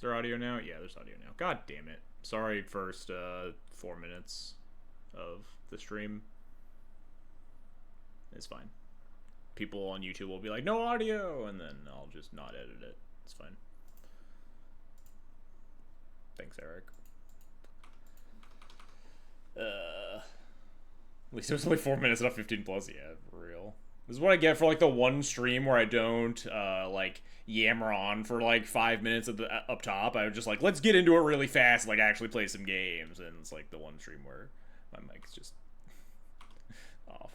there audio now? Yeah, there's audio now. God damn it. Sorry, first 4 minutes of the stream. It's fine. People on YouTube will be like, no audio, and then I'll just not edit it. It's fine. Thanks, Eric. At least it was only 4 minutes, not 15 plus. Yeah, for real. This is what I get for like the one stream where I don't like yammer on for like 5 minutes at the up top. I was just like, let's get into it really fast, like actually play some games, and it's like the one stream where my mic's just off.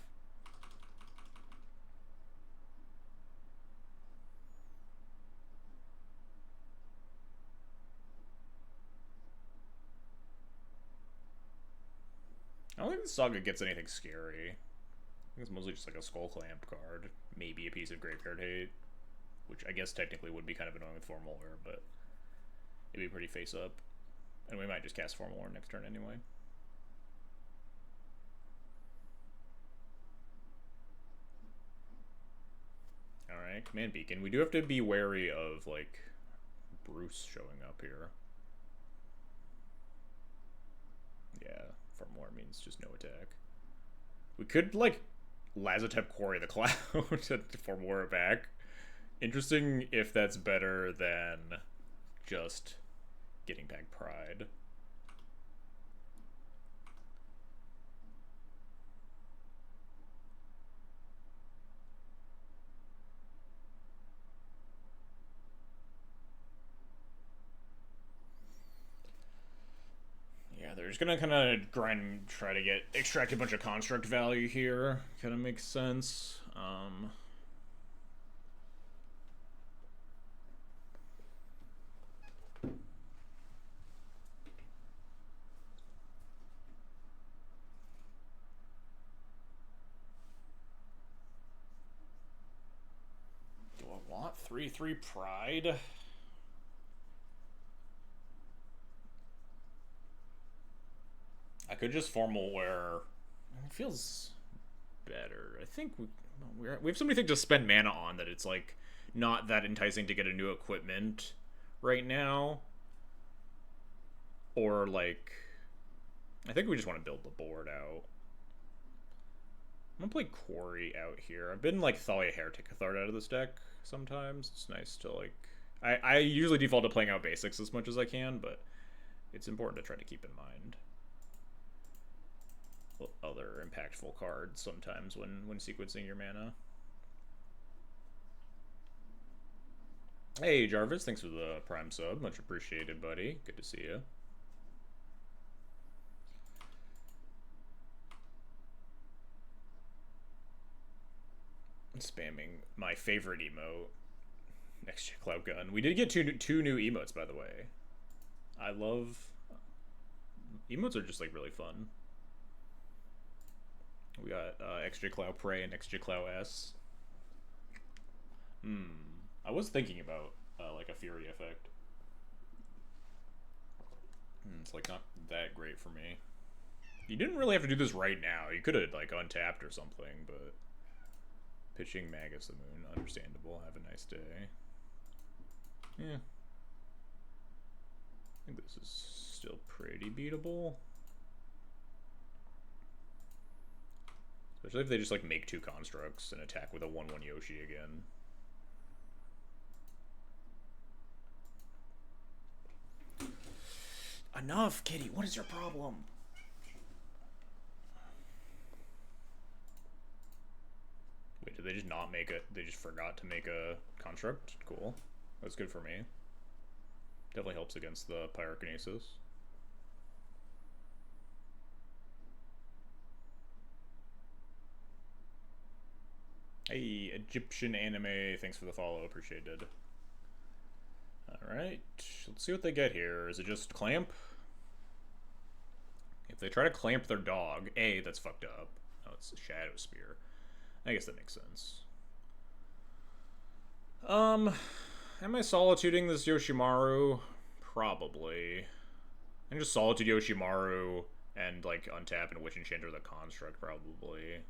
I don't think the Saga gets anything scary. I think it's mostly just like a Skull Clamp card. Maybe a piece of Graveyard Hate. Which I guess technically would be kind of annoying with Formal Wear, but it'd be pretty face up. And we might just cast Formal Wear next turn anyway. Alright, Command Beacon. We do have to be wary of, like, Bruce showing up here. Yeah, Formal Wear means just no attack. We could, like, Lazotep Quarry the Cloud to Formal Wear it back. Interesting if that's better than just getting back Pride. Yeah, they're just gonna kind of grind and try to extract a bunch of construct value here. Kind of makes sense. Do I want 3/3 Pride? I could just Formal Wear. It feels better. I think we have so many things to spend mana on that it's like not that enticing to get a new equipment right now. Or like, I think we just want to build the board out. I'm gonna play Quarry out here. I've been like Thalia Heretic Cathart out of this deck sometimes. It's nice to like. I usually default to playing out basics as much as I can, but it's important to try to keep in mind other impactful cards sometimes when sequencing your mana. Hey Jarvis, thanks for the Prime sub. Much appreciated, buddy. Good to see you. Spamming my favorite emote. Next year, Cloud Gun. We did get two new emotes, by the way. I love... Emotes are just, like, really fun. We got XJ Cloud Prey and XJ Cloud S. I was thinking about, like, a Fury effect. It's, like, not that great for me. You didn't really have to do this right now. You could have, like, untapped or something, but... Pitching Magus the Moon, understandable. Have a nice day. Yeah. I think this is still pretty beatable. Especially if they just like make 2 constructs and attack with a 1/1 Yoshi again. Enough, Kitty. What is your problem? Wait, did they just not make it? They just forgot to make a construct? Cool. That's good for me. Definitely helps against the Pyrokinesis. Hey, Egyptian Anime, thanks for the follow, appreciated. Alright, let's see what they get here. Is it just Clamp? If they try to clamp their dog, A, that's fucked up. Oh, it's a Shadow Spear. I guess that makes sense. Am I solituding this Yoshimaru? Probably. I can just solitude Yoshimaru and, like, untap and Witch Enchanter the construct, probably.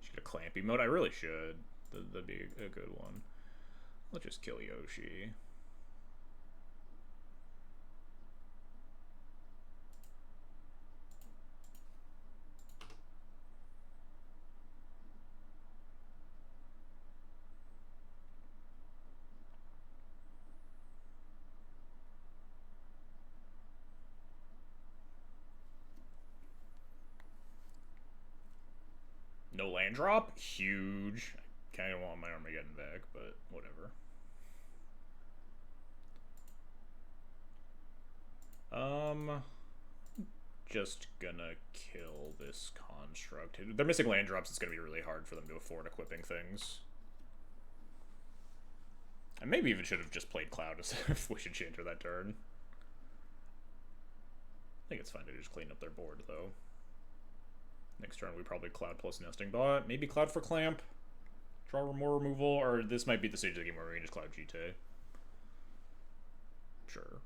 Should get a clamp emote? I really should. That'd be a good one. Let's just kill Yoshi. No land drop? Huge. I kind of want my Armageddon back, but whatever. Just gonna kill this construct. They're missing land drops. It's gonna be really hard for them to afford equipping things. I maybe even should have just played Cloud as if Wish Enchanter that turn. I think it's fine to just clean up their board, though. Next turn, we probably Cloud plus Nesting Bot. Maybe Cloud for Clamp. Draw more removal, or this might be the stage of the game where we can just Cloud GT. Sure.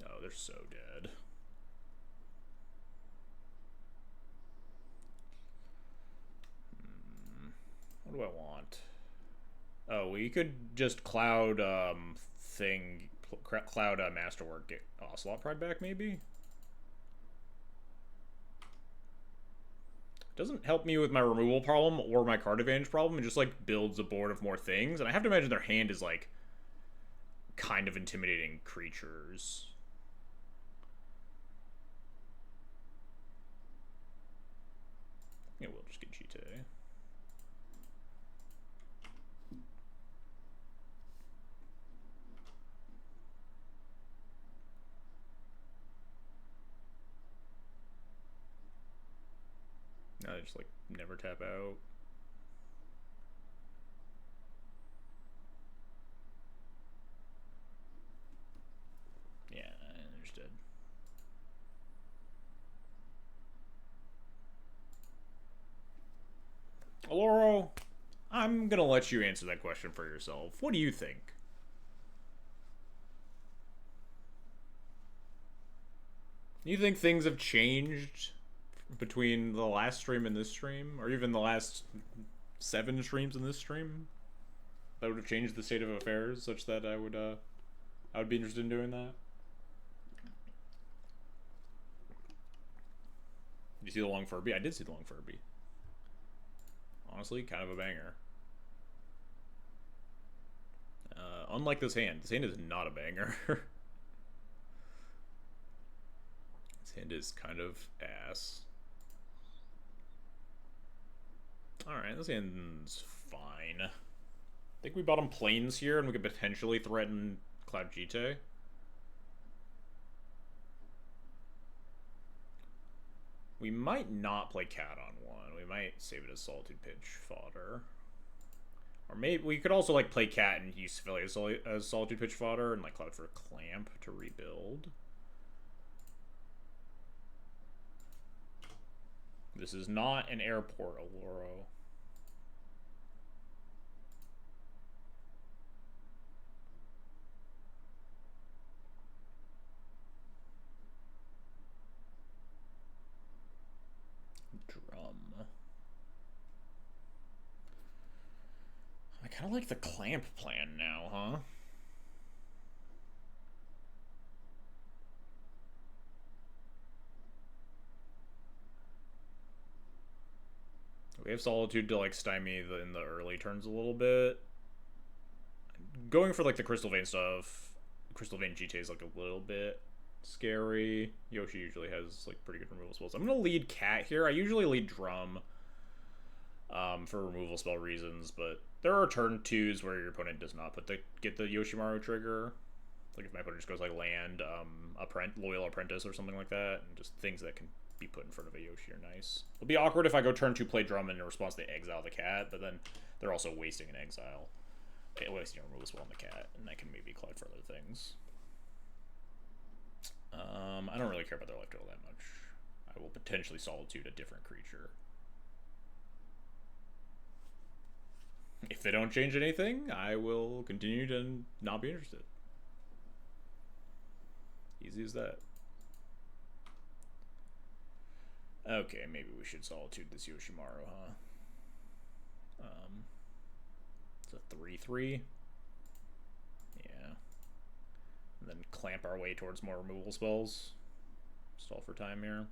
Oh, they're so dead. What do I want? Oh, we could just Cloud Cloud Masterwork, get Slot Pride back, maybe? Doesn't help me with my removal problem or my card advantage problem. It just, like, builds a board of more things. And I have to imagine their hand is, like, kind of intimidating creatures. Yeah, we'll just get GT. I just, like, never tap out. Yeah, I understood. Aloro, I'm gonna let you answer that question for yourself. What do you think? You think things have changed between the last stream and this stream, or even the last 7 streams in this stream, that would have changed the state of affairs such that I would be interested in doing that? Did you see the Long Furby? I did see the Long Furby. Honestly, kind of a banger. Unlike this hand is not a banger. This hand is kind of ass. Alright, this hand's fine. I think we bottom planes here and we could potentially threaten Cloud GT. We might not play Cat on one. We might save it as Solitude Pitch fodder. Or maybe we could also, like, play Cat and use Civilian as Solitude Pitch fodder and, like, Cloud for Clamp to rebuild. This is not an airport, Aloro. I kind of like the Clamp plan now, huh? We have Solitude to, like, stymie in the early turns a little bit. Going for, like, the Crystal Vein stuff, Crystal Vein GT is, like, a little bit scary. Yoshi usually has, like, pretty good removal spells. I'm gonna lead Cat here. I usually lead Drum for removal spell reasons, but there are turn 2s where your opponent does not get the Yoshimaru trigger. Like if my opponent just goes like land, Loyal Apprentice or something like that, and just things that can be put in front of a Yoshi are nice. It'll be awkward if I go turn 2 play Drum and in response they exile the Cat, but then they're also wasting an exile. Wasting a removal spell on the Cat, and that can maybe collect for other things. I don't really care about their life total that much. I will potentially Solitude a different creature. If they don't change anything, I will continue to not be interested. Easy as that. Okay, maybe we should Solitude this Yoshimaru, huh? It's a 3/3. Yeah. And then clamp our way towards more removal spells. Stall for time here.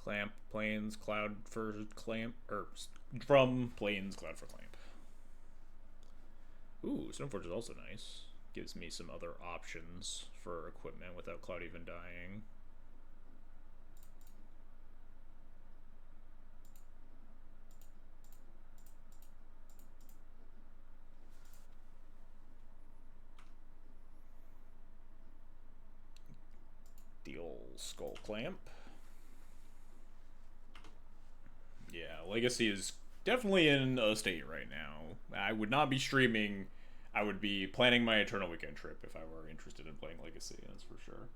Clamp, planes, cloud for clamp, or drum, planes, cloud for clamp. Ooh, Stoneforge is also nice. Gives me some other options for equipment without Cloud even dying. The old Skull Clamp. Yeah, Legacy is definitely in a state right now. I would not be streaming. I would be planning my Eternal Weekend trip if I were interested in playing Legacy, that's for sure.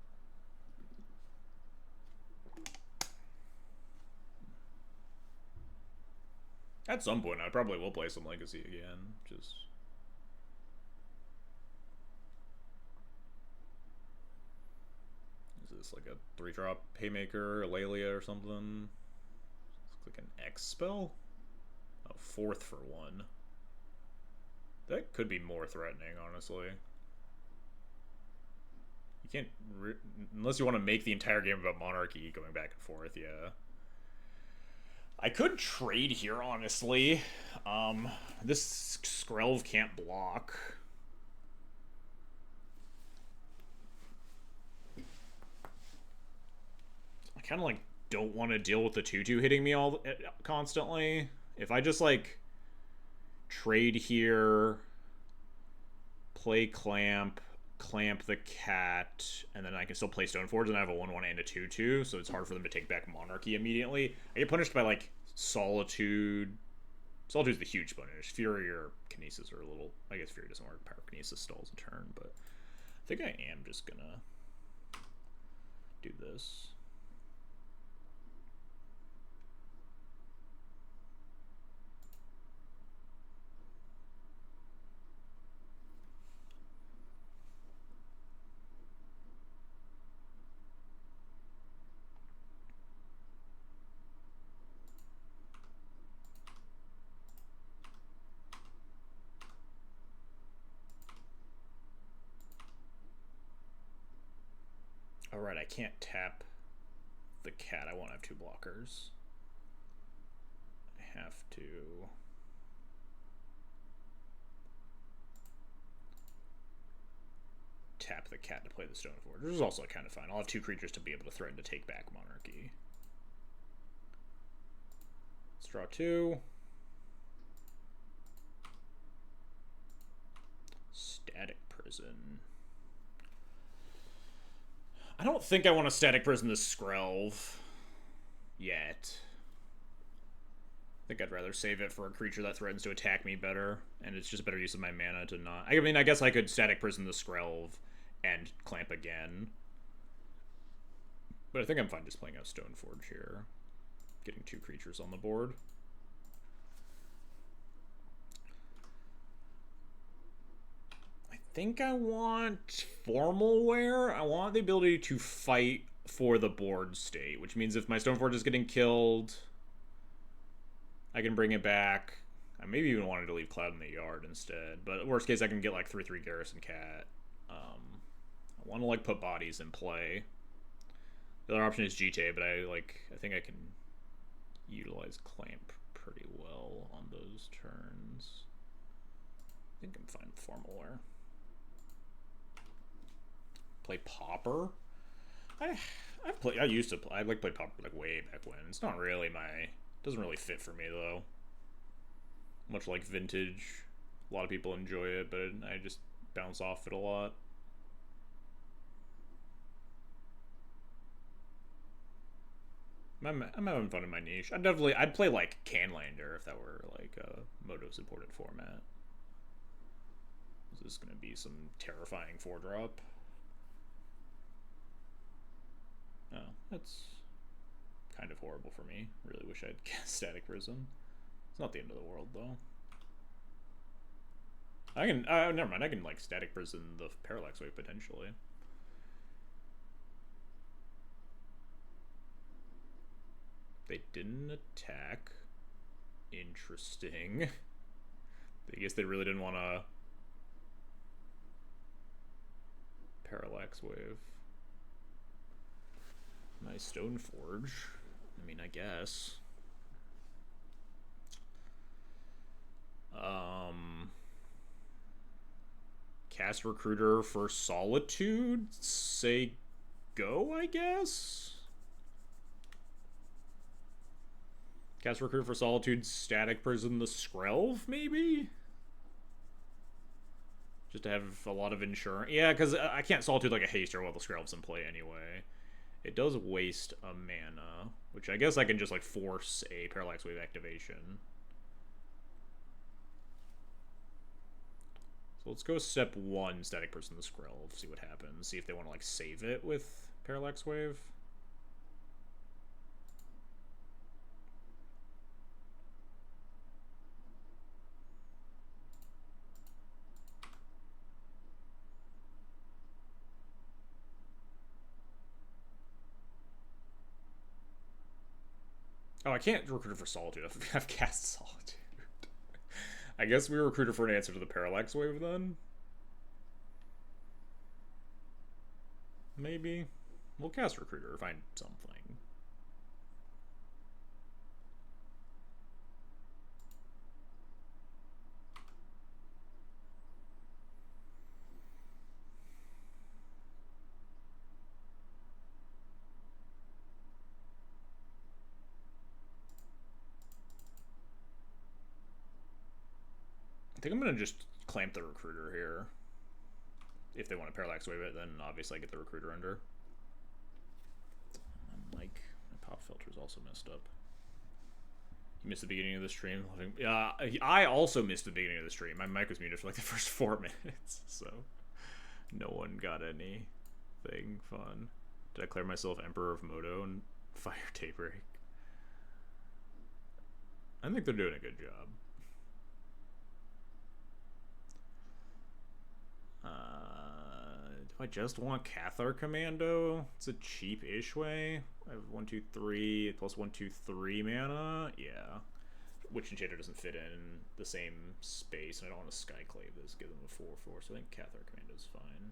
At some point, I probably will play some Legacy again. Just... Is this like a 3-drop Haymaker, Lelia or something? Looks like an X spell? Oh, 4th for 1. That could be more threatening, honestly. You can't... Unless you want to make the entire game about Monarchy going back and forth, yeah. I could trade here, honestly. This Skrelv can't block. I kind of, like, don't want to deal with the 2-2 hitting me all constantly. If I just, like, trade here, play Clamp, Clamp the Cat, and then I can still play Stoneforge, and I have a 1-1 and a 2-2, so it's hard for them to take back Monarchy immediately. I get punished by, like, Solitude. Solitude's the huge punish. Fury or Kinesis are a little... I guess Fury doesn't work. Pyrokinesis stalls a turn, but I think I am just gonna do this. Alright, I can't tap the cat. I won't have 2 blockers. I have to... tap the cat to play the Stoneforge, which is also kind of fine. I'll have 2 creatures to be able to threaten to take back Monarchy. Let's draw 2. Static Prison. I don't think I want to Static Prison this Skrelv yet. I think I'd rather save it for a creature that threatens to attack me better, and it's just a better use of my mana to not... I mean, I guess I could Static Prison the Skrelv and Clamp again. But I think I'm fine just playing out Stoneforge here. Getting 2 creatures on the board. I think I want Formal Wear. I want the ability to fight for the board state, which means if my Stoneforge is getting killed, I can bring it back. I maybe even wanted to leave Cloud in the yard instead, but worst case I can get like 3/3 Garrison Cat. I want to like put bodies in play. The other option is GTA, but I think I can utilize Clamp pretty well on those turns. I think I'm fine with Formal Wear. Play Pauper. I used to play. I like played Pauper like way back when. It's not really my... Doesn't really fit for me though. Much like Vintage, a lot of people enjoy it, but I just bounce off it a lot. I'm having fun in my niche. I'd play like Canlander if that were like a Moto supported format. Is this gonna be some terrifying 4-drop? Oh, that's kind of horrible for me. Really wish I'd Static Prison. It's not the end of the world though. I can never mind, I can like Static Prison the Parallax Wave potentially. They didn't attack. Interesting. I guess they really didn't want to Parallax Wave. Nice Stoneforge. I mean, I guess. Cast Recruiter for Solitude? Say go, I guess? Cast Recruiter for Solitude, Static Prison, the Skrelv, maybe? Just to have a lot of insurance. Yeah, because I can't Solitude like a Haster while the Skrelv's in play anyway. It does waste a mana, which I guess I can just like force a Parallax Wave activation. So let's go step 1, Static Person the Skrelv, see what happens. See if they want to like save it with Parallax Wave. Oh, I can't recruit for Solitude. I've cast Solitude. I guess we recruited for an answer to the Parallax Wave then? Maybe. We'll cast Recruiter, find something. I think I'm going to just clamp the Recruiter here. If they want to Parallax Wave it, then obviously I get the Recruiter under. Like, my pop filter is also messed up. You missed the beginning of the stream. I also missed the beginning of the stream. My mic was muted for like the first 4 minutes, so no one got anything fun. Did I declare myself Emperor of Moto and fire Daybreak? I think they're doing a good job. Do I just want Cathar Commando? It's a cheap-ish way. I have 1, 2, 3 plus 1, 2, 3 mana. Yeah. Witch Enchanter doesn't fit in the same space, and I don't want to Skyclave this, give them a 4/4, so I think Cathar Commando is fine.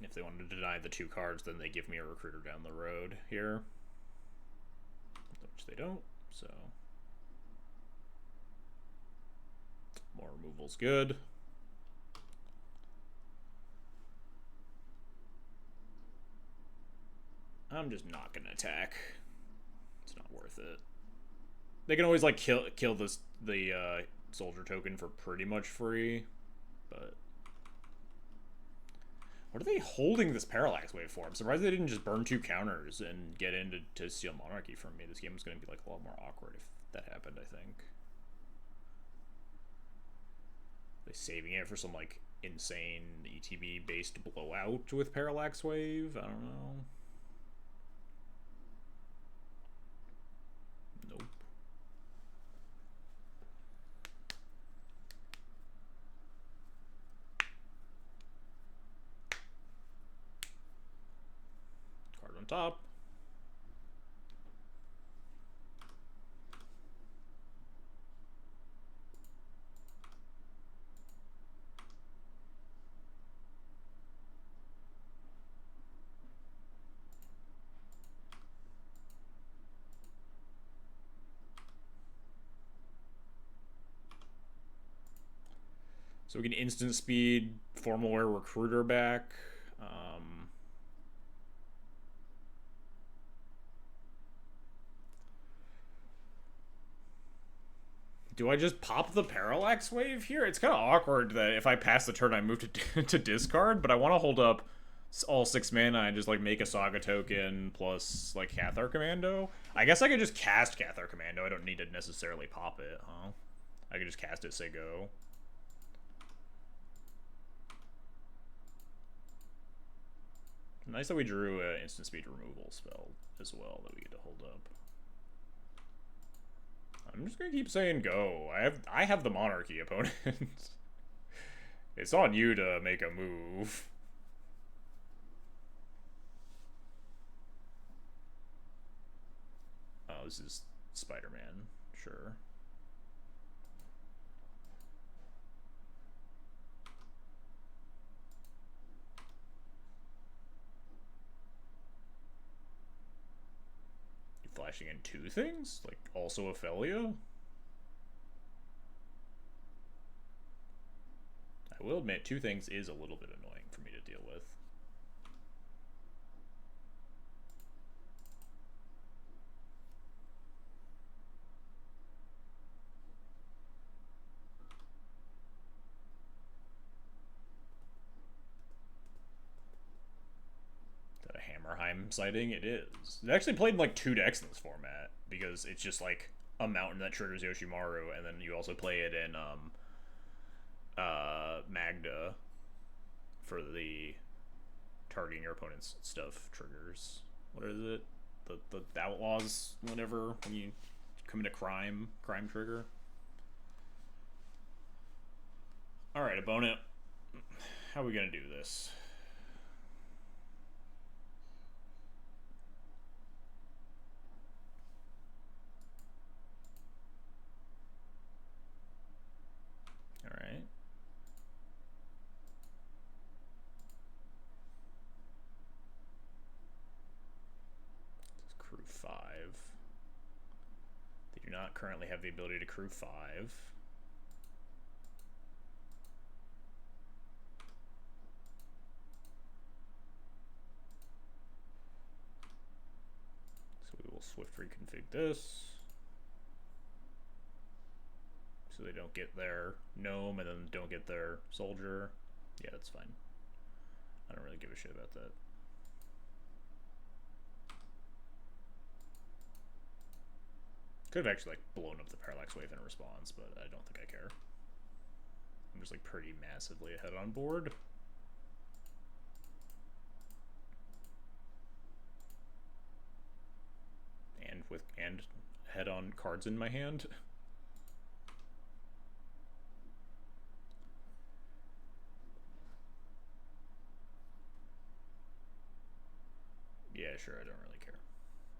If they wanted to deny the 2 cards, then they give me a Recruiter down the road here. Which they don't, so. More removal's good. I'm just not gonna attack. It's not worth it. They can always like kill the soldier token for pretty much free, but what are they holding this Parallax Wave for? I'm surprised they didn't just burn 2 counters and get into steal Monarchy from me. This game is going to be like a lot more awkward if that happened, I think. Are they saving it for some like insane ETB based blowout with Parallax Wave? I don't know. Nope. Top. So we can instant speed Formal Wear Recruiter back. Do I just pop the Parallax Wave here? It's kind of awkward that if I pass the turn, I move to discard, but I want to hold up all 6 mana and just like make a Saga token plus like Cathar Commando. I guess I could just cast Cathar Commando. I don't need to necessarily pop it, huh? I could just cast it, say go. Nice that we drew an instant speed removal spell as well that we get to hold up. I'm just gonna keep saying go. I have the Monarchy, opponent. It's on you to make a move. Oh, this is Spider-Man. Sure. splashing in two things? Like, also Ophelia? I will admit, two things is a little bit annoying for me to deal with. Hammerheim sighting? It is. It actually played in like 2 decks in this format because it's just like a mountain that triggers Yoshimaru, and then you also play it in Magda for the targeting your opponent's stuff triggers. What is it? The outlaws, whatever, when you commit a crime trigger. Alright, opponent. How are we gonna do this? Alright. This is crew 5. They do not currently have the ability to crew 5. So we will swift reconfig this. So they don't get their gnome and then don't get their soldier. Yeah, that's fine. I don't really give a shit about that. Could have actually like blown up the parallax wave in response, but I don't think I care. I'm just like pretty massively ahead on board. And head on cards in my hand. Yeah, sure, I don't really care.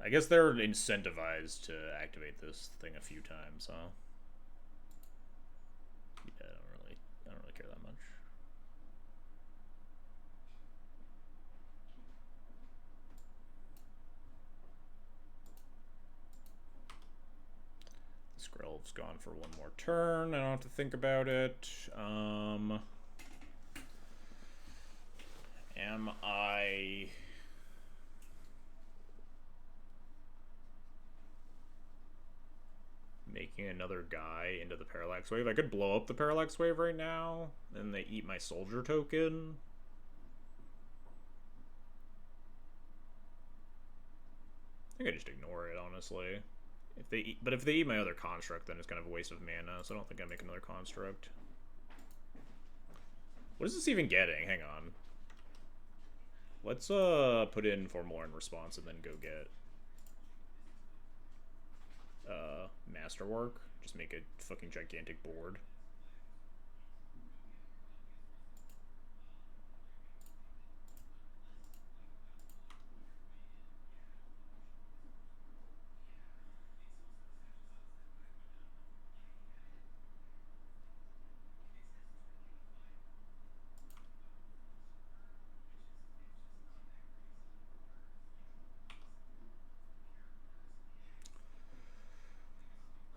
I guess they're incentivized to activate this thing a few times, huh? Yeah, I don't really care that much. The Skrelv's gone for one more turn. I don't have to think about it. Am I... making another guy into the parallax wave? I could blow up the parallax wave right now, and they eat my soldier token. I think I just ignore it, honestly. But if they eat my other construct, then it's kind of a waste of mana, so I don't think I make another construct. What is this even getting? Hang on. Let's put in Forlorn Response and then go get Masterwork. Just make a fucking gigantic board.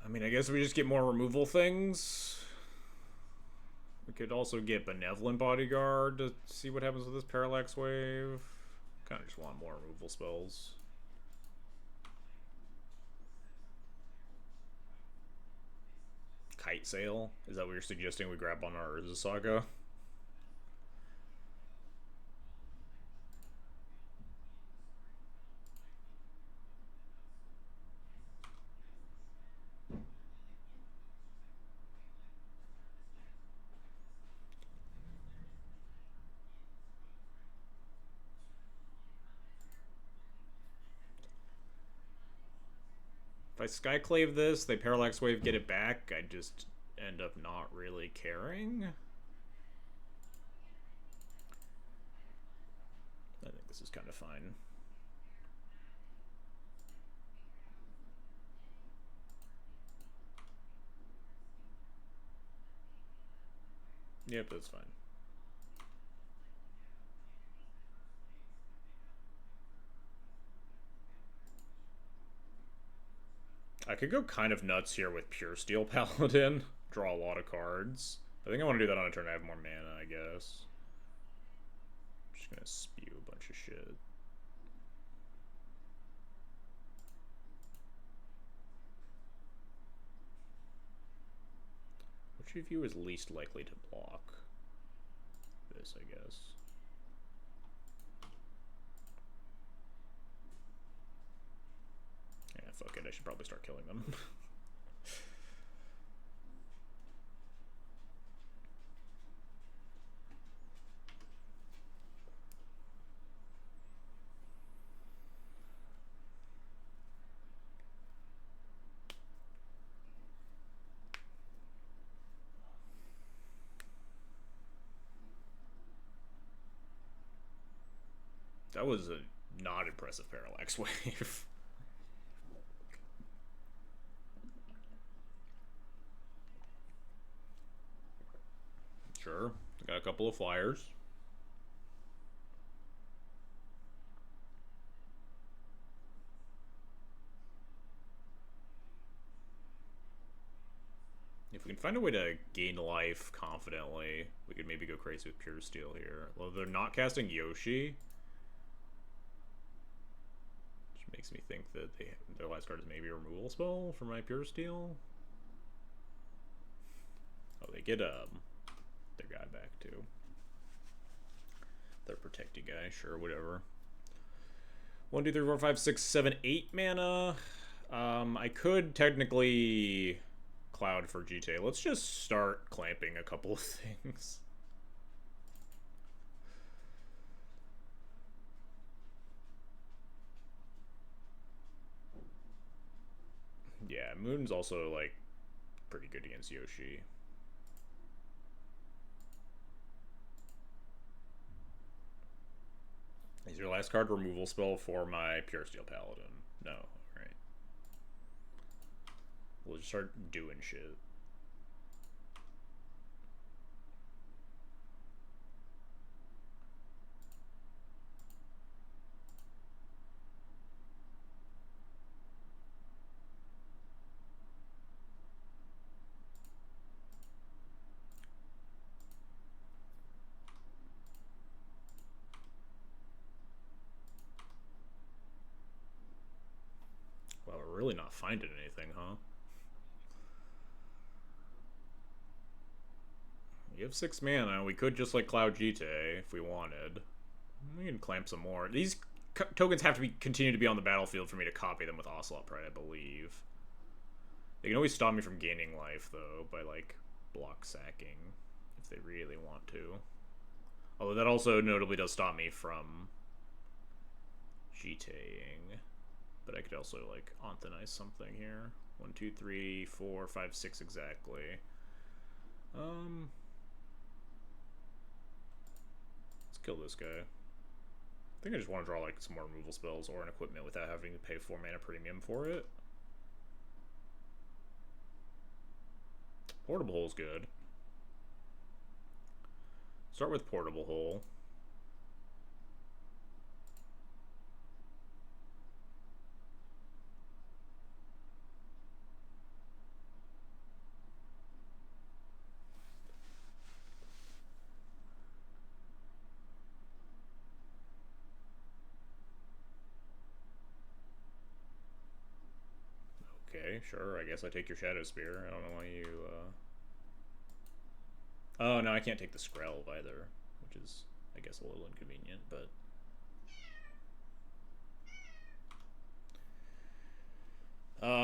I mean, I guess we just get more removal things. We could also get Benevolent Bodyguard to see what happens with this Parallax Wave. Kind of just want more removal spells. Kite Sail? Is that what you're suggesting we grab on our Urza Saga? If I Skyclave this, they Parallax Wave, get it back, I just end up not really caring. I think this is kind of fine. Yep, that's fine. could go kind of nuts here with Pure Steel Paladin. Draw a lot of cards. I think I want to do that on a turn I have more mana, I guess. I'm just gonna spew a bunch of shit. Which of you is least likely to block? This, I guess. Yeah, fuck it, I should probably start killing them. That was a not impressive parallax wave. Sure, got a couple of flyers. If we can find a way to gain life confidently, we could maybe go crazy with Pure Steel here. Well, they're not casting Yoshi. Which makes me think that their last card is maybe a removal spell for my Pure Steel. Oh, they get their guy back too. Their protected guy, sure, whatever. 1, 2, 3, 4, 5, 6, 7, 8 mana. I could technically Cloud for GTA. Let's just start clamping a couple of things. Yeah, Moon's also, like, pretty good against Yoshi. Is your last card removal spell for my Pure Steel Paladin? No. Alright. We'll just start doing shit. Well, we're really not finding anything, huh? You have 6 mana. We could just like Cloud GTA if we wanted. We can clamp some more. These tokens have to continue to be on the battlefield for me to copy them with Ocelot Pride, I believe. They can always stop me from gaining life, though, by, like, block sacking, if they really want to. Although that also notably does stop me from GTAing. But I could also, like, Anthonize something here. 1, 2, 3, 4, 5, 6 exactly. Let's kill this guy. I think I just want to draw, like, some more removal spells or an equipment without having to pay 4 mana premium for it. Portable Hole's good. Start with Portable Hole. Okay, sure, I guess I take your Shadow Spear. I don't know why you, Oh, no, I can't take the Skrelv either, which is, I guess, a little inconvenient, but...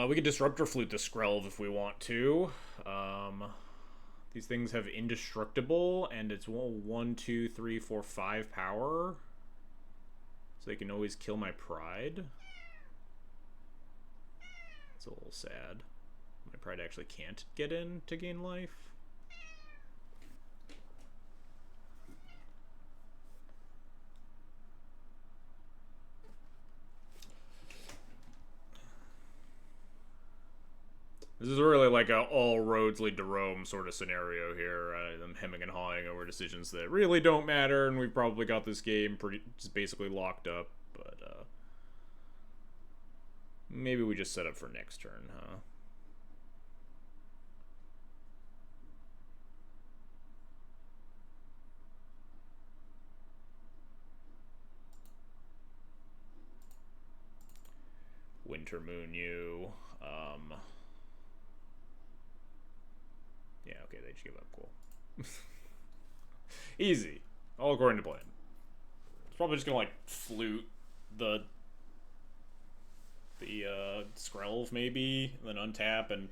we could Disruptor Flute the Skrelv if we want to. These things have Indestructible, and it's 1, 2, 3, 4, 5 power. So they can always kill my Pride. It's a little sad. My Pride actually can't get in to gain life. This is really like a all roads lead to Rome sort of scenario here. I'm hemming and hawing over decisions that really don't matter, and we've probably got this game pretty just basically locked up. But Maybe we just set up for next turn, huh? Winter Moon you. Yeah, okay, they just give up. Cool. Easy. All according to plan. It's probably just gonna, like, flute the Skrelv, maybe, and then untap and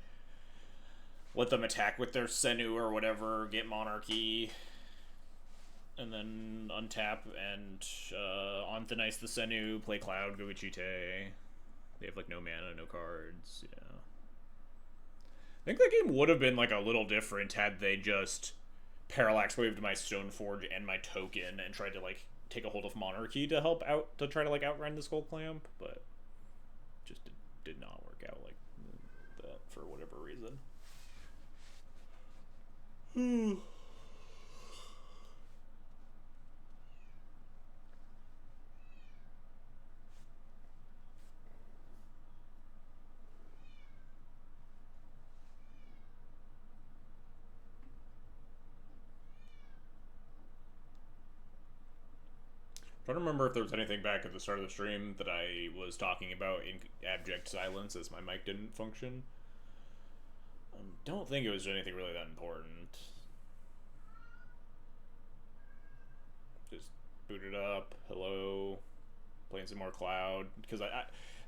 let them attack with their Senu or whatever, get Monarchy, and then untap and Anthenize the Senu, play Cloud, go Ichite. They have, like, no mana, no cards, yeah. I think that game would have been, like, a little different had they just Parallax Waved my Stoneforge and my token and tried to, like, take a hold of Monarchy to help out, to try to, like, outrun the Skull Clamp, but just did not work out like that for whatever reason. I'm trying to remember if there was anything back at the start of the stream that I was talking about in abject silence as my mic didn't function. I don't think it was anything really that important. Just booted up, hello, playing some more Cloud, because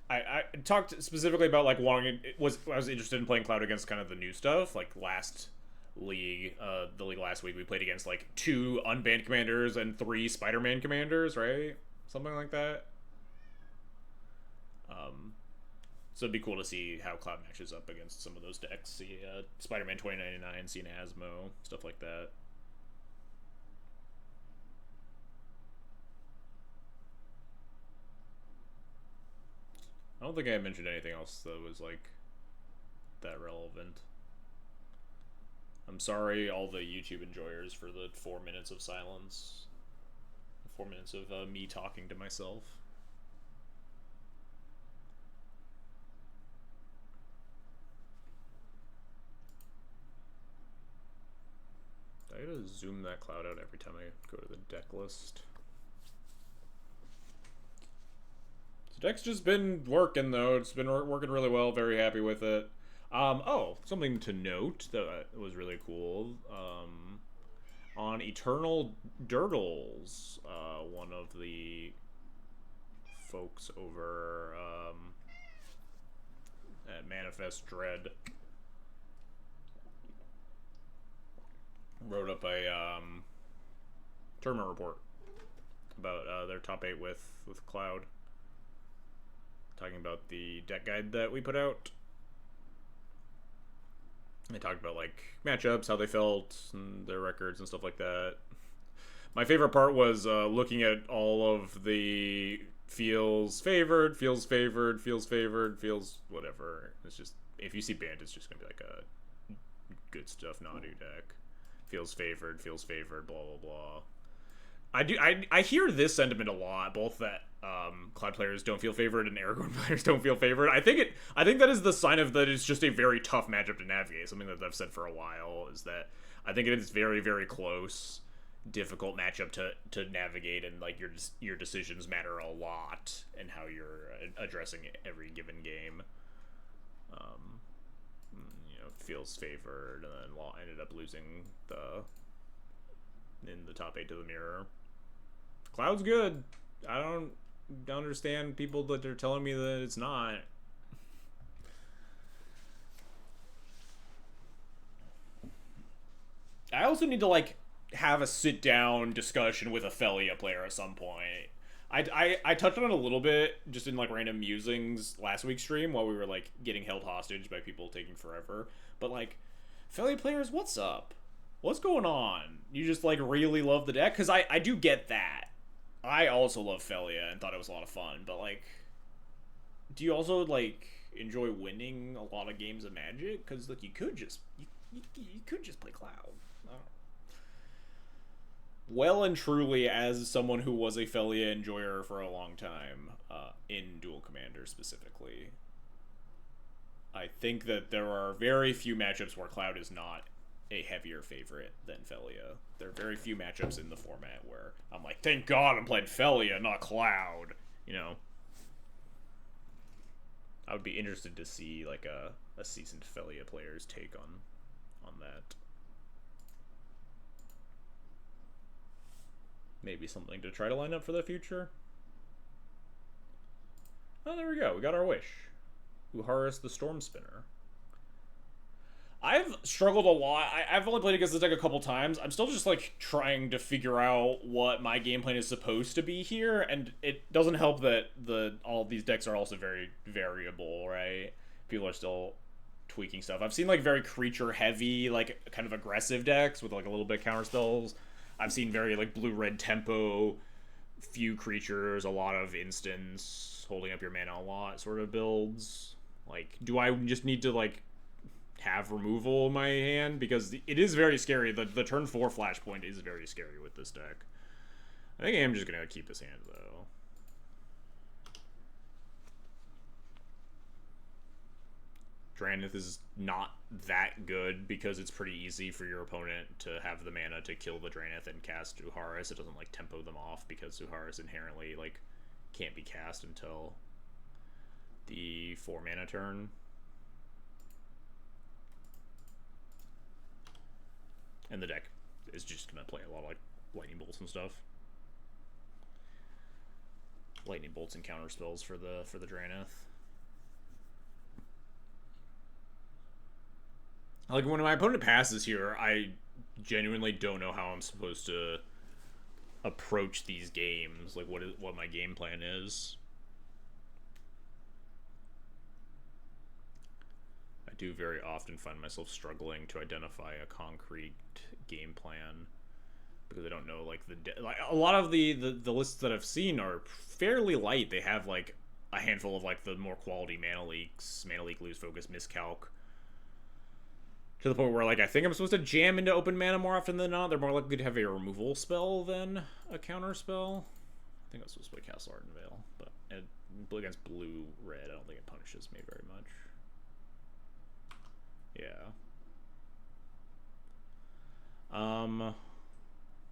I talked specifically about, like, wanting, I was interested in playing Cloud against kind of the new stuff, like last league, the league last week we played against, like, 2 unbanned commanders and 3 Spider-Man commanders, right? Something like that. So it'd be cool to see how Cloud matches up against some of those decks. See Spider-Man 2099, see Asmo, stuff like that. I don't think I mentioned anything else that was, like, that relevant. I'm sorry, all the YouTube enjoyers, for the 4 minutes of silence. 4 minutes of me talking to myself. I gotta zoom that Cloud out every time I go to the deck list. The deck's just been working, though. It's been working really well. Very happy with it. Oh, something to note that was really cool. On Eternal Dirtles, one of the folks over at Manifest Dread wrote up a tournament report about their top 8 with Cloud, talking about the deck guide that we put out. They talked about, like, matchups, how they felt, and their records and stuff like that. My favorite part was looking at all of the feels favored, feels favored, feels favored, feels whatever. It's just, if you see banned, it's just gonna be like a good stuff Nadu deck. Feels favored, blah blah blah. I hear this sentiment a lot, both that Cloud players don't feel favored and Aragorn players don't feel favored. I think that is the sign of that it's just a very tough matchup to navigate. Something that I've said for a while is that I think it is very, very close, difficult matchup to navigate, and, like, your decisions matter a lot in how you're addressing every given game. Feels favored, and then Law ended up losing in the top 8 to the mirror. Cloud's good. I don't understand people that are telling me that it's not. I also need to, like, have a sit-down discussion with a Felia player at some point. I touched on it a little bit just in, like, random musings last week's stream while we were, like, getting held hostage by people taking forever. But, like, Felia players, what's up? What's going on? You just, like, really love the deck? Because I do get that. I also love Felia and thought it was a lot of fun, but, like, do you also, like, enjoy winning a lot of games of Magic? Because, like, you could just play Cloud. I don't know. Well and truly, as someone who was a Felia enjoyer for a long time, in Duel Commander specifically, I think that there are very few matchups where Cloud is not a heavier favorite than Felia. There are very few matchups in the format where I'm like, thank God I'm playing Felia, not Cloud. You know, I would be interested to see like a seasoned Felia player's take on that. Maybe something to try to line up for the future. Oh, there we go. We got our wish. Uharis the Storm Spinner. I've struggled a lot. I've only played against this deck a couple times. I'm still just like trying to figure out what my game plan is supposed to be here, and it doesn't help that all of these decks are also very variable, right? People are still tweaking stuff. I've seen like very creature heavy, like kind of aggressive decks with like a little bit of counter spells. I've seen very like blue-red tempo, few creatures, a lot of instants, holding up your mana a lot sort of builds. Like, do I just need to like have removal in my hand? Because it is very scary. The turn 4 flashpoint is very scary with this deck. I think I am just going to keep this hand, though. Drannith is not that good because it's pretty easy for your opponent to have the mana to kill the Drannith and cast Uharis. It doesn't like tempo them off because Uharis inherently like can't be cast until the 4 mana turn. And the deck is just gonna play a lot of like lightning bolts and stuff. Lightning bolts and counter spells for the Drannith. Like, when my opponent passes here, I genuinely don't know how I'm supposed to approach these games. Like, what my game plan is. I do very often find myself struggling to identify a concrete game plan because I don't know, like, a lot of the lists that I've seen are fairly light. They have, like, a handful of, like, the more quality mana leaks, mana leak, lose focus, miscalc. To the point where, like, I think I'm supposed to jam into open mana more often than not. They're more likely to have a removal spell than a counter spell. I think I was supposed to play Castle Ardenvale, but against blue-red, I don't think it punishes me very much. Yeah.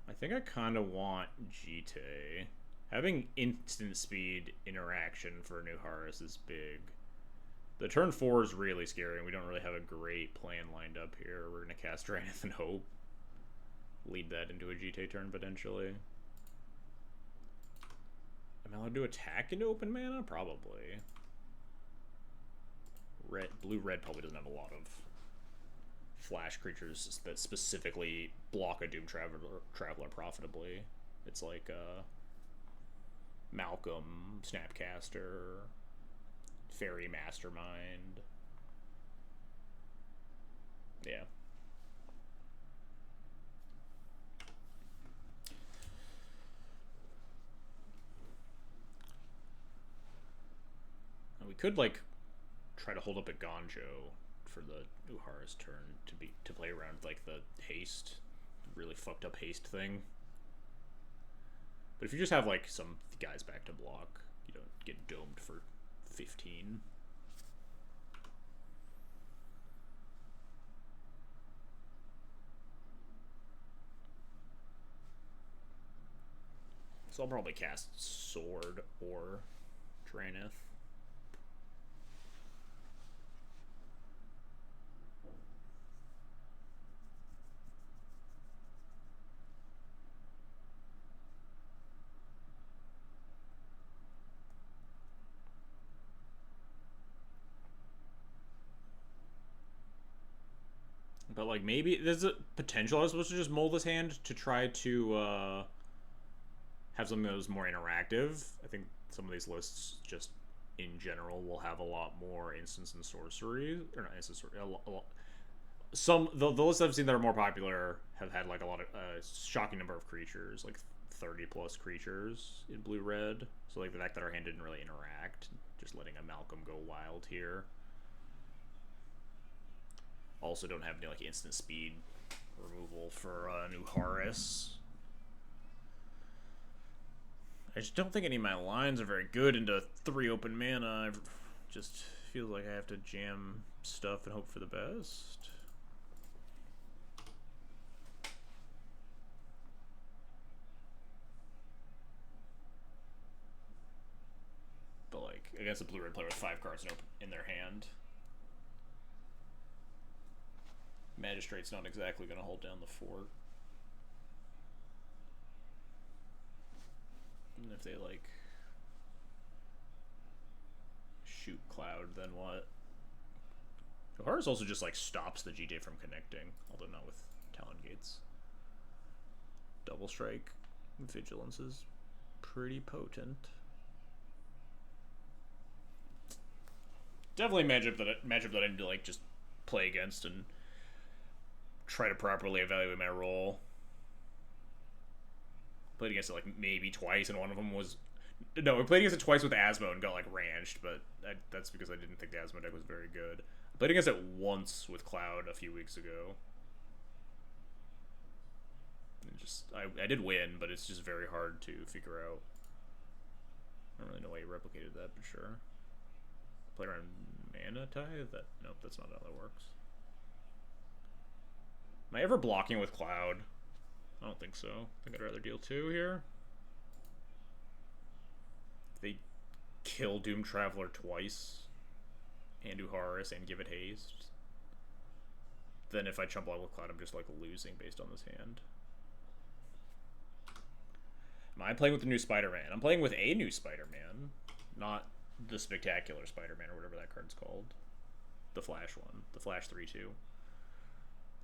I think I kind of want Jite. Having instant speed interaction for Nuharis is big. The turn 4 is really scary, and we don't really have a great plan lined up here. We're going to cast Drannith and hope. Lead that into a Jite turn, potentially. Am I allowed to attack into open mana? Probably. Blue-red probably doesn't have a lot of flash creatures that specifically block a Doom Traveler profitably. It's like Malcolm, Snapcaster, Fairy Mastermind. Yeah. And we could like try to hold up a Gonjo for the Uharis turn to play around like the haste, really fucked up haste thing. But if you just have like some guys back to block, you don't get domed for 15. So I'll probably cast Sword or Drannith. But, like, maybe there's a potential I was supposed to just mold this hand to try to have something that was more interactive. I think some of these lists just in general will have a lot more instants and sorcery. Or not instants, a lot. The lists I've seen that are more popular have had, like, a lot of shocking number of creatures, like 30 plus creatures in blue-red. So, like, the fact that our hand didn't really interact, just letting a Malcolm go wild here. Also don't have any like instant speed removal for Nuharis. I just don't think any of my lines are very good into 3 open mana. I just feels like I have to jam stuff and hope for the best. But like against a blue-red player with 5 cards in their hand, Magistrate's not exactly going to hold down the fort. And if they like shoot Cloud, then what? Horus also just like stops the GJ from connecting, although not with Talon Gates. Double Strike, Vigilance is pretty potent. Definitely a matchup that I need to like just play against and try to properly evaluate my role. Played against it like maybe twice, and one of them was no. We played against it twice with Asmo and got like ranched, but that's because I didn't think the Asmo deck was very good. I played against it once with Cloud a few weeks ago. I did win, but it's just very hard to figure out. I don't really know why you replicated that, but sure. Play around Mana Tithe? Nope, that's not how that works. Am I ever blocking with Cloud? I don't think so. I think I'd rather deal 2 here. They kill Doom Traveler twice, and do Horus, and give it haste. Then if I chump block with Cloud, I'm just like losing based on this hand. Am I playing with the new Spider-Man? I'm playing with a new Spider-Man, not the Spectacular Spider-Man or whatever that card's called. The Flash one. The Flash 3/2.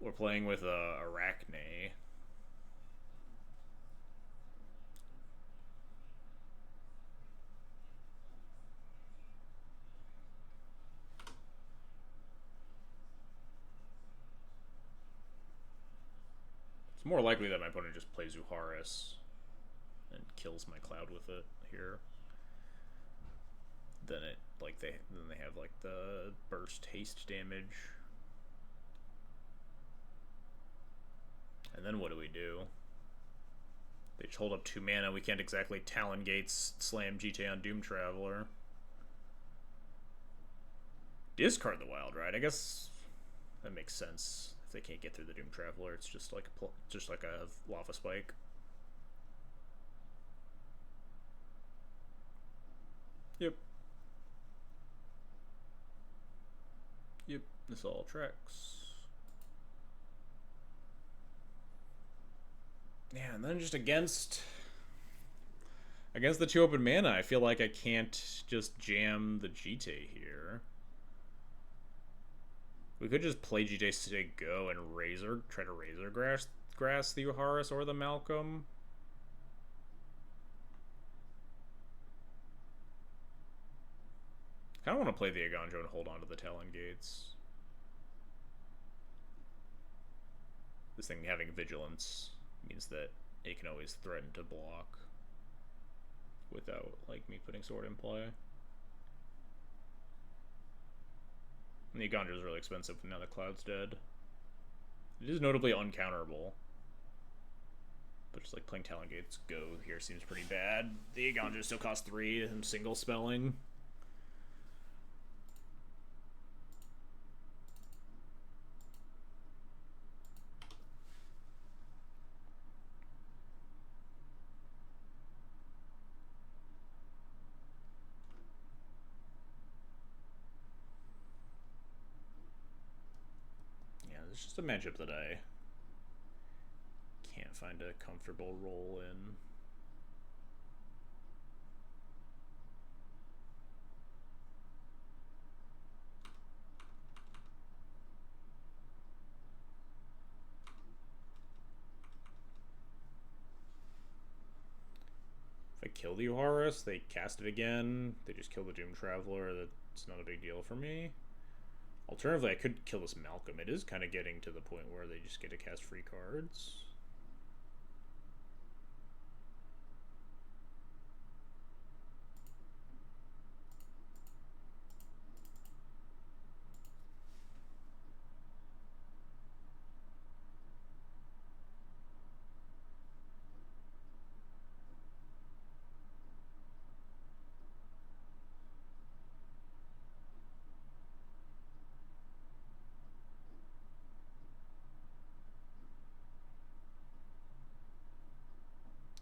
We're playing with Arachne. It's more likely that my opponent just plays Uharis and kills my Cloud with it here. Then they have like the burst haste damage. And then what do we do? They just hold up 2 mana. We can't exactly Talon Gates slam GTA on Doom Traveler. Discard the Wild Ride. I guess that makes sense. If they can't get through the Doom Traveler, it's just like a Lava Spike. Yep. Yep, this all tracks. Yeah, and then just against the 2 open mana, I feel like I can't just jam the GT here. We could just play GT say go and try to Razor Grass the Uharis or the Malcolm. I kind of want to play the Aganjo and hold on to the Talon Gates. This thing having Vigilance means that it can always threaten to block without like me putting Sword in play. And the Aganjo is really expensive now that Cloud's dead. It is notably uncounterable. But just like playing Talon Gates go here seems pretty bad. The Aganjo still costs 3 and single spelling. It's just a matchup that I can't find a comfortable role in. If I kill the Uharis, they cast it again. They just kill the Doom Traveler. That's not a big deal for me. Alternatively, I could kill this Malcolm. It is kind of getting to the point where they just get to cast free cards.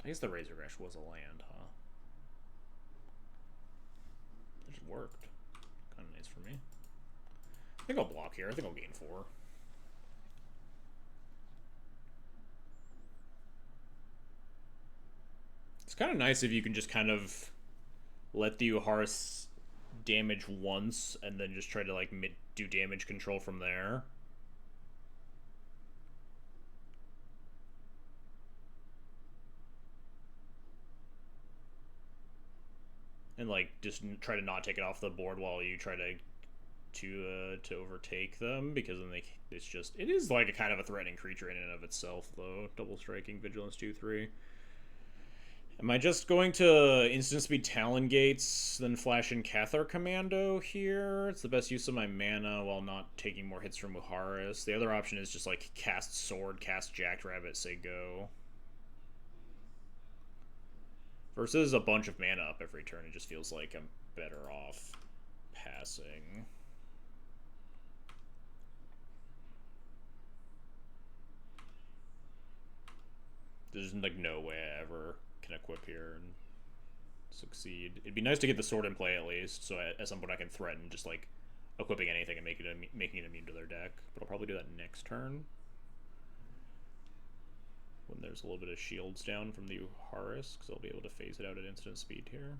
I guess the Razor Crash was a land, huh? It just worked. Kind of nice for me. I think I'll block here. I think I'll gain 4. It's kind of nice if you can just kind of let the Uharis damage once and then just try to like do damage control from there. And like just try to not take it off the board while you try to overtake them, because then it is like a kind of a threatening creature in and of itself though. Double striking, vigilance 2/3. Am I just going to instant speed Talon Gates, then flash in Cathar Commando here? It's the best use of my mana while not taking more hits from Uharis. The other option is just like cast Sword, cast Jackrabbit, say go. Versus a bunch of mana up every turn, it just feels like I'm better off passing. There's like no way I ever can equip here and succeed. It'd be nice to get the sword in play at least, so at some point I can threaten just like equipping anything and making it immune to their deck. But I'll probably do that next turn, when there's a little bit of shields down from the Uharis, because I'll be able to phase it out at instant speed here.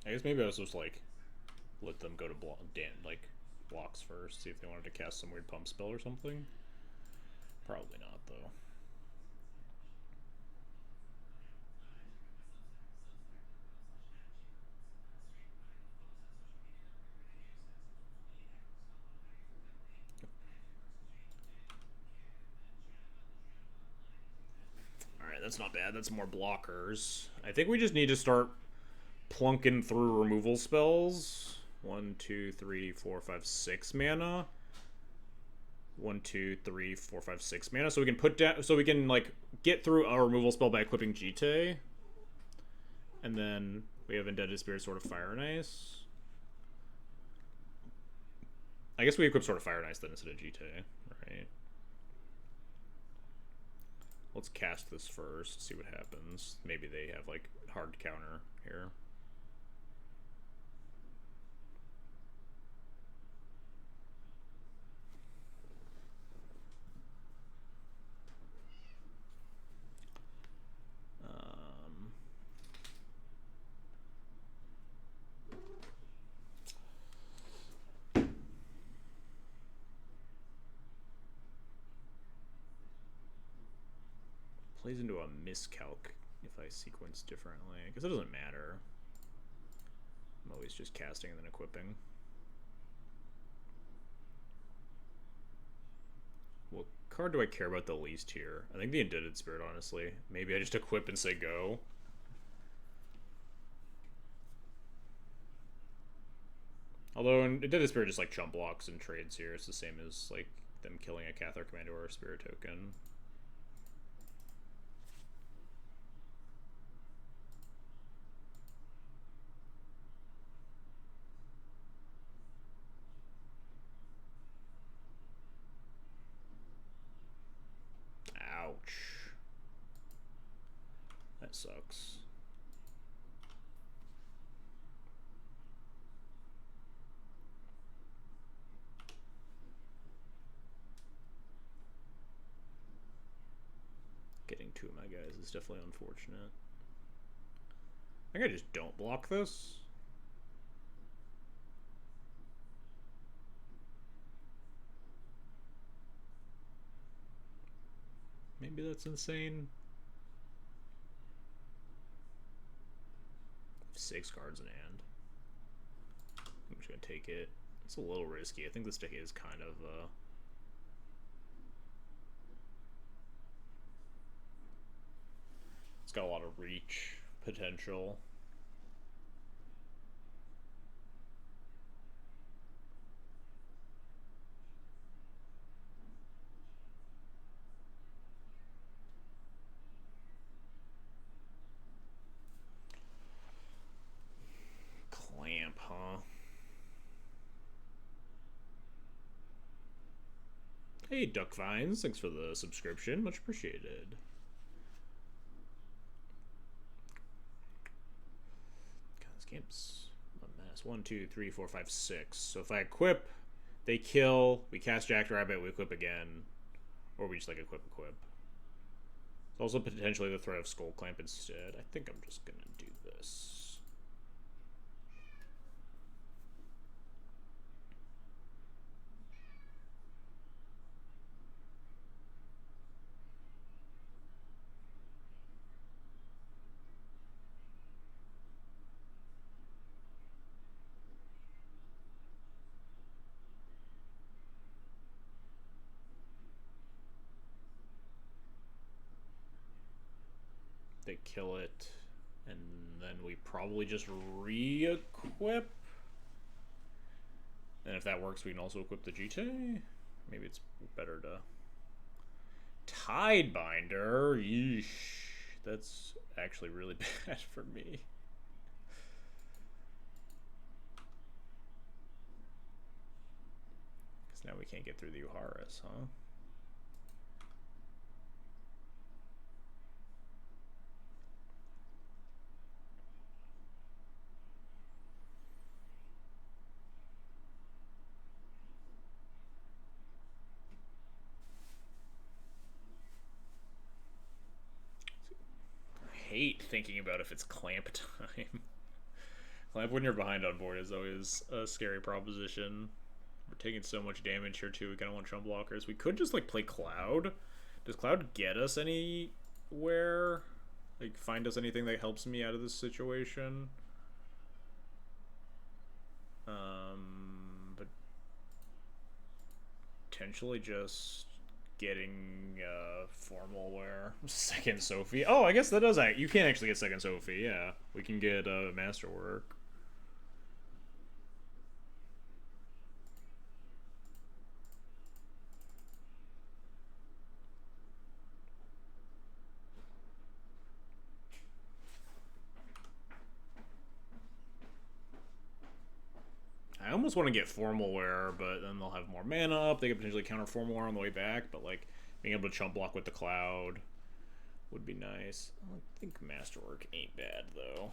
I guess maybe I was just like let them go to blocks first, see if they wanted to cast some weird pump spell or something. Probably not though. Alright, that's not bad. That's more blockers. I think we just need to start plunking through removal spells. 1, 2, 3, 4, 5, 6 mana. 1, 2, 3, 4, 5, 6 mana. So we can put down, so we can like get through our removal spell by equipping Jite. And then we have Indebted Spirit, Sword of Fire and Ice. I guess we equip Sword of Fire and Ice then instead of Jite, right? Let's cast this first, see what happens. Maybe they have like hard counter here. Plays into a miscalc if I sequence differently. I guess it doesn't matter. I'm always just casting and then equipping. What card do I care about the least here? I think the Indebted Spirit, honestly. Maybe I just equip and say go. Although Indebted Spirit just like chump blocks and trades here. It's the same as like them killing a Cathar Commander or a Spirit token. Ouch. That sucks. Getting 2 of my guys is definitely unfortunate. I think I just don't block this. Maybe that's insane. 6 cards in hand. I'm just gonna take it. It's a little risky. I think this deck is kind of it's got a lot of reach potential. Clamp, huh? Hey, Duck Vines, thanks for the subscription. Much appreciated. God, this game's a mess. 1, 2, 3, 4, 5, 6. So if I equip, they kill, we cast Jackrabbit, we equip again, or we just like equip. It's also potentially the threat of Skull Clamp instead. I think I'm just gonna do this. They kill it, and then we probably just re-equip. And if that works, we can also equip the GT. Maybe it's better to... Tidebinder? Yeesh. That's actually really bad for me. Because now we can't get through the Uharis, huh? Hate thinking about if it's clamp time. Clamp when you're behind on board is always a scary proposition. We're taking so much damage here too. We kind of want chump blockers. We could just like play Cloud. Does Cloud get us anywhere? Like find us anything that helps me out of this situation? But potentially just getting formal wear. Second Sophie. Oh, I guess that does act. You can't actually get second Sophie. Yeah, we can get Masterwork. I almost want to get formal wear, but then they'll have more mana up. They could potentially counter formal wear on the way back, but like being able to chump block with the Cloud would be nice. I think Masterwork ain't bad though.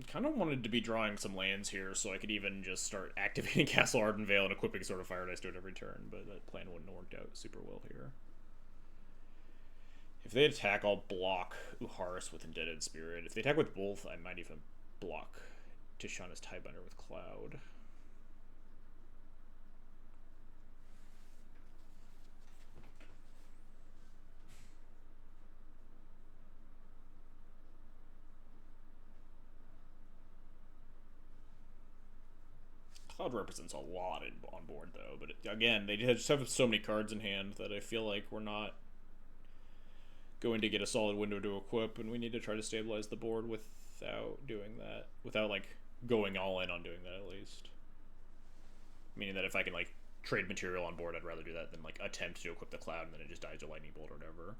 I kind of wanted to be drawing some lands here so I could even just start activating Castle Ardenvale and equipping Sword of Fire Dice to it every turn, but that plan wouldn't have worked out super well here. If they attack, I'll block Uharis with Indebted Spirit. If they attack with both, I might even block Tishana's Tidebinder with Cloud. Cloud represents a lot on board, though. But again, they just have so many cards in hand that I feel like we're not going to get a solid window to equip, and we need to try to stabilize the board without doing that. Without, like, going all in on doing that, at least. Meaning that if I can, like, trade material on board, I'd rather do that than, like, attempt to equip the Cloud and then it just dies to Lightning Bolt or whatever.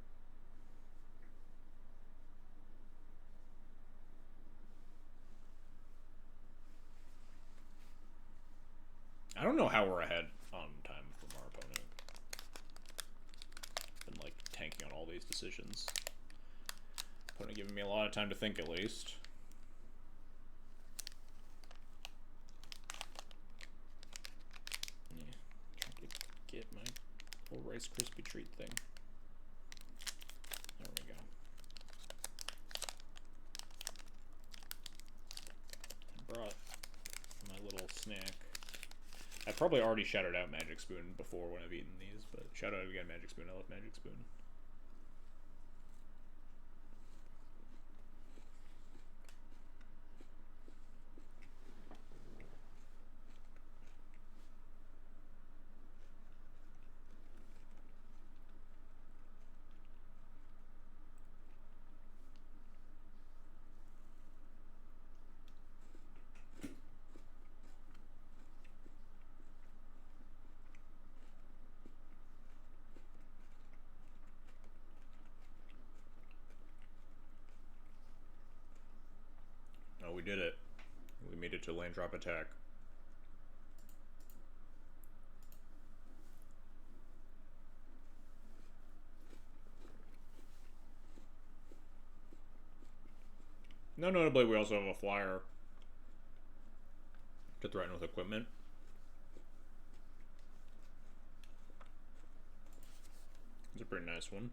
I don't know how we're ahead on time from our opponent. Been like tanking on all these decisions. Opponent giving me a lot of time to think at least. Yeah, trying to get my little Rice Krispie treat thing. There we go. snack. I probably already shouted out Magic Spoon before when I've eaten these, but shout out again, Magic Spoon. I love Magic Spoon. We did it. We made it to land drop attack. No, notably, we also have a flyer to threaten with equipment. It's a pretty nice one.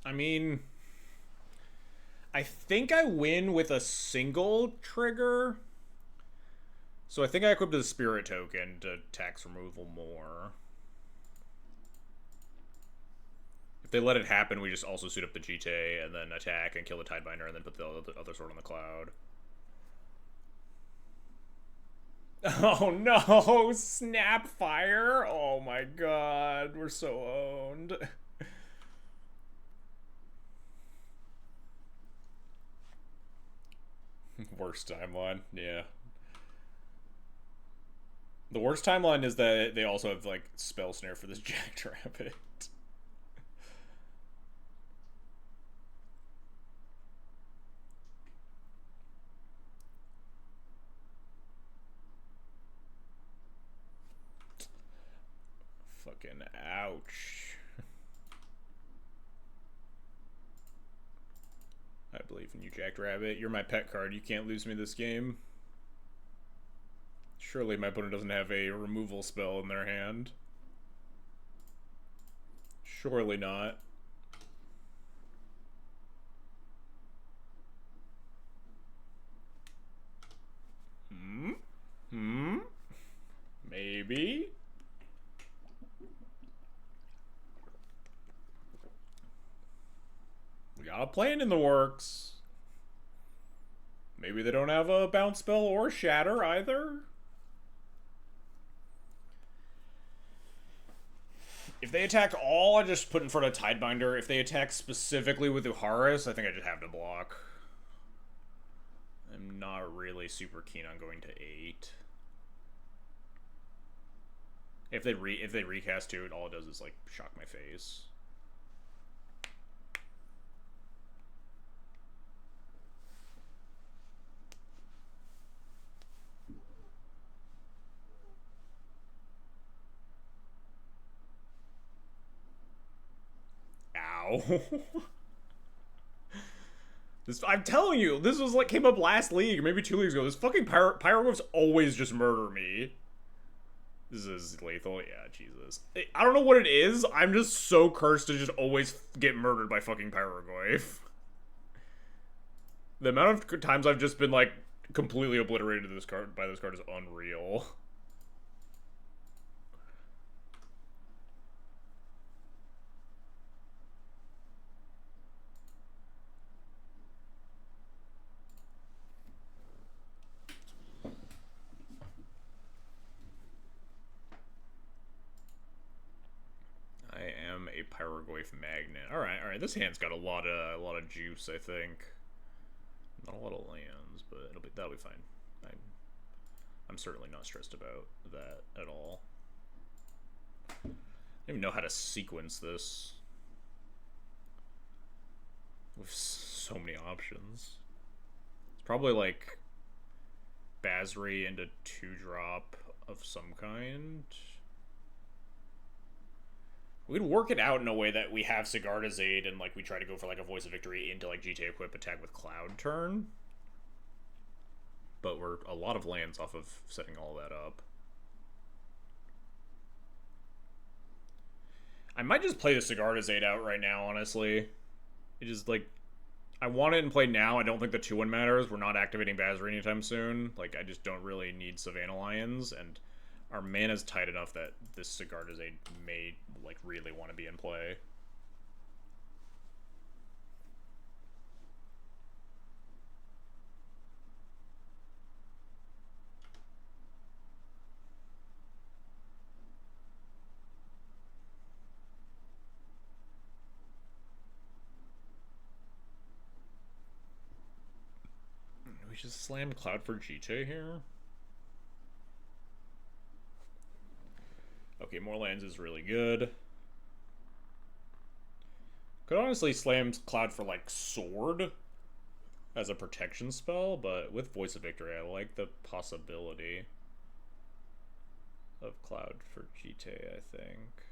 I mean, I think I win with a single trigger. So I think I equipped the Spirit token to tax removal more. If they let it happen, we just also suit up the GTA and then attack and kill the Tidebinder and then put the other sword on the cloud. Oh no! Snapfire! Oh my god, we're so owned. Worst timeline, yeah. The worst timeline is that they also have, like, Spell Snare for this Jackrabbit. Fucking ouch. I believe in you, Jackrabbit. You're my pet card. You can't lose me this game. Surely my opponent doesn't have a removal spell in their hand. Surely not. Maybe? We got a plan in the works. Maybe they don't have a bounce spell or shatter either. If they attack all, I just put in front of Tidebinder. If they attack specifically with Uharis, I think I just have to block. I'm not really super keen on going to 8. If they recast 2, all it does is, like, shock my face. I'm telling you, this was like came up last league, maybe 2 leagues ago. This fucking Pyroglyphs always just murder me. This is lethal, yeah, Jesus. I don't know what it is. I'm just so cursed to just always get murdered by fucking Pyroglyph. The amount of times I've just been like completely obliterated by this card is unreal. Pyroglyph Magnet. Alright, this hand's got a lot of juice, I think. Not a lot of lands, but that'll be fine. I'm certainly not stressed about that at all. I don't even know how to sequence this. With so many options. It's probably like Basri into 2-drop of some kind. We'd work it out in a way that we have Sigarda's Aid and like we try to go for like a Voice of Victory into like GTA Equip attack with Cloud turn. but we're a lot of lands off of setting all that up. I might just play the Sigarda's 8 out right now, honestly. It is like, I want it in play now. I don't think the 2-1 matters. We're not activating Basri anytime soon. Like, I just don't really need Savannah Lions, and our mana's tight enough that this Sigarda's 8 may, like, really want to be in play. We just slammed Cloud for GT here. Okay, more lands is really good. Could honestly slam Cloud for, like, Sword as a protection spell, but with Voice of Victory, I like the possibility of Cloud for GT, I think.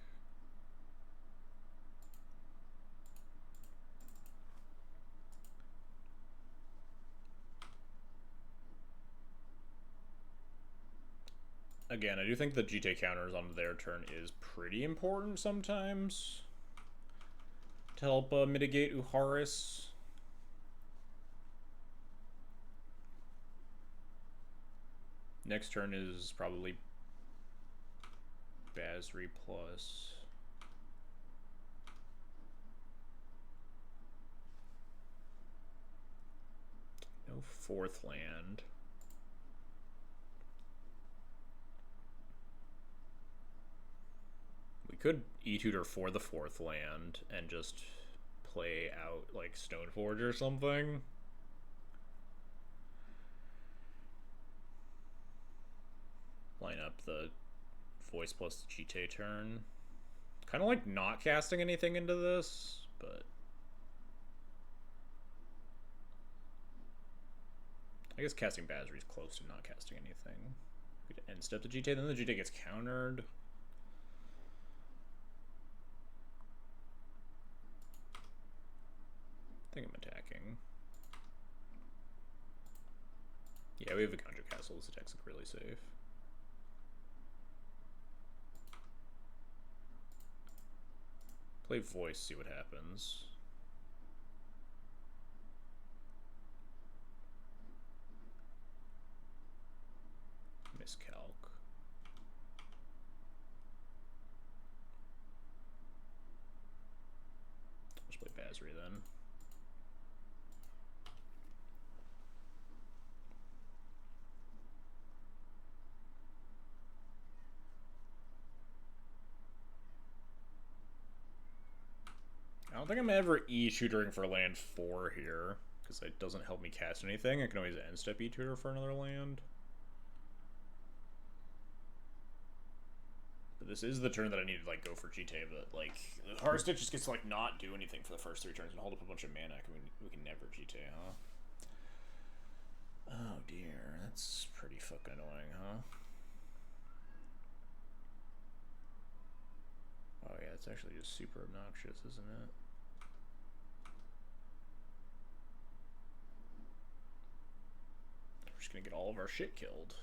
Again, I do think the GT counters on their turn is pretty important sometimes to help mitigate Uharis. Next turn is probably Basri plus. No 4th land. We could E-tutor for the 4th land and just play out like Stoneforge or something. Line up the Voice plus the GT turn. Kind of like not casting anything into this, but I guess casting Basri is close to not casting anything. We could end step the GT, then the GT gets countered. I think I'm attacking. Yeah, we have a Conjure Castle. This attack's really safe. Play Voice, see what happens. Miscalc. Let's play Basri then. I don't think I'm ever E-tutoring for land 4 here, because it doesn't help me cast anything. I can always end step E-tutor for another land. But this is the turn that I need to like go for GT, but like Hard Stitch just gets to like not do anything for the first 3 turns and hold up a bunch of mana. We can never GT, huh? Oh dear, that's pretty fucking annoying, huh? Oh yeah, it's actually just super obnoxious, isn't it? We're just gonna get all of our shit killed.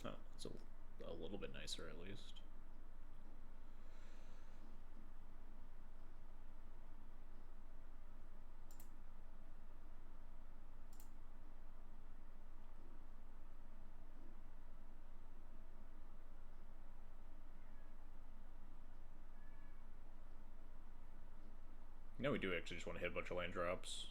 Oh, it's a little bit nicer at least. No, we do actually just want to hit a bunch of land drops.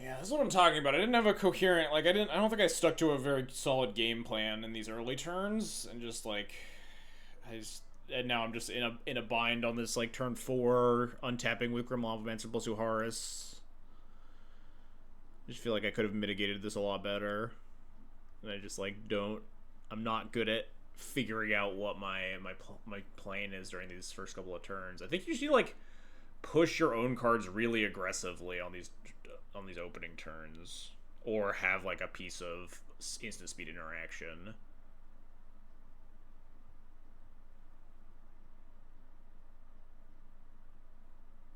Yeah, that's what I'm talking about. I didn't have a coherent, like, I don't think I stuck to a very solid game plan in these early turns, and just, like, and now I'm just in a bind on this, like, turn 4, untapping Wicram Lavamancer plus Uharis. I just feel like I could have mitigated this a lot better. And I just, like, I'm not good at figuring out what my plan is during these first couple of turns. I think you should, like, push your own cards really aggressively on these opening turns. or have like a piece of instant speed interaction.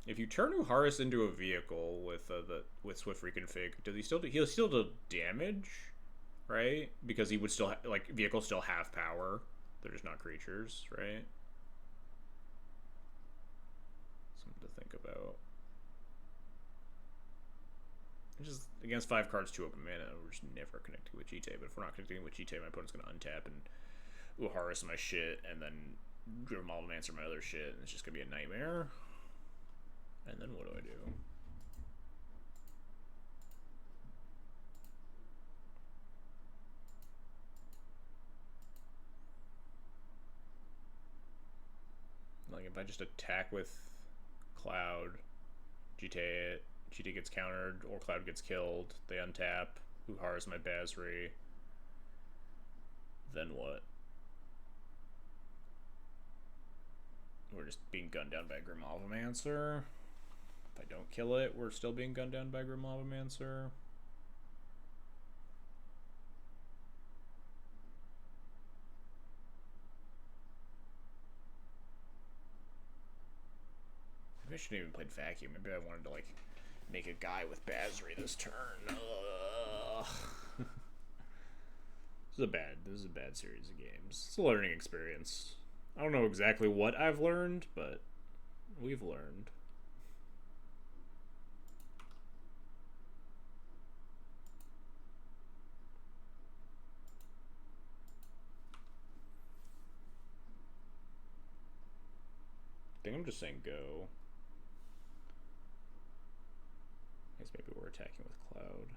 If you turn Uharis into a vehicle with Swift Reconfig, does he'll still do damage, right? Because he would still like vehicles still have power. They're just not creatures, right? Something to think about. Just against 5 cards, 2 open mana, we're just never connecting with Jite. But if we're not connecting with Jite, my opponent's gonna untap and Uharis my shit, and then Grim Alvemaster my other shit, and it's just gonna be a nightmare. And then what do I do? Like if I just attack with Cloud, Jite gets countered, or Cloud gets killed, they untap, Uharis my Basri. Then what? We're just being gunned down by Grim Alvemaster. If I don't kill it, we're still being gunned down by Grim Alvemaster. Maybe I shouldn't even played Vacuum. Maybe I wanted to like make a guy with Basri this turn. This is a bad series of games. It's a learning experience. I don't know exactly what I've learned, but we've learned. I think I'm just saying go. I guess maybe we're attacking with Cloud.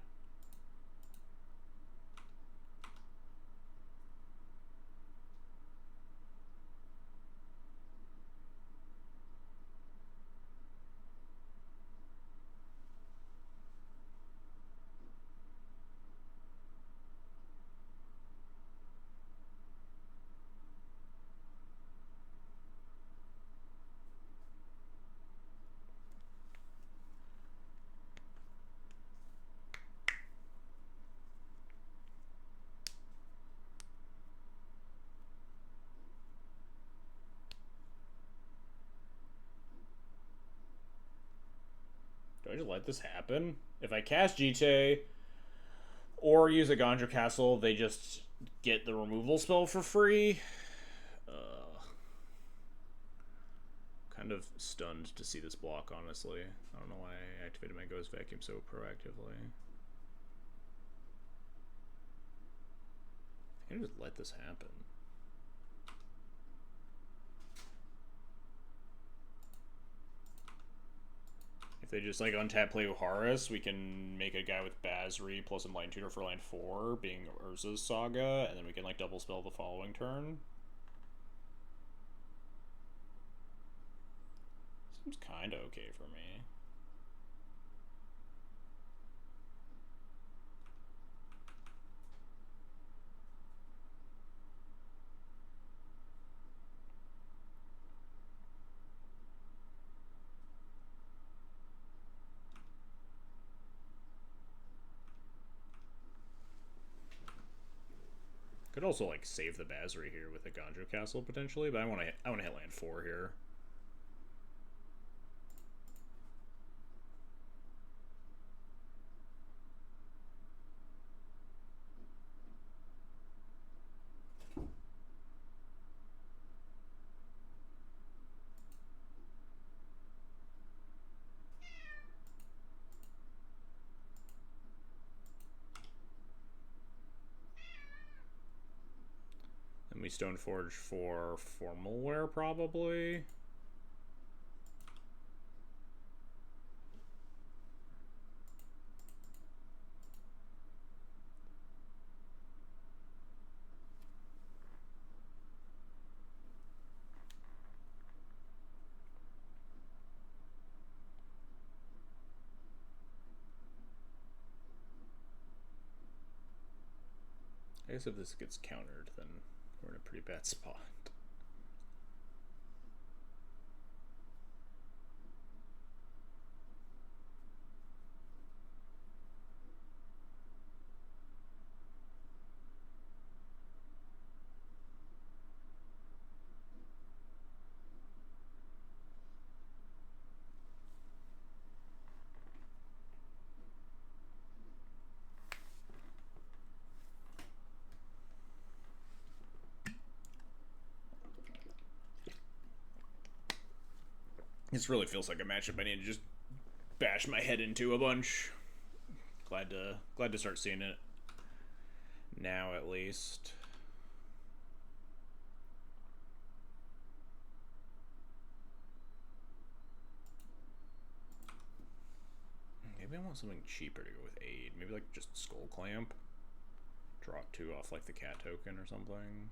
Do I just let this happen? If I cast Jite or use a Gondra Castle, they just get the removal spell for free. Kind of stunned to see this block, honestly. I don't know why I activated my Ghost Vacuum so proactively. I can just let this happen. If they just like untap play Uharis, we can make a guy with Basri plus Enlightened Tutor for land 4, being Urza's Saga, and then we can like double spell the following turn. Seems kinda okay for me. Could also like save the Basri here with a Gondra Castle potentially, but I want to hit land 4 here. And we Stoneforge for Formalware probably. I guess if this gets countered, then we're in a pretty bad spot. This really feels like a matchup I need to just bash my head into a bunch. Glad to start seeing it now, at least. Maybe I want something cheaper to go with aid. Maybe like just Skull Clamp. Drop 2 off like the cat token or something.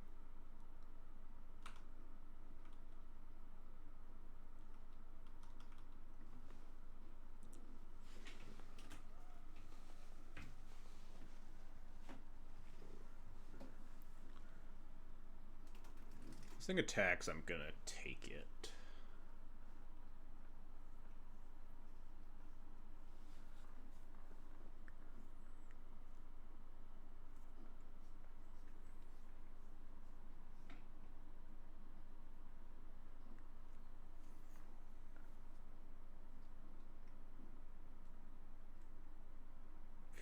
This thing attacks, I'm gonna take it.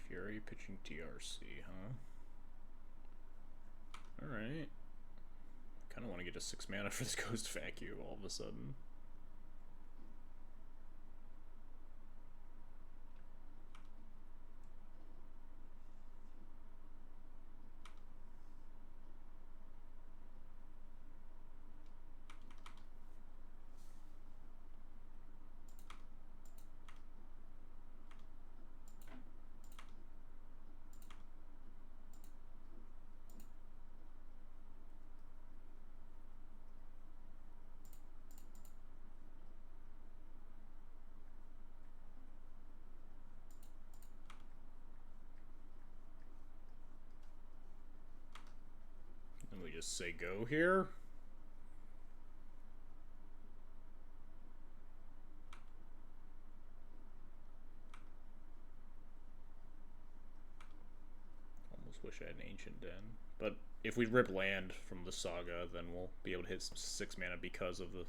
Fury pitching TRC, huh? Alright. Kind of want to get a 6 mana for this Ghost Vacuum all of a sudden. Just say go here. Almost wish I had an Ancient Den, but if we rip land from the Saga, then we'll be able to hit 6 mana because of it.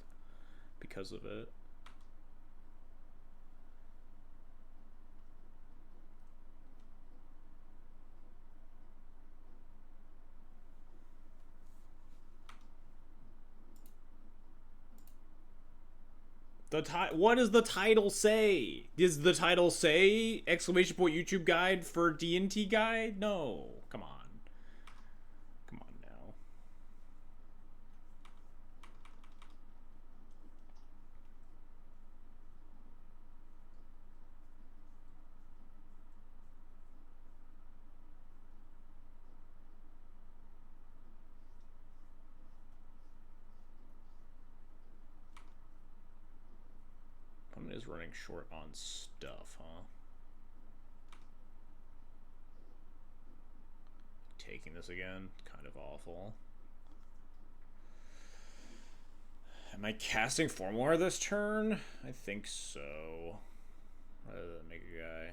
What does the title say? Does the title say exclamation point YouTube guide for D&T guide? No. Come on. Come on now. Is running short on stuff, huh? Taking this again, kind of awful. Am I casting Formula this turn? I think so. Rather than make a guy.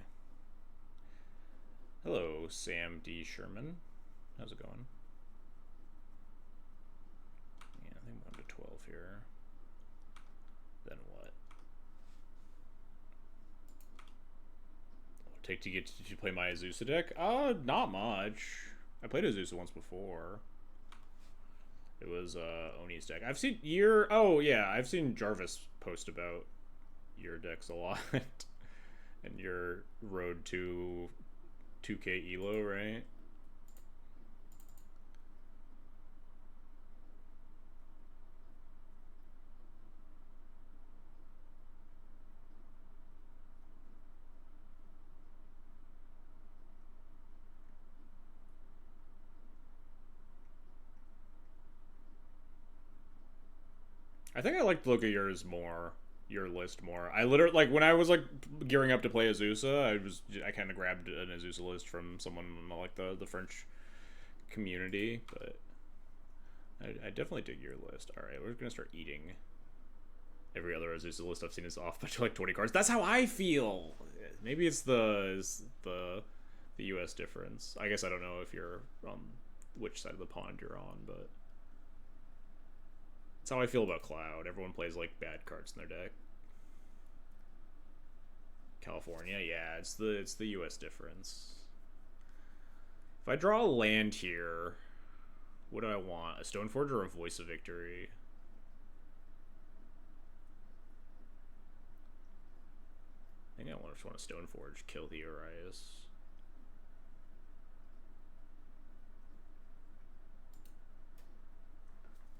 Hello, Sam D. Sherman. How's it going? Yeah, I think I'm going to 12 here. Then what? Take to get to play my Azusa deck? Not much. I played Azusa once before. It was Oni's deck. I've seen I've seen Jarvis post about your decks a lot. And your road to 2K Elo, right? I think I like to look at your list more. I literally, like, when I was, like, gearing up to play Azusa, I kind of grabbed an Azusa list from someone in, like, the French community, but I definitely dig your list. Alright, we're gonna start eating. Every other Azusa list I've seen is off by, like, 20 cards. That's how I feel! Maybe it's the US difference. I guess I don't know if you're on which side of the pond you're on, but that's how I feel about Cloud. Everyone plays, like, bad cards in their deck. California, yeah, it's the US difference. If I draw a land here, what do I want? A Stoneforge or a Voice of Victory? I think I just want to Stoneforge, kill the Urias.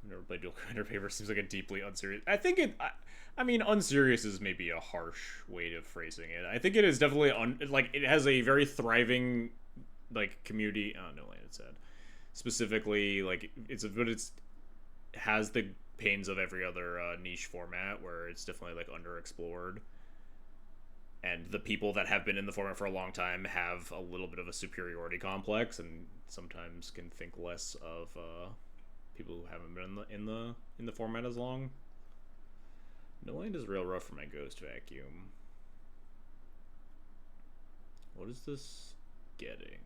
I've never played Dual Commander Paper. Seems like a deeply unserious. I think it. I mean, unserious is maybe a harsh way of phrasing it. I think it is definitely like it has a very thriving like community. Oh no, like it said specifically like but it's has the pains of every other niche format where it's definitely like underexplored. And the people that have been in the format for a long time have a little bit of a superiority complex, and sometimes can think less of people who haven't been in the format as long. No land is real rough for my Ghost Vacuum. What is this getting?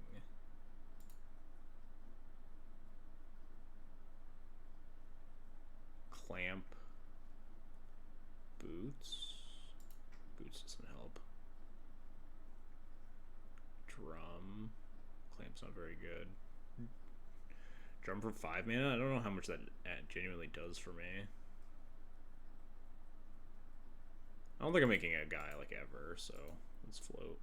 Clamp. Boots. Boots doesn't help. Drum. Clamp's not very good. Drum for 5 mana? I don't know how much that genuinely does for me. I don't think I'm making a guy like ever, so let's float.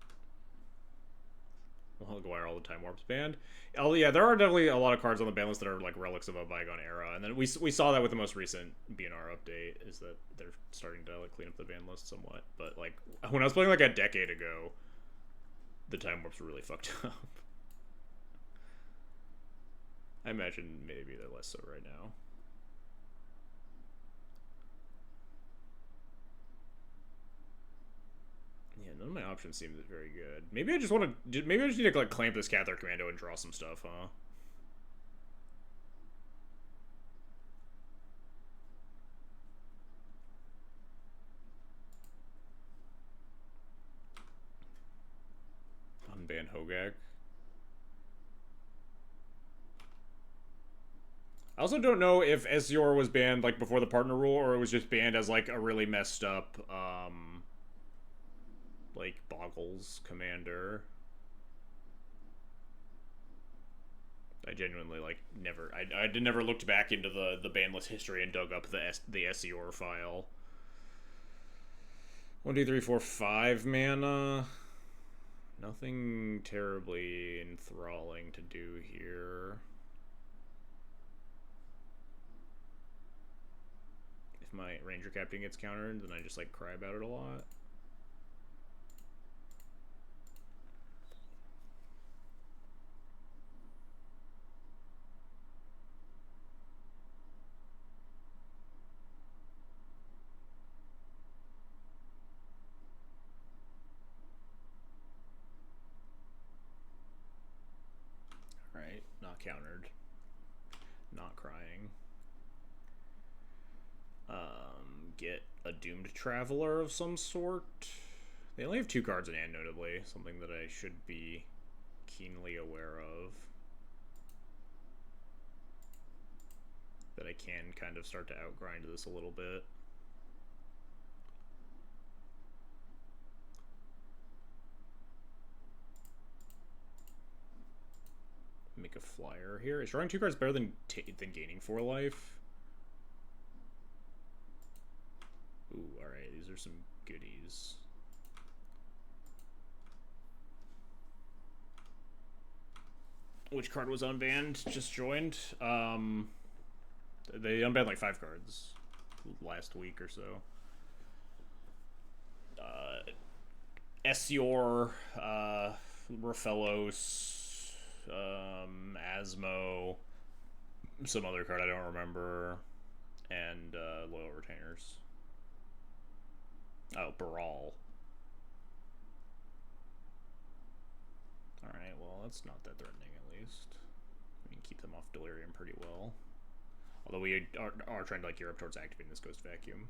I'll go all the Time Warps banned. Oh yeah, there are definitely a lot of cards on the ban list that are like relics of a bygone era, and then we saw that with the most recent BNR update, is that they're starting to like clean up the ban list somewhat. But like when I was playing like a decade ago, the Time Warps were really fucked up. I imagine maybe they're less so right now. Yeah, none of my options seem very good. Maybe I just want to. Maybe I just need to like clamp this Cathar Commando and draw some stuff, huh? Unban Hogak. I also don't know if Esior was banned like before the partner rule, or it was just banned as like a really messed up like Boggles commander. I genuinely like never. I never looked back into the ban list history and dug up the Esior file. 1, 2, 3, 4, 5 mana. Nothing terribly enthralling to do here. If my Ranger Captain gets countered, then I just like cry about it a lot. Alright, not countered. Not crying. Get a Doomed Traveler of some sort. They only have 2 cards in hand, notably. Something that I should be keenly aware of. That I can kind of start to outgrind this a little bit. Make a flyer here. Is drawing 2 cards better than gaining 4 life? Ooh, alright, these are some goodies. Which card was unbanned? Just joined. They unbanned like 5 cards last week or so. Esior, Raphelos, Asmo, some other card I don't remember, and Loyal Retainers. Oh, Baral. Alright, well, that's not that threatening, at least. We can keep them off Delirium pretty well. Although we are trying to, like, gear up towards activating this Ghost Vacuum.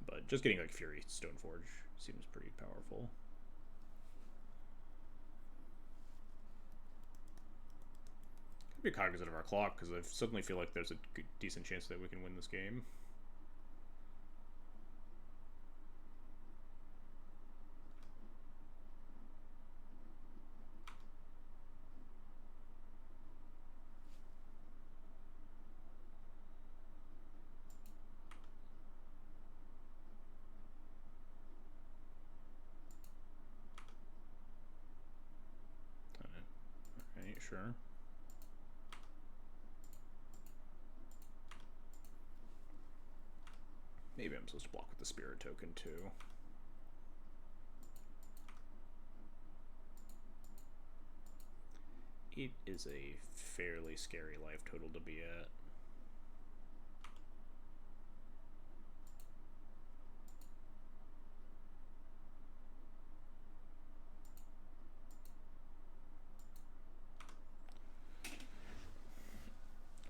But just getting, like, Fury Stoneforge seems pretty powerful. Could be cognizant of our clock, because I suddenly feel like there's a good, decent chance that we can win this game. You sure? Maybe I'm supposed to block with the spirit token too. It is a fairly scary life total to be at.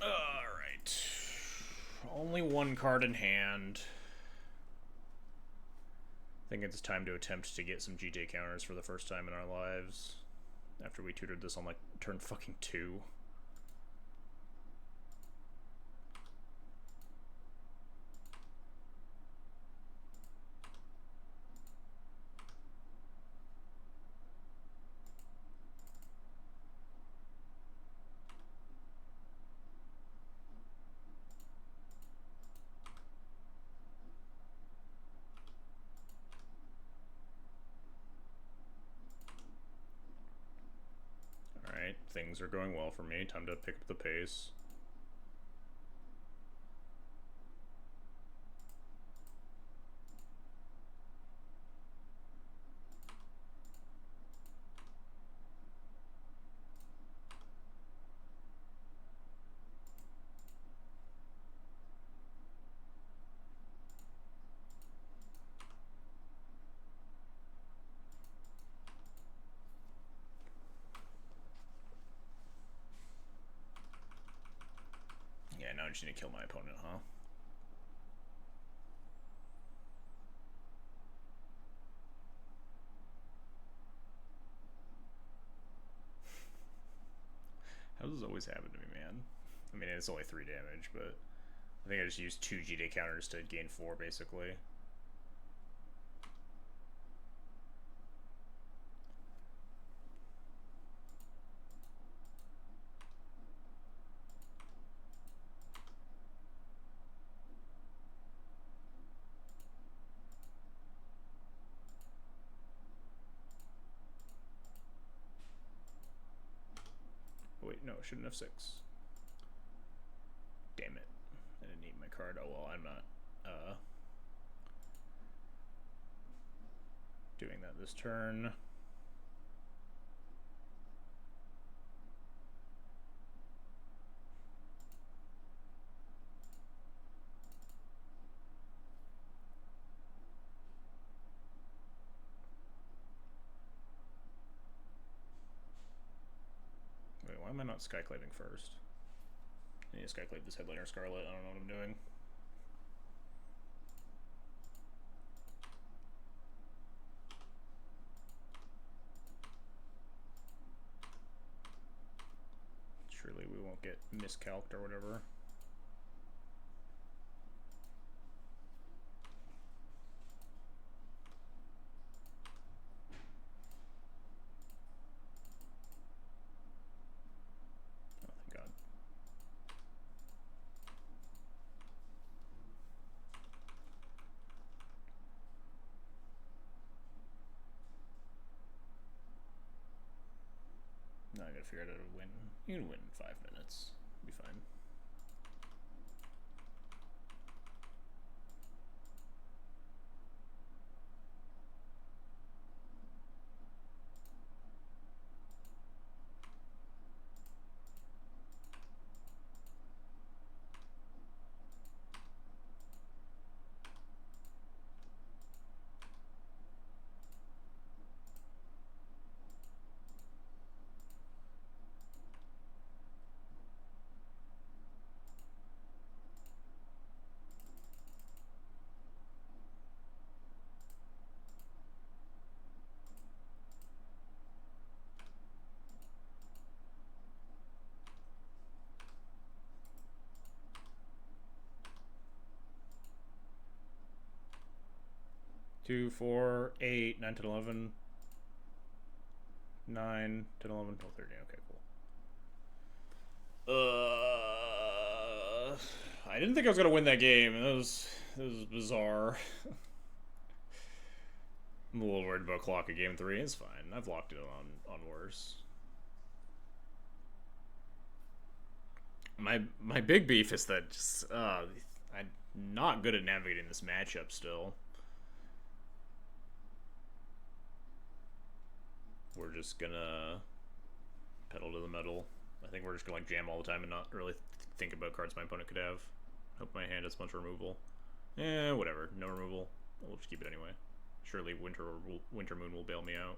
Alright. Only one card in hand. I think it's time to attempt to get some GJ counters for the first time in our lives. After we tutored this on like turn fucking 2. Things are going well for me. Time to pick up the pace. Now I just need to kill my opponent, huh? How does this always happen to me, man? I mean, it's only 3 damage, but I think I just used 2 GD counters to gain 4, basically. Wait, no, shouldn't have 6. Damn it. I didn't need my card. Oh, well, I'm not doing that this turn. Wait, why am I not skyclaving first? I need to skyclave this Headliner Scarlet. I don't know what I'm doing. Surely we won't get miscalced or whatever. Oh, thank God. Now I gotta figure out how to win. You can win in 5 minutes. Be fine. Two, 4, 8, 9, 10, 11, 9, 10, 11, 12, 13. Okay, cool. I didn't think I was gonna win that game. It was bizarre. I'm a little worried about clock at game 3. It's fine. I've locked it on worse. my big beef is that just I'm not good at navigating this matchup still. We're just gonna pedal to the metal. I think we're just gonna like jam all the time and not really think about cards my opponent could have. Hope my hand has a bunch of removal. Whatever. No removal. We'll just keep it anyway. Surely Winter Moon will bail me out.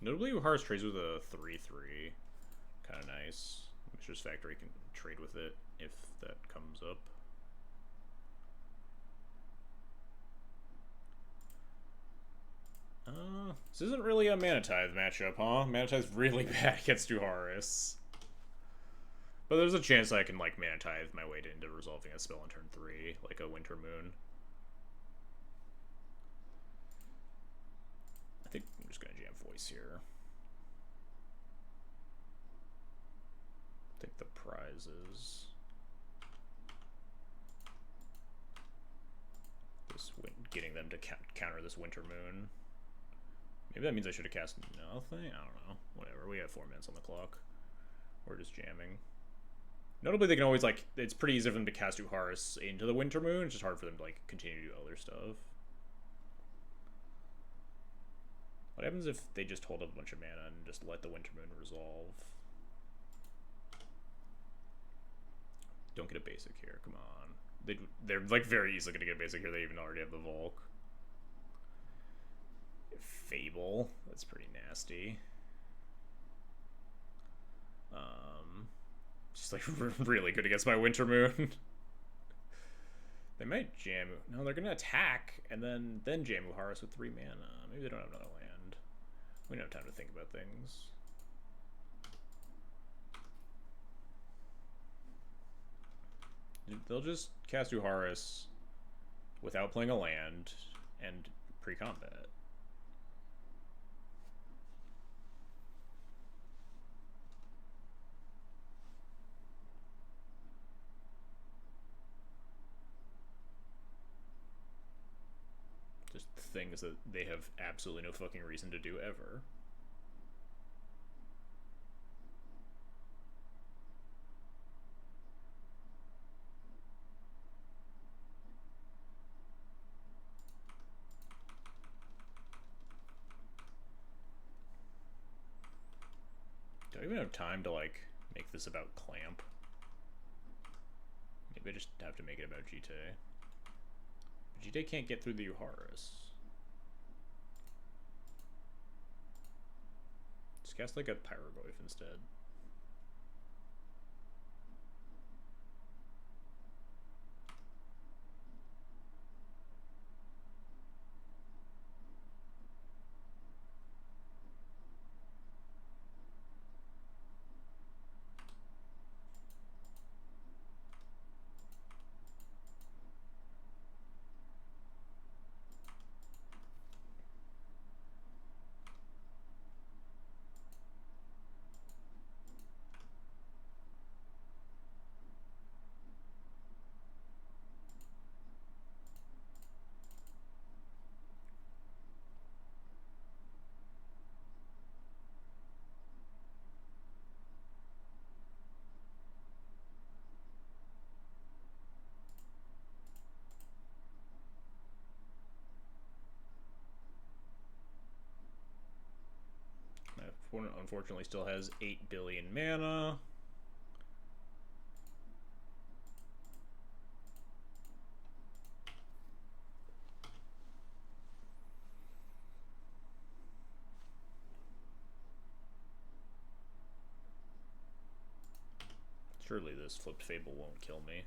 Notably, Uharis trades with a 3/3. Kind of nice. Mixer's Factory can trade with it if that comes up. This isn't really a Mana Tithe matchup, huh? Mana Tithe's really bad against Uharis. But there's a chance I can, like, Mana Tithe my way into resolving a spell on turn 3, like a Winter Moon. I think I'm just gonna jam Voice here. Take the prizes. Getting them to counter this Winter Moon. Maybe that means I should have cast nothing? I don't know. Whatever. We have 4 minutes on the clock. We're just jamming. Notably, they can always, like, it's pretty easy for them to cast Uharis into the Winter Moon. It's just hard for them to, like, continue to do other stuff. What happens if they just hold up a bunch of mana and just let the Winter Moon resolve? Don't get a basic here. Come on. They're like, very easily going to get a basic here. They even already have the Volk. Fable. That's pretty nasty. Just like really good against my Winter Moon. They might jam. No, they're gonna attack and then jam Uharis with 3 mana. Maybe they don't have another land. We don't have time to think about things. They'll just cast Uharis without playing a land and pre-combat. Just things that they have absolutely no fucking reason to do ever. Do I even have time to, like, make this about Clamp? Maybe I just have to make it about Jite. Jite can't get through the Uharis. Just cast like a Pyroglyph instead. Opponent unfortunately still has 8 billion mana. Surely this flipped Fable won't kill me.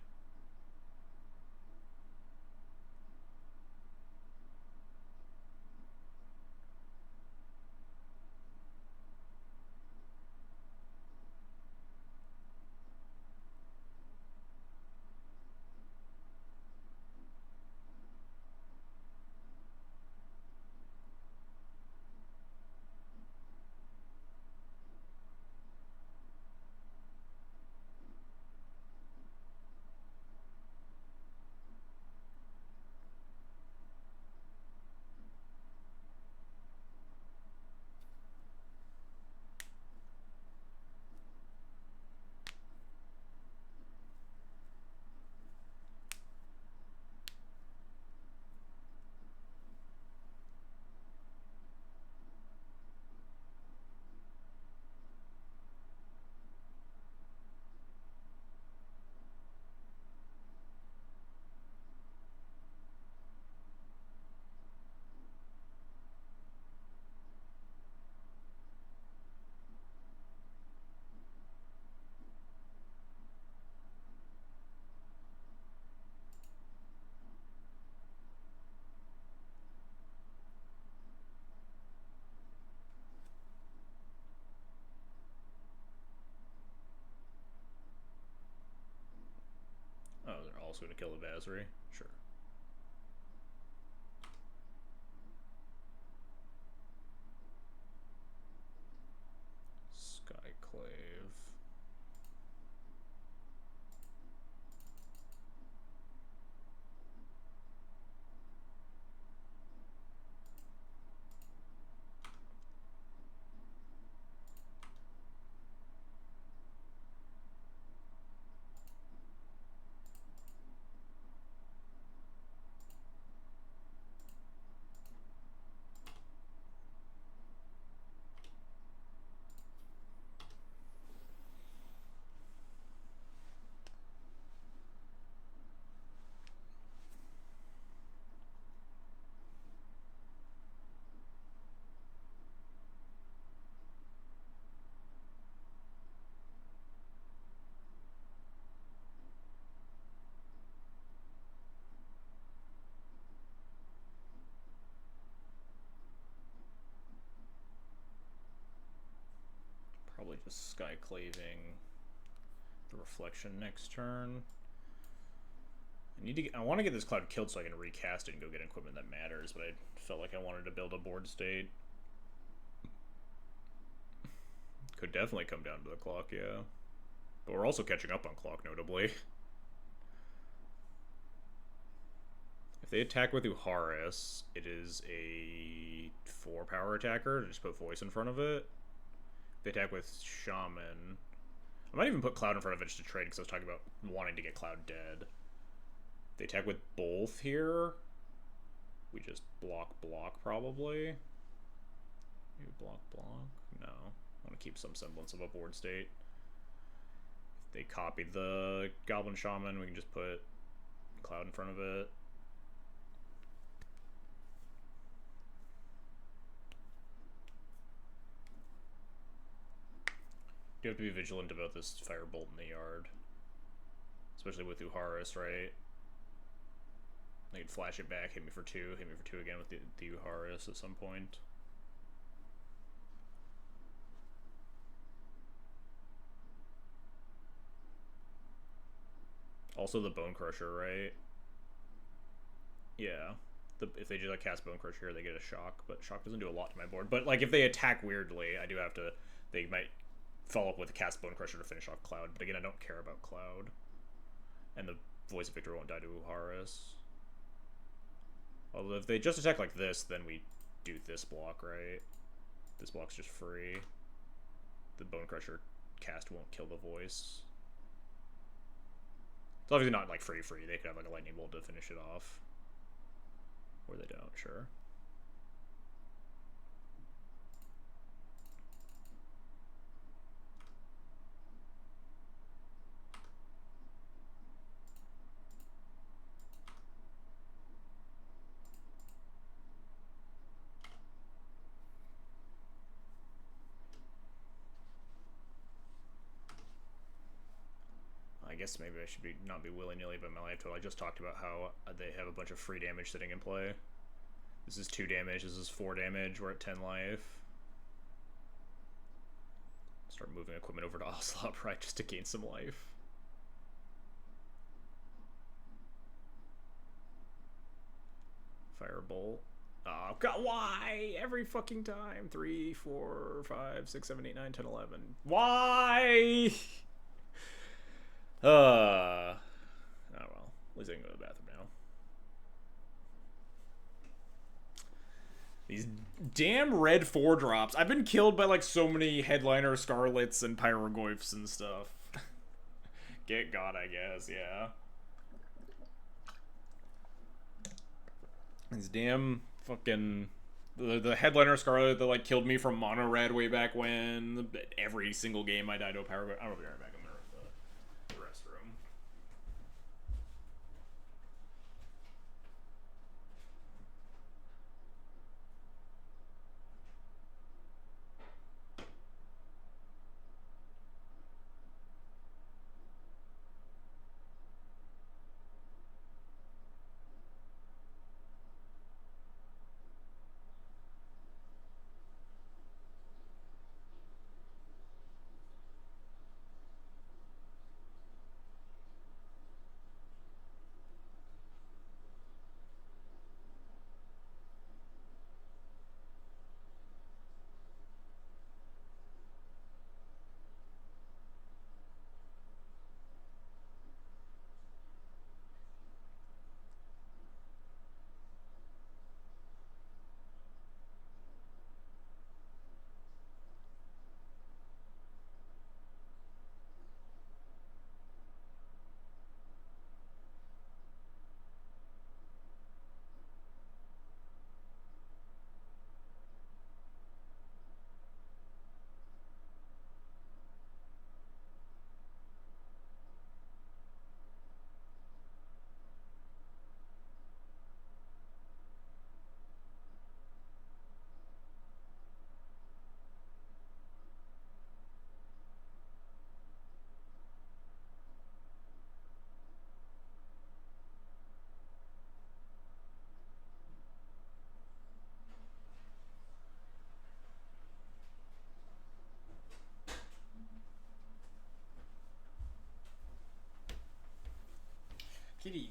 also going to kill the Basri. Sure. Skyclave. Probably just skyclaving the reflection next turn. I want to get this cloud killed so I can recast it and go get equipment that matters, but I felt like I wanted to build a board state. Could definitely come down to the clock, yeah. But we're also catching up on clock, notably. If they attack with Uharis, it is a 4-power attacker. Just put voice in front of it. If they attack with Shaman, I might even put Cloud in front of it just to trade, because I was talking about wanting to get Cloud dead. If they attack with both here, we just block probably. Maybe block. No. I want to keep some semblance of a board state. If they copy the Goblin Shaman, we can just put Cloud in front of it. You have to be vigilant about this Firebolt in the yard. Especially with Uharis, right? They can flash it back, hit me for 2 again with the Uharis at some point. Also the Bone Crusher, right? Yeah. If they just like cast Bone Crusher here, they get a shock, but shock doesn't do a lot to my board. But like if they attack weirdly, I do have to. They might follow up with a cast Bone Crusher to finish off Cloud. But again, I don't care about Cloud, and the Voice of Victory won't die to Uharis. Although if they just attack like this, then we do this block, right? This block's just free. The Bone Crusher cast won't kill the Voice. It's obviously not like free. They could have like a Lightning Bolt to finish it off. Or they don't, sure. I guess maybe I should not be willy-nilly about my life total. I just talked about how they have a bunch of free damage sitting in play. This is 2 damage, this is 4 damage, we're at 10 life. Start moving equipment over to Oslop, right, just to gain some life. Firebolt. Oh god, why? Every fucking time. 3, 4, 5, 6, 7, 8, 9, 10, 11. Why? Oh well. At least I can go to the bathroom now. These damn red 4-drops. I've been killed by like so many Headliner Scarlets and Pyrogoyphs and stuff. Get God, I guess, yeah. These damn fucking... The Headliner Scarlet that like killed me from Mono Red way back when. Every single game I died to a Pyrogoyph. I'm gonna be right back. I'm gonna the restroom.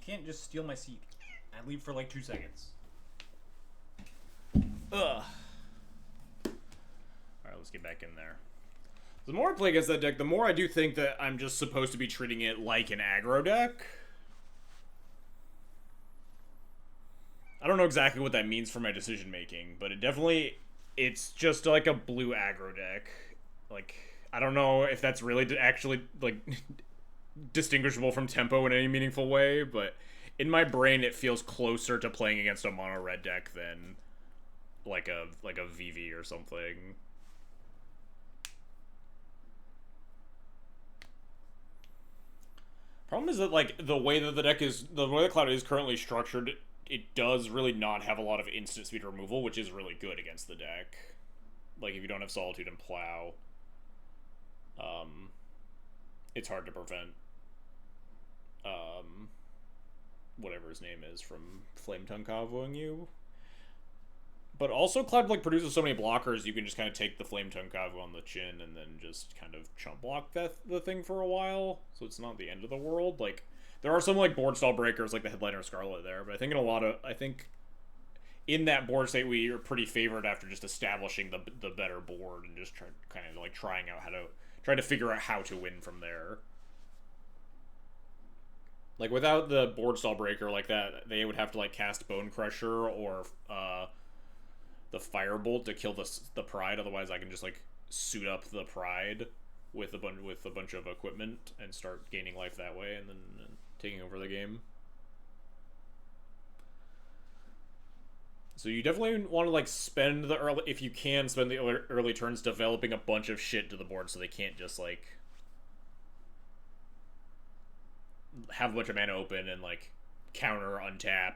can't just steal my seat. I leave for like 2 seconds. Ugh. Alright, let's get back in there. The more I play against that deck, the more I do think that I'm just supposed to be treating it like an aggro deck. I don't know exactly what that means for my decision making, but it's just like a blue aggro deck. Like, I don't know if that's really actually, like, distinguishable from tempo in any meaningful way, but in my brain it feels closer to playing against a mono red deck than like a VV or something. Problem is that, like, the way that Cloud is currently structured, it does really not have a lot of instant speed removal, which is really good against the deck. Like, if you don't have Solitude and Plow, it's hard to prevent whatever his name is from Flame Tongue Convoying you. But also, Cloud, like, produces so many blockers, you can just kind of take the Flame Tongue Convo on the chin and then just kind of chump block the thing for a while, so it's not the end of the world. Like, there are some, like, board stall breakers, like the Headliner Scarlet there, but I think in that board state we are pretty favored after just establishing the better board and just trying to figure out how to win from there. Like, without the board stall breaker like that, they would have to, like, cast Bone Crusher or the Firebolt to kill the Pride. Otherwise, I can just, like, suit up the Pride with a bunch of equipment and start gaining life that way, and then taking over the game. So you definitely want to, like, if you can, spend the early turns developing a bunch of shit to the board so they can't just, like, have a bunch of mana open and, like, counter, untap,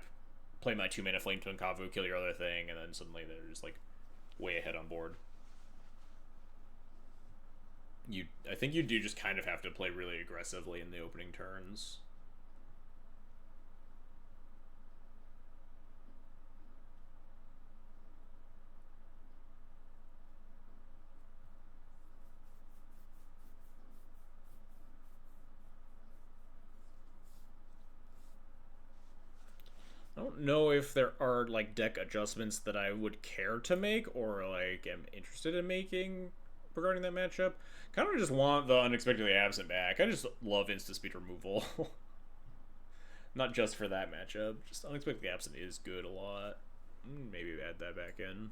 play my 2-mana Flame Tongue Kavu, kill your other thing, and then suddenly they're just, like, way ahead on board. I think you do just kind of have to play really aggressively in the opening turns. I don't know if there are, like, deck adjustments that I would care to make or, like, am interested in making regarding that matchup. Kind of just want the Unexpectedly Absent back. I just love instant speed removal. Not just for that matchup. Just Unexpectedly Absent is good a lot. Maybe add that back in.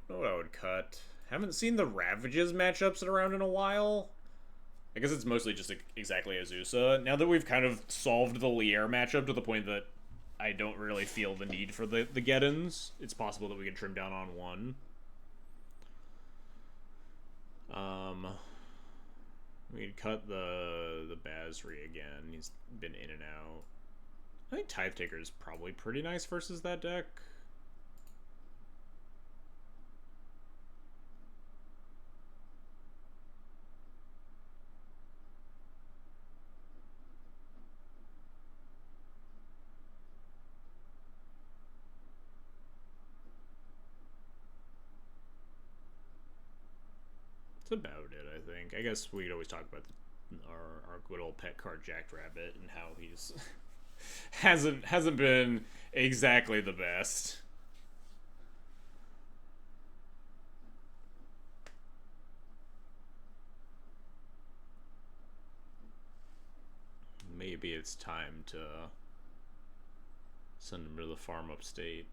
Don't know what I would cut. Haven't seen the Ravages matchups around in a while. I guess it's mostly just exactly Azusa. Now that we've kind of solved the Lier matchup to the point that I don't really feel the need for the get-ins, it's possible that we can trim down on one. We'd cut the Basri again. He's been in and out. I think Tithe Taker is probably pretty nice versus that deck. About it, I think. I guess we'd always talk about our good old pet card Jackrabbit and how he's hasn't been exactly the best. Maybe it's time to send him to the farm upstate.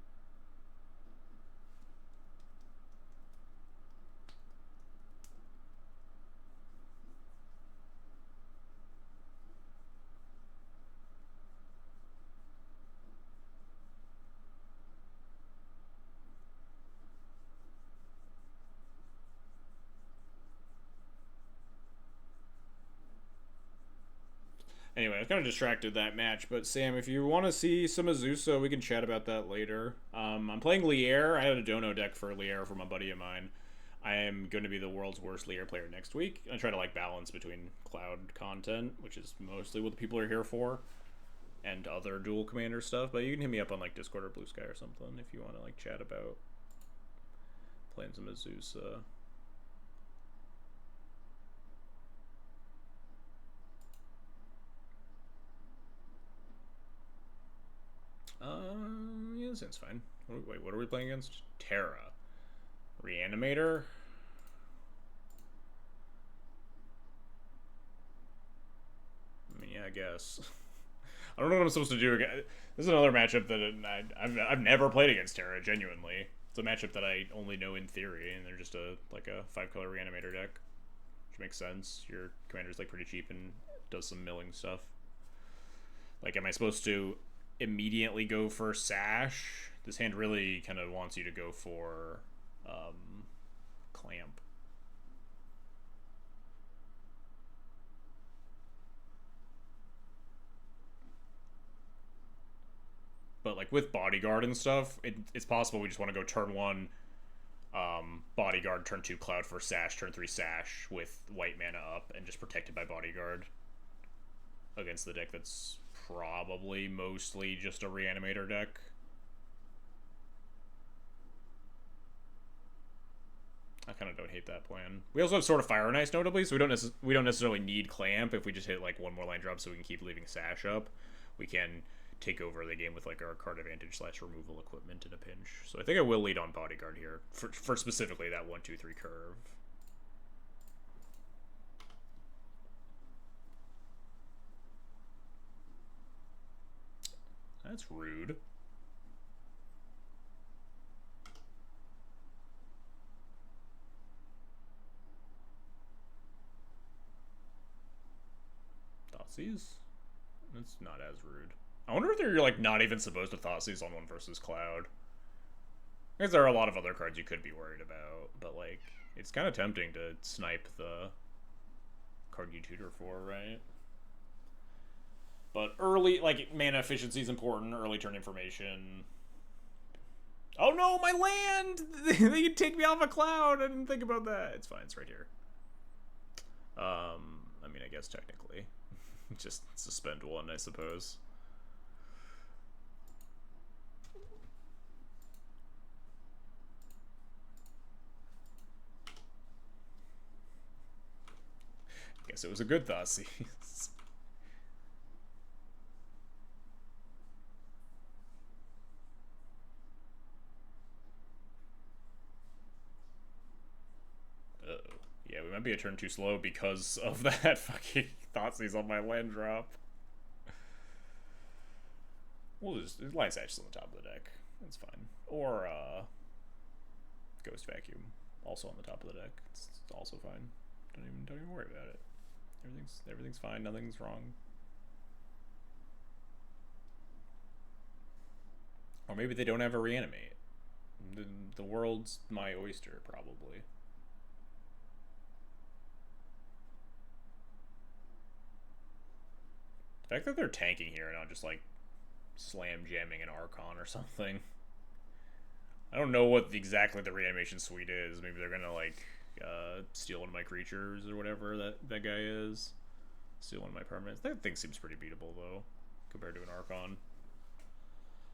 Anyway, I was kind of distracted that match, but Sam, if you want to see some Azusa, we can chat about that later. I'm playing Lier. I had a Dono deck for Lier from a buddy of mine. I am going to be the world's worst Lier player next week. I try to, like, balance between Cloud content, which is mostly what the people are here for, and other dual commander stuff. But you can hit me up on, like, Discord or Blue Sky or something if you want to, like, chat about playing some Azusa. Yeah, that sounds fine. Wait, what are we playing against? Terra. Reanimator? I mean, yeah, I guess. I don't know what I'm supposed to do. This is another matchup that I've never played against Terra, genuinely. It's a matchup that I only know in theory, and they're just a 5-color Reanimator deck. Which makes sense. Your commander's like pretty cheap and does some milling stuff. Like, am I supposed to immediately go for Sash? This hand really kind of wants you to go for Clamp. But like with Bodyguard and stuff, it's possible we just want to go turn 1 Bodyguard, turn 2 Cloud for Sash, turn 3 Sash with white mana up and just protected by Bodyguard against the deck that's probably mostly just a Reanimator deck. I kind of don't hate that plan. We also have Sword of Fire and Ice, notably, so we don't necessarily need Clamp. If we just hit like one more line drop so we can keep leaving Sash up, we can take over the game with like our card advantage / removal equipment in a pinch. So I think I will lead on Bodyguard here for specifically that 1, 2, 3 curve. That's rude. Thoughtseize? That's not as rude. I wonder if they're like not even supposed to Thoughtseize on 1 versus Cloud. I guess there are a lot of other cards you could be worried about, but like it's kind of tempting to snipe the card you tutor for, right? But early, like, mana efficiency is important. Early turn information. Oh no, my land! They can take me off a Cloud. I didn't think about that. It's fine. It's right here. I mean, I guess technically, just suspend 1, I suppose. Guess it was a good Thoughtseize. Yeah, we might be a turn too slow because of that fucking Thoughtseize on my land drop. We'll just Line Sash on the top of the deck. That's fine. Or Ghost Vacuum, also on the top of the deck. It's also fine. Don't even worry about it. Everything's fine. Nothing's wrong. Or maybe they don't ever reanimate. The world's my oyster, probably. The fact that they're tanking here and not just like slam jamming an Archon or something. I don't know what exactly the reanimation suite is. Maybe they're gonna like steal one of my creatures or whatever that guy is. Steal one of my permanents. That thing seems pretty beatable though, compared to an Archon.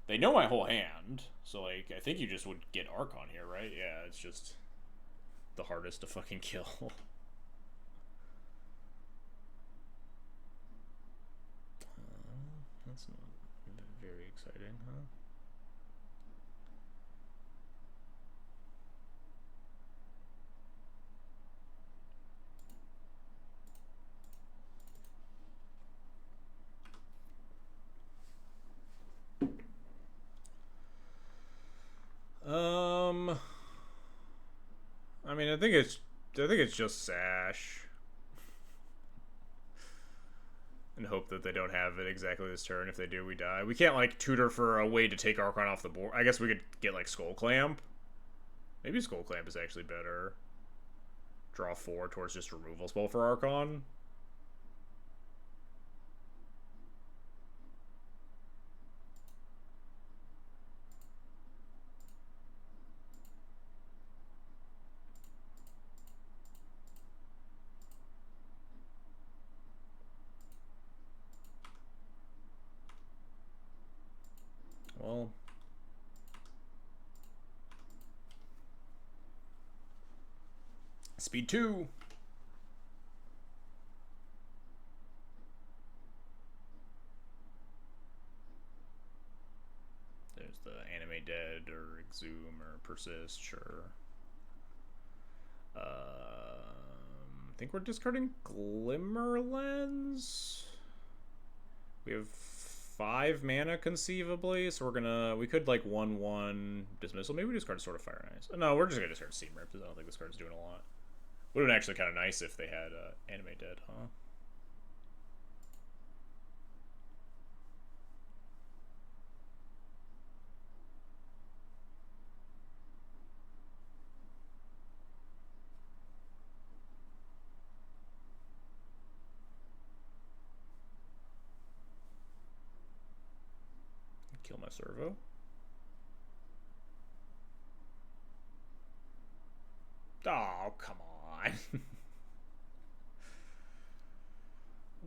They know my whole hand, so like I think you just would get Archon here, right? Yeah, it's just the hardest to fucking kill. That's not very exciting, huh? I mean, I think it's just Sash. And hope that they don't have it exactly this turn. If they do, we die. We can't, like, tutor for a way to take Archon off the board. I guess we could get, like, Skull Clamp. Maybe Skull Clamp is actually better. Draw 4 towards just removal spell for Archon. Well, speed 2. There's the Anime Dead or Exhume or Persist, sure. I think we're discarding Glimmer Lens. We have 5 mana conceivably, so we could like 1/1 dismissal. Maybe we discard Sword of Fire and Ice. No, we're just gonna discard Seam Rip because I don't think this card's doing a lot. Would have been actually kind of nice if they had Anime Dead, huh? Kill my servo. Oh, come on.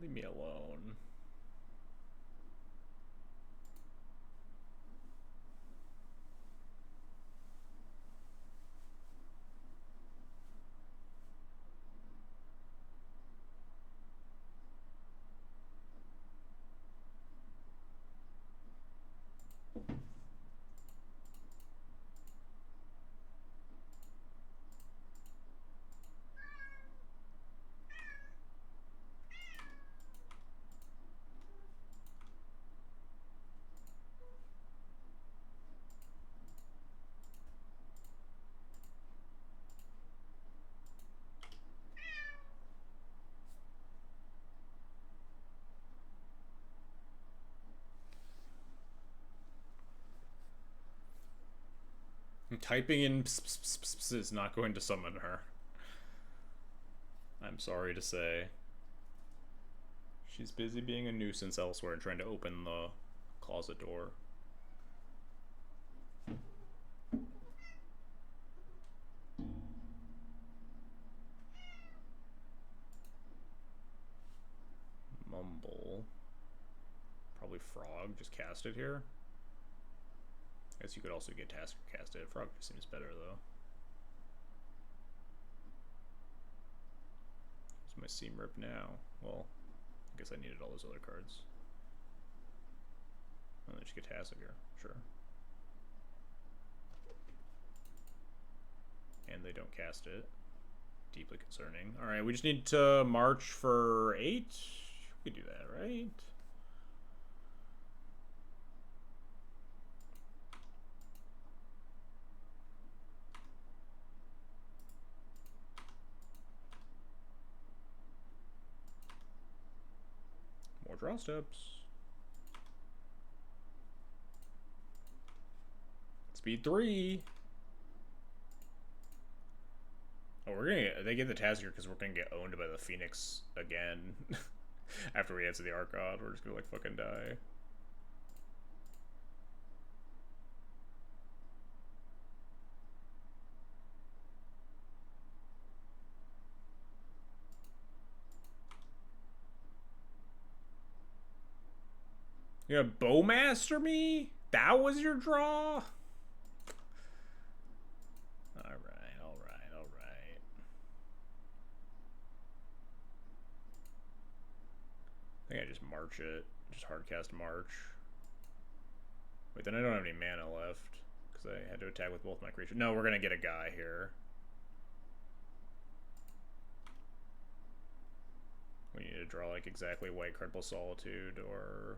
Leave me alone. Typing in is not going to summon her. I'm sorry to say. She's busy being a nuisance elsewhere and trying to open the closet door. Mumble. Probably Frog. Just cast it here. I guess you could also get Tasker casted. Frog just seems better, though. Where's my Seam Rip now? Well, I guess I needed all those other cards. Oh, then just get Tasker. Sure. And they don't cast it. Deeply concerning. Alright, we just need to march for 8? We could do that, right? More draw steps. Speed 3. Oh, they get the Tasker because we're gonna get owned by the Phoenix again. After we answer the Archon, we're just gonna like fucking die. You gonna Bowmaster me? That was your draw? Alright. I think I just march it. Just hardcast March. Wait, then I don't have any mana left. Because I had to attack with both my creatures. No, we're gonna get a guy here. We need to draw like exactly white card plus Solitude or...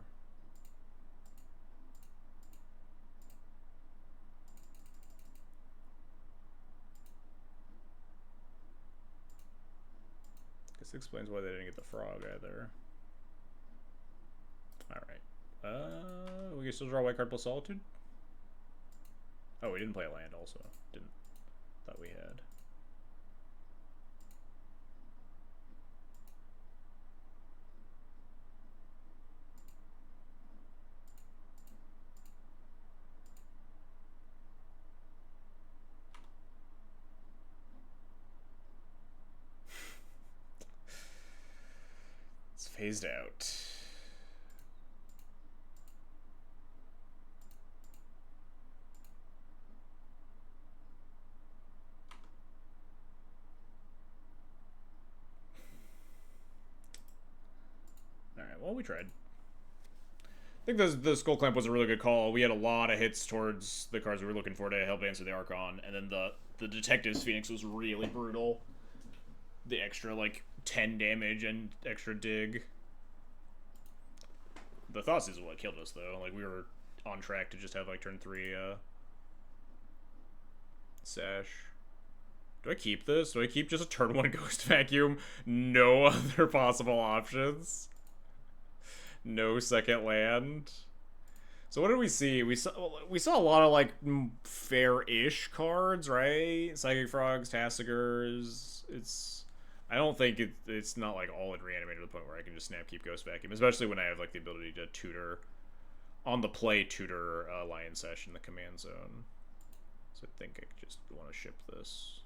This explains why they didn't get the Frog either. Alright. We can still draw white card plus Solitude? Oh, we didn't play a land also. Didn't. Thought we had. It's phased out. Alright, well, we tried. I think the Skull Clamp was a really good call. We had a lot of hits towards the cards we were looking for to help answer the Archon, and then the Detective's Phoenix was really brutal. The extra, like, 10 damage and extra dig. The Thoughts is what killed us, though. Like, we were on track to just have, like, turn 3, Sash. Do I keep this? Do I keep just a turn 1 Ghost Vacuum? No other possible options? No second land? So what did we see? We saw a lot of, like, fair-ish cards, right? Psychic Frogs, Tassigers. I don't think it's not, like, all in reanimated to the point where I can just snap keep Ghost Vacuum, especially when I have, like, the ability to tutor, on the play, tutor Lion Sash in the command zone. So I think I just want to ship this.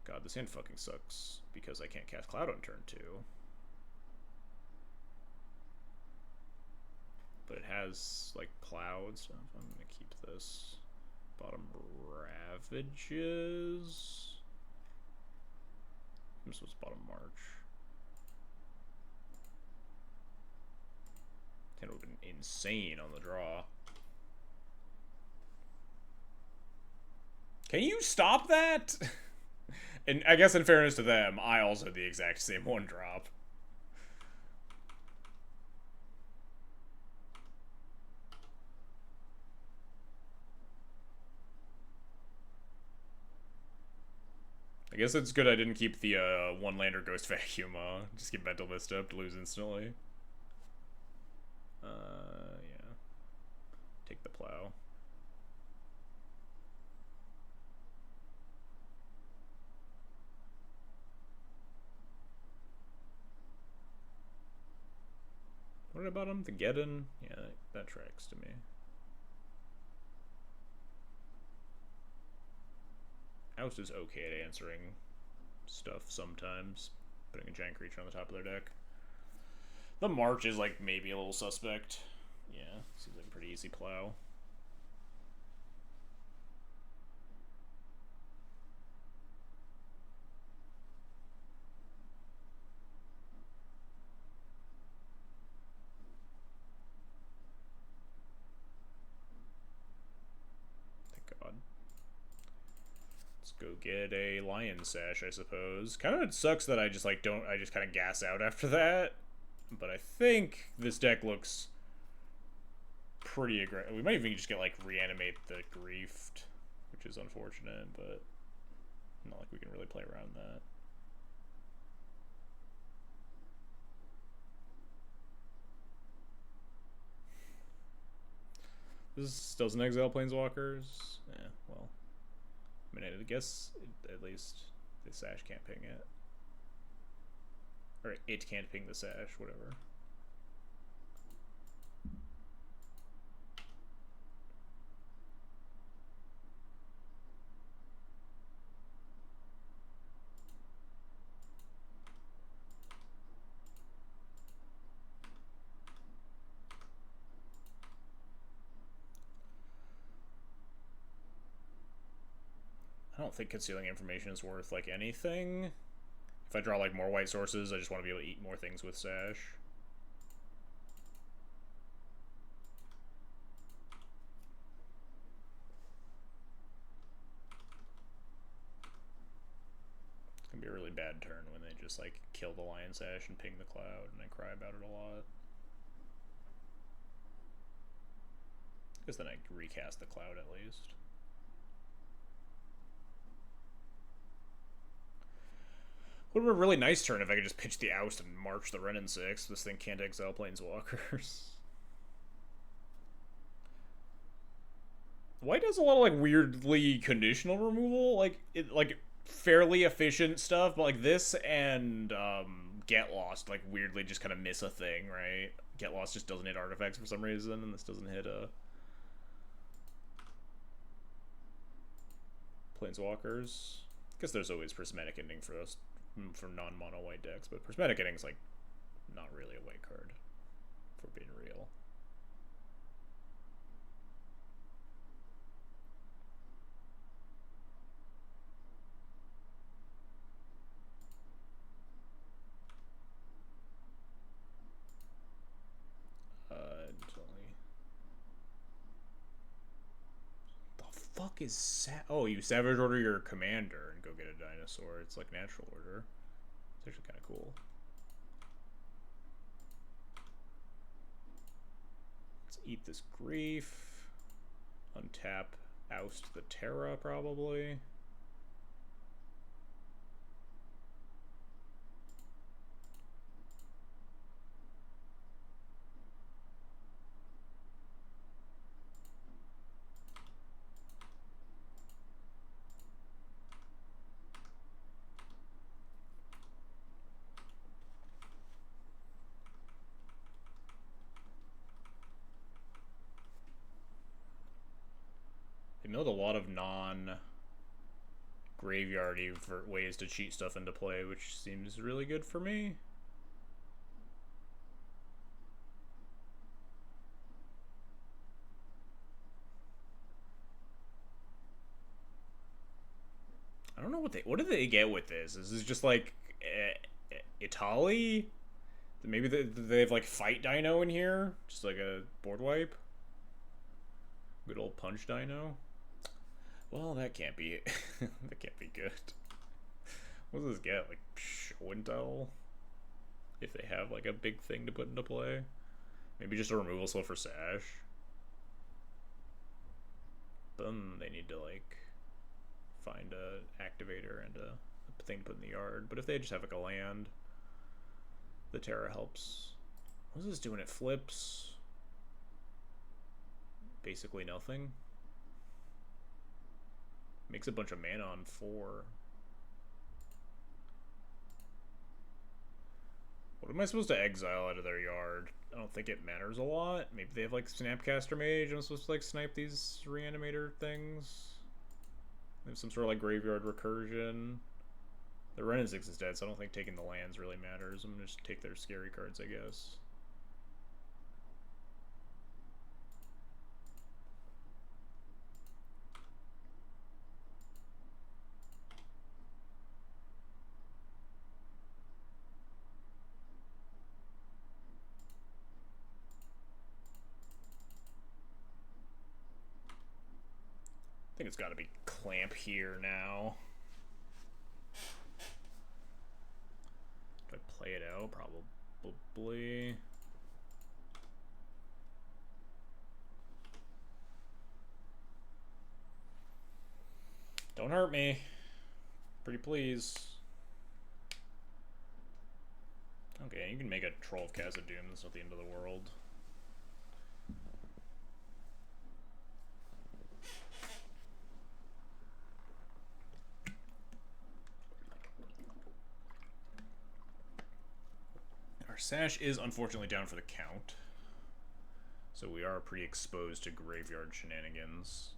God, this hand fucking sucks because I can't cast Cloud on turn 2. But it has, like, cloud stuff. I'm gonna keep this. Bottom Ravages. This was bottom March. It would have been insane on the draw. Can you stop that? And I guess in fairness to them, I also had the exact same 1-drop. I guess it's good I didn't keep the 1-lander Ghost Vacuum. Just get Mental Mist up to lose instantly. Yeah. Take the Plow. What about him? The Geddon? Yeah, that tracks to me. Oust is okay at answering stuff sometimes. Putting a giant creature on the top of their deck. The March is, like, maybe a little suspect. Yeah, seems like a pretty easy Plow. Thank God. Let's go get a Lion Sash, I suppose. Kind of sucks that I just, like, I just kind of gas out after that. But I think this deck looks pretty aggressive. We might even just get, like, reanimate the Griefed, which is unfortunate, but not like we can really play around that. This doesn't exile Planeswalkers. Yeah, well. I mean, I guess at least the Sash can't ping it. Or it can't ping the Sash, whatever. I don't think concealing information is worth, like, anything. If I draw, like, more white sources, I just want to be able to eat more things with Sash. It's gonna be a really bad turn when they just, like, kill the Lion Sash and ping the Cloud, and I cry about it a lot. Because then I recast the Cloud at least. Would have been a really nice turn if I could just pitch the Oust and march the Renin 6. This thing can't exile Planeswalkers. White does a lot of, like, weirdly conditional removal. Like, fairly efficient stuff, but, like, this and Get Lost, like, weirdly just kind of miss a thing, right? Get Lost just doesn't hit artifacts for some reason, and this doesn't hit Planeswalkers. I guess there's always Prismatic Ending for us, for non-mono white decks, but Prismatic Ending's, like, not really a white card, if we're being real. fuck is oh, you savage order your commander and go get a dinosaur. It's like natural order. It's actually kind of cool. Let's eat this grief. Untap, oust the Terra probably. They milled a lot of non-graveyardy ways to cheat stuff into play, which seems really good for me. I don't know what did they get with this? Is this just like Italy? Maybe they have like fight dino in here, just like a board wipe. Good old punch dino. Well, that can't be that can't be good. What does this get? Like show and tell? If they have like a big thing to put into play, maybe just a removal slow for Sash. Then they need to like find a activator and a thing to put in the yard. But if they just have like a land, the Terra helps. What is this doing? It flips. Basically nothing. Makes a bunch of mana on 4. What am I supposed to exile out of their yard? I don't think it matters a lot. Maybe they have like Snapcaster Mage and I'm supposed to like snipe these reanimator things. They have some sort of like graveyard recursion. The Renazix is dead, so I don't think taking the lands really matters. I'm gonna just take their scary cards, I guess. I think it's got to be Clamp here now. Do I play it out? Probably. Don't hurt me. Pretty please. Okay, you can make a Troll of Khazad-dûm. That's not the end of the world. Our Sash is unfortunately down for the count, so we are pretty exposed to graveyard shenanigans.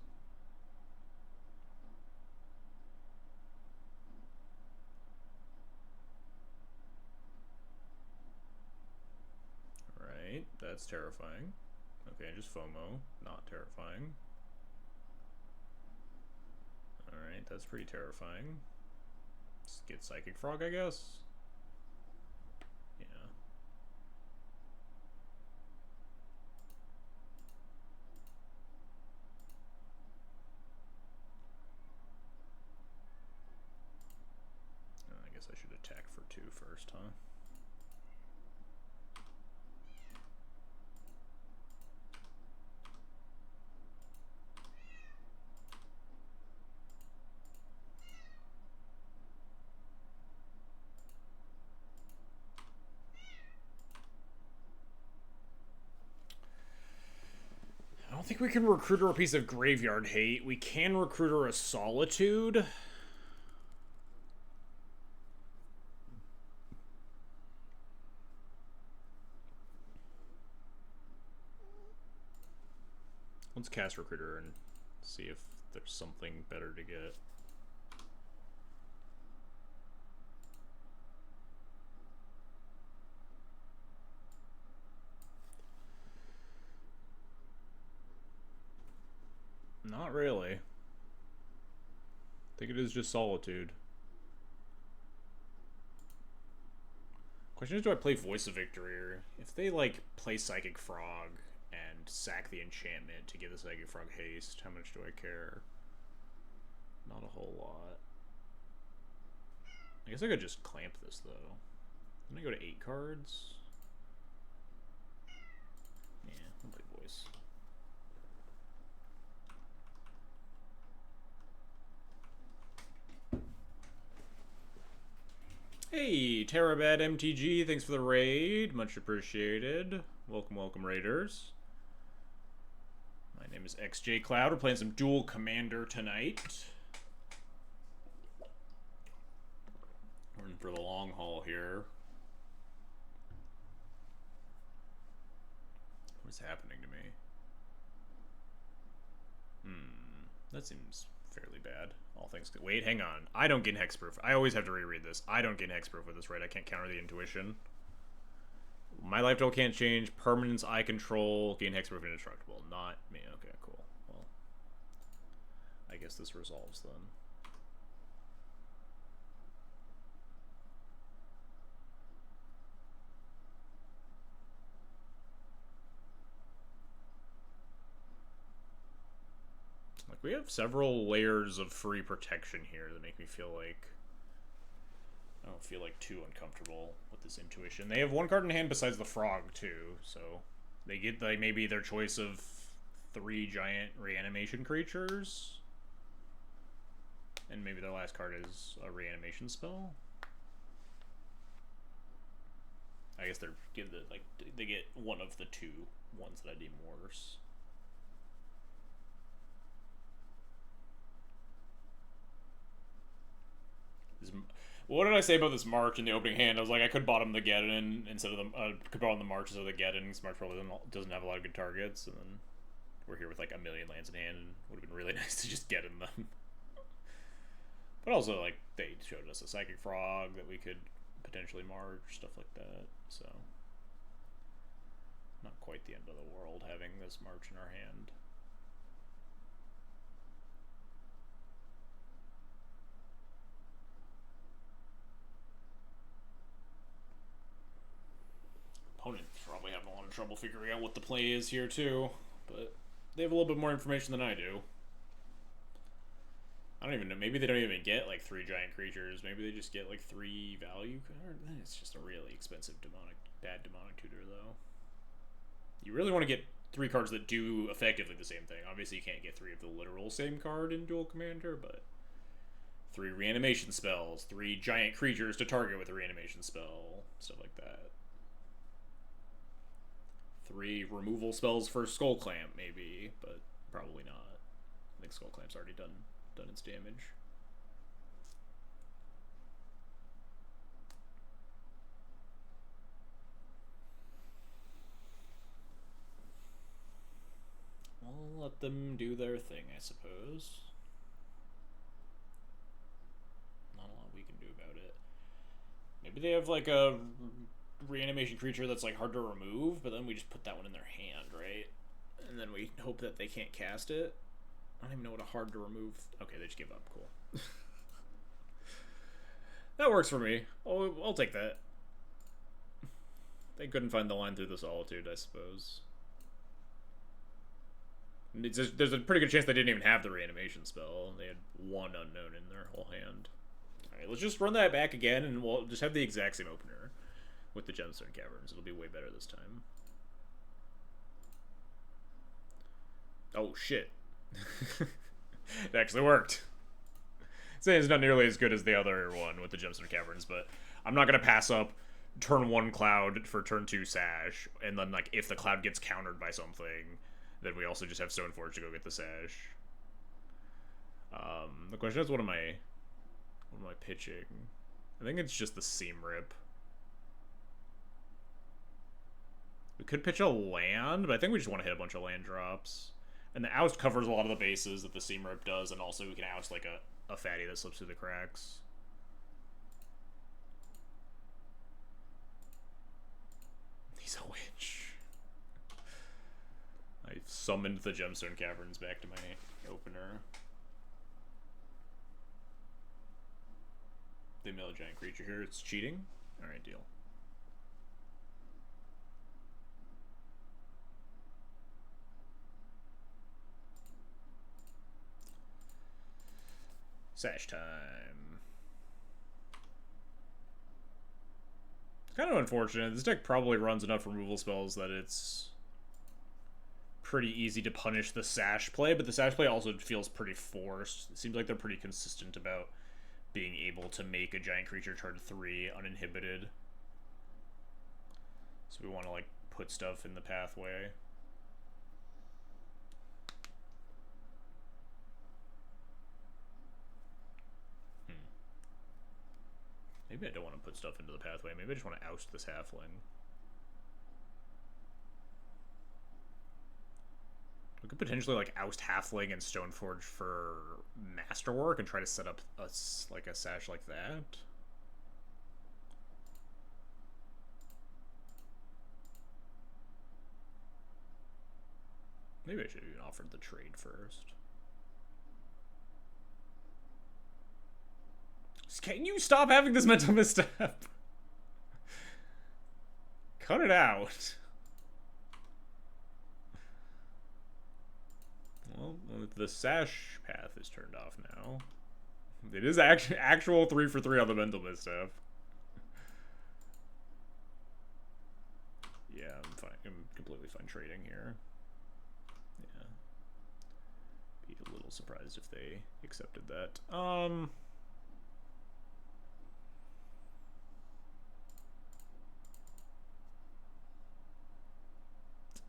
Alright, that's terrifying. Okay, just FOMO, not terrifying. Alright, that's pretty terrifying. Let's get Psychic Frog, I guess. I should attack for 2 first, huh? I don't think we can recruit her a piece of graveyard hate. We can recruit her a Solitude. Let's cast Recruiter and see if there's something better to get. Not really. I think it is just Solitude. Question is, do I play Voice of Victory? Or if they, like, play Psychic Frog and sack the enchantment to give the Psychic Frog haste, how much do I care? Not a whole lot. I guess I could just clamp this, though. Can I go to 8 cards? Yeah, I'll play voice. Hey, Terra MTG, thanks for the raid. Much appreciated. Welcome, welcome, raiders. My name is XJ Cloud. We're playing some Duel Commander tonight. We're in for the long haul here. What's happening to me? That seems fairly bad. All things good. Wait, hang on. I don't gain hexproof. I always have to reread this. I don't gain hexproof with this, right? I can't counter the intuition. My life total can't change. Permanence I control. Gain hexproof indestructible. Not me. Okay, cool. Well, I guess this resolves then. Like, we have several layers of free protection here that make me feel like I don't feel like too uncomfortable with this intuition. They have one card in hand besides the frog too, so they get like maybe their choice of 3 giant reanimation creatures, and maybe their last card is a reanimation spell. I guess they get one of the 2 ones that I deem worse. What did I say about this March in the opening hand? I was like, I could bottom the Geddon instead of the could bottom the March instead of the Geddon. Because March probably doesn't have a lot of good targets, and then we're here with like a million lands in hand, and would have been really nice to just Geddon them. But also, like, they showed us a Psychic Frog that we could potentially March, stuff like that. So not quite the end of the world having this March in our hand. Opponent's probably having a lot of trouble figuring out what the play is here too, but they have a little bit more information than I do. I don't even know. Maybe they don't even get like 3 giant creatures. Maybe they just get like 3 value cards. It's just a really expensive bad demonic tutor though. You really want to get 3 cards that do effectively the same thing. Obviously, you can't get 3 of the literal same card in Duel Commander, but 3 reanimation spells, 3 giant creatures to target with a reanimation spell, stuff like that. 3 removal spells for Skull Clamp, maybe, but probably not. I think Skull Clamp's already done its damage. I'll let them do their thing, I suppose. Not a lot we can do about it. Maybe they have like a reanimation creature that's like hard to remove, but then we just put that one in their hand, right? And then we hope that they can't cast it. I don't even know what a hard to remove. Okay, they just give up. Cool. That works for me. I'll take that. They couldn't find the line through the solitude, I suppose. There's a pretty good chance they didn't even have the reanimation spell. They had 1 unknown in their whole hand. Alright, let's just run that back again, and we'll just have the exact same opener with the Gemstone Caverns. It'll be way better this time. Oh, shit. It actually worked. Saying it's not nearly as good as the other one with the Gemstone Caverns, but I'm not going to pass up turn 1 Cloud for turn 2 Sash, and then, like, if the Cloud gets countered by something, then we also just have Stoneforge to go get the Sash. The question is, what am I pitching? I think it's just the Seam Rip. We could pitch a land, but I think we just want to hit a bunch of land drops. And the Oust covers a lot of the bases that the Seam Rip does, and also we can Oust like a fatty that slips through the cracks. He's a witch. I summoned the Gemstone Caverns back to my opener. They mill a giant creature here. It's cheating? Alright, deal. Sash time. It's kind of unfortunate. This deck probably runs enough removal spells that it's pretty easy to punish the Sash play, but the Sash play also feels pretty forced. It seems like they're pretty consistent about being able to make a giant creature turn 3 uninhibited. So we want to, like, put stuff in the pathway. Maybe I don't want to put stuff into the pathway. Maybe I just want to oust this halfling. We could potentially, like, oust halfling and Stoneforge for Masterwork and try to set up a Sash like that. Maybe I should have even offered the trade first. Can you stop having this mental misstep? Cut it out. Well, the Sash path is turned off now. It is actual 3 for 3 on the mental misstep. Yeah, I'm fine. I'm completely fine trading here. Yeah. Be a little surprised if they accepted that.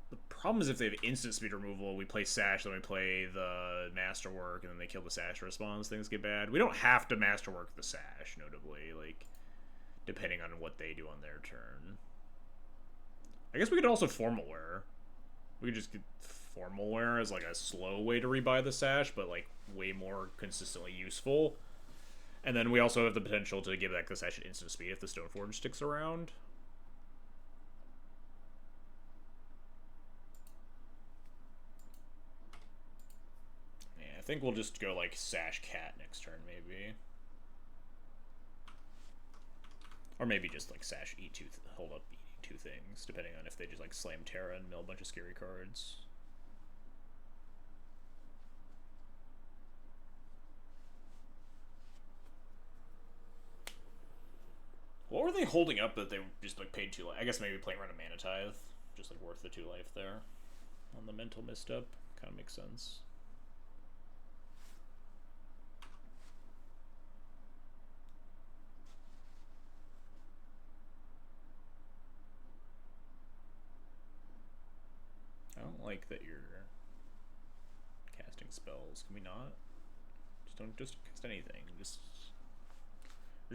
The problem is if they have instant speed removal, we play Sash, then we play the Masterwork, and then they kill the Sash response, things get bad. We don't have to Masterwork the Sash, notably, like, depending on what they do on their turn. I guess we could also Formal Wear. We could just get Formal Wear as, like, a slow way to rebuy the Sash, but, like, way more consistently useful. And then we also have the potential to give back the Sash at instant speed if the Stoneforge sticks around. I think we'll just go, like, Sash Cat next turn, maybe. Or maybe just, like, Sash E2, hold up E2 things, depending on if they just, like, slam Terra and mill a bunch of scary cards. What were they holding up that they just, like, paid 2 life? I guess maybe playing around a Mana Tithe. Just, like, worth the 2 life there. On the mental misstep. Kind of makes sense. I don't like that you're casting spells. Can we not? Just don't cast anything. Just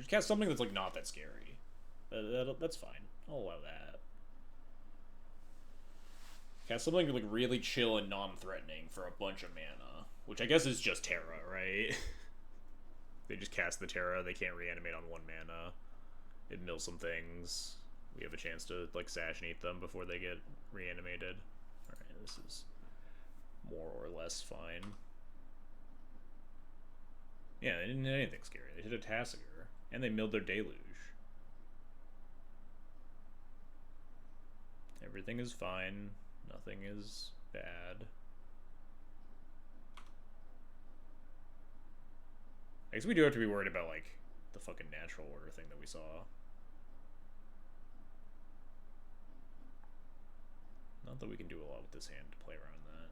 cast something that's, like, not that scary. That's fine. I'll allow that. Cast something, like, really chill and non-threatening for a bunch of mana. Which I guess is just Terra, right? They just cast the Terra. They can't reanimate on 1 mana. It mills some things. We have a chance to, like, Sash and eat them before they get reanimated. Alright, this is more or less fine. Yeah, they didn't hit anything scary. They hit a Tassiger. And they milled their Deluge. Everything is fine. Nothing is bad. I guess we do have to be worried about, like, the fucking natural order thing that we saw. Not that we can do a lot with this hand to play around that.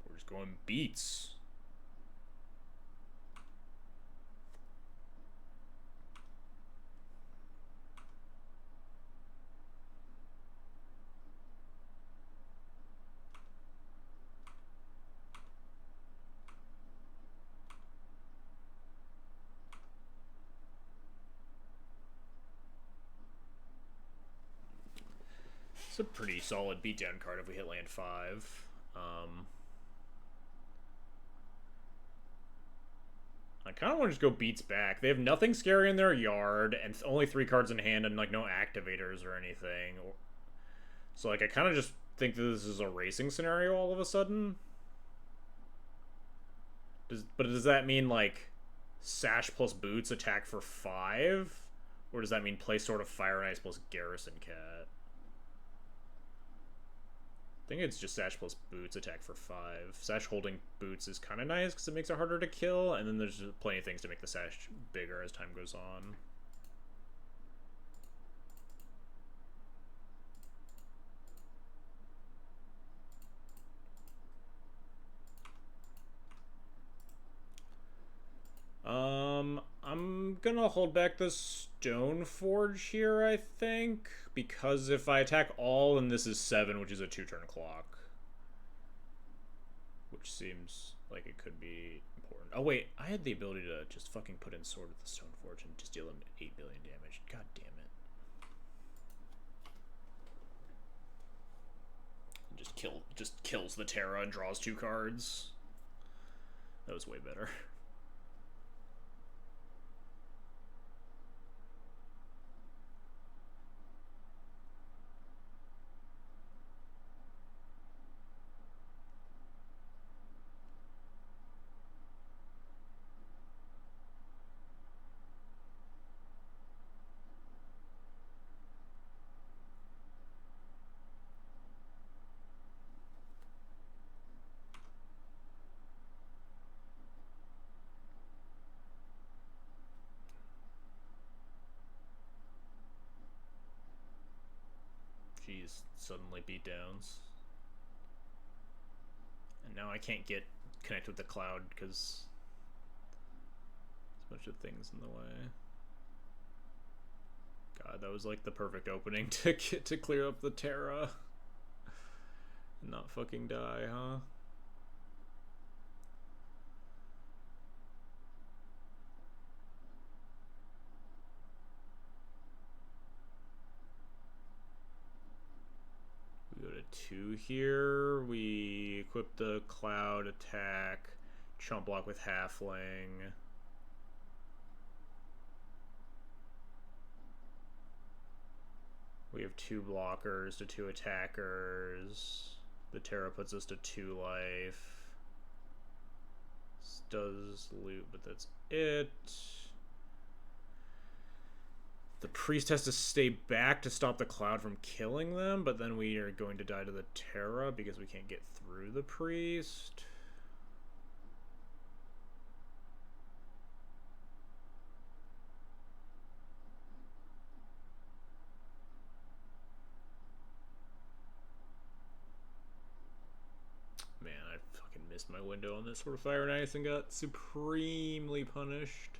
We're just going beats. It's a pretty solid beatdown card if we hit land 5. I kind of want to just go beats back. They have nothing scary in their yard, and only 3 cards in hand, and, like, no activators or anything. So, like, I kind of just think that this is a racing scenario all of a sudden. But does that mean, like, Sash plus Boots attack for 5? Or does that mean play Sword of Fire and Ice plus Garrison Cat? I think it's just Sash plus Boots attack for 5. Sash holding Boots is kind of nice because it makes it harder to kill, and then there's plenty of things to make the Sash bigger as time goes on. I'm gonna hold back the Stone Forge here, I think, because if I attack all, then this is 7, which is a 2-turn clock. Which seems like it could be important. Oh wait, I had the ability to just fucking put in Sword with the Stone Forge and just deal him 8 billion damage. God damn it. Just kills the Terra and draws 2 cards. That was way better. Jeez, suddenly beatdowns. And now I can't get connect with the cloud because there's a bunch of things in the way. God, that was like the perfect opening to get to clear up the Terra. And not fucking die, huh? We go to 2 here. We equip the cloud attack, chump block with halfling. We have 2 blockers to 2 attackers. The Terra puts us to 2 life. This does loot, but that's it. The priest has to stay back to stop the cloud from killing them, but then we are going to die to the Terra because we can't get through the priest. Man, I fucking missed my window on this sort of Fire and Ice and got supremely punished.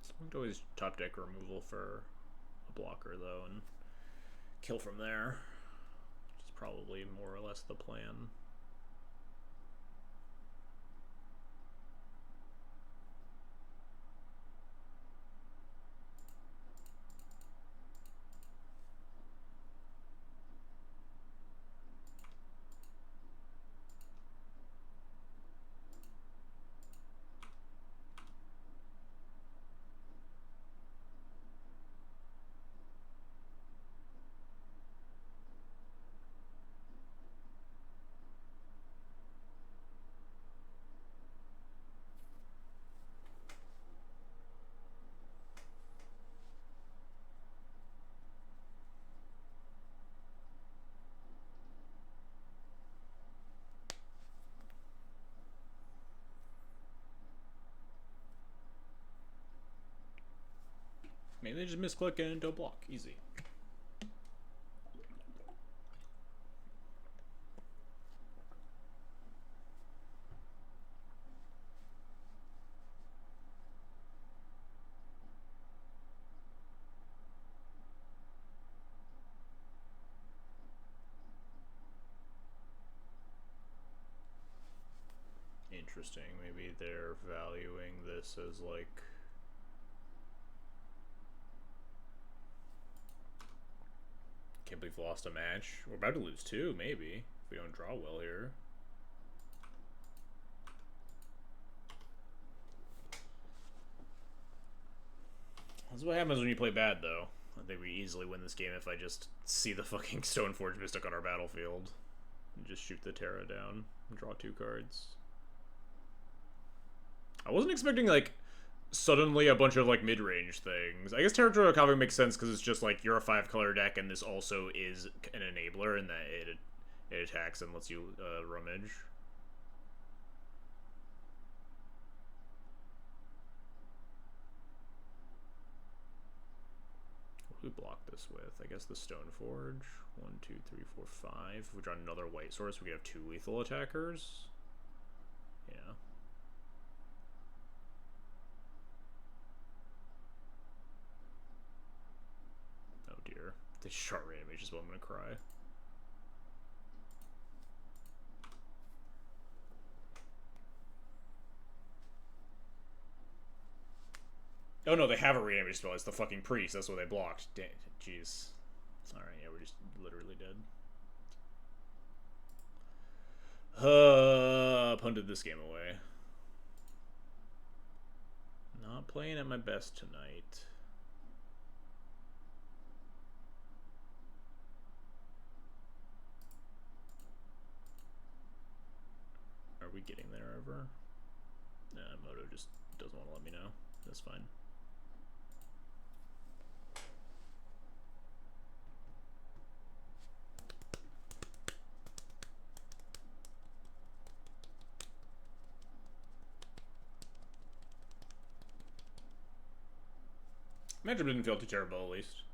I could always top deck removal for a blocker, though, and kill from there. Which is probably more or less the plan. Maybe they just misclick and don't block. Easy. Interesting. Maybe they're valuing this as like Can't believe we lost a match. We're about to lose two, maybe, if we don't draw well here. That's what happens when you play bad, though. I think we easily win this game if I just see the fucking Stoneforge Mystic on our battlefield. And just shoot the Terra down and draw two cards. I wasn't expecting, like, suddenly a bunch of, like, mid-range things. I guess Territorial Cavalry makes sense because it's just, like, you're a 5-color deck and this also is an enabler in that it attacks and lets you rummage. We block this with, I guess, the Stoneforge. 1, 2, 3, 4, 5. If we draw another white source, we could have 2 lethal attackers. Yeah. Oh dear. They short range is what I'm gonna cry. Oh no, they have a reanimate spell. It's the fucking priest. That's what they blocked. Jeez. Alright, yeah, we're just literally dead. Punted this game away. Not playing at my best tonight. Are we getting there ever? Nah, Moto just doesn't want to let me know. That's fine. Matchup didn't feel too terrible, at least.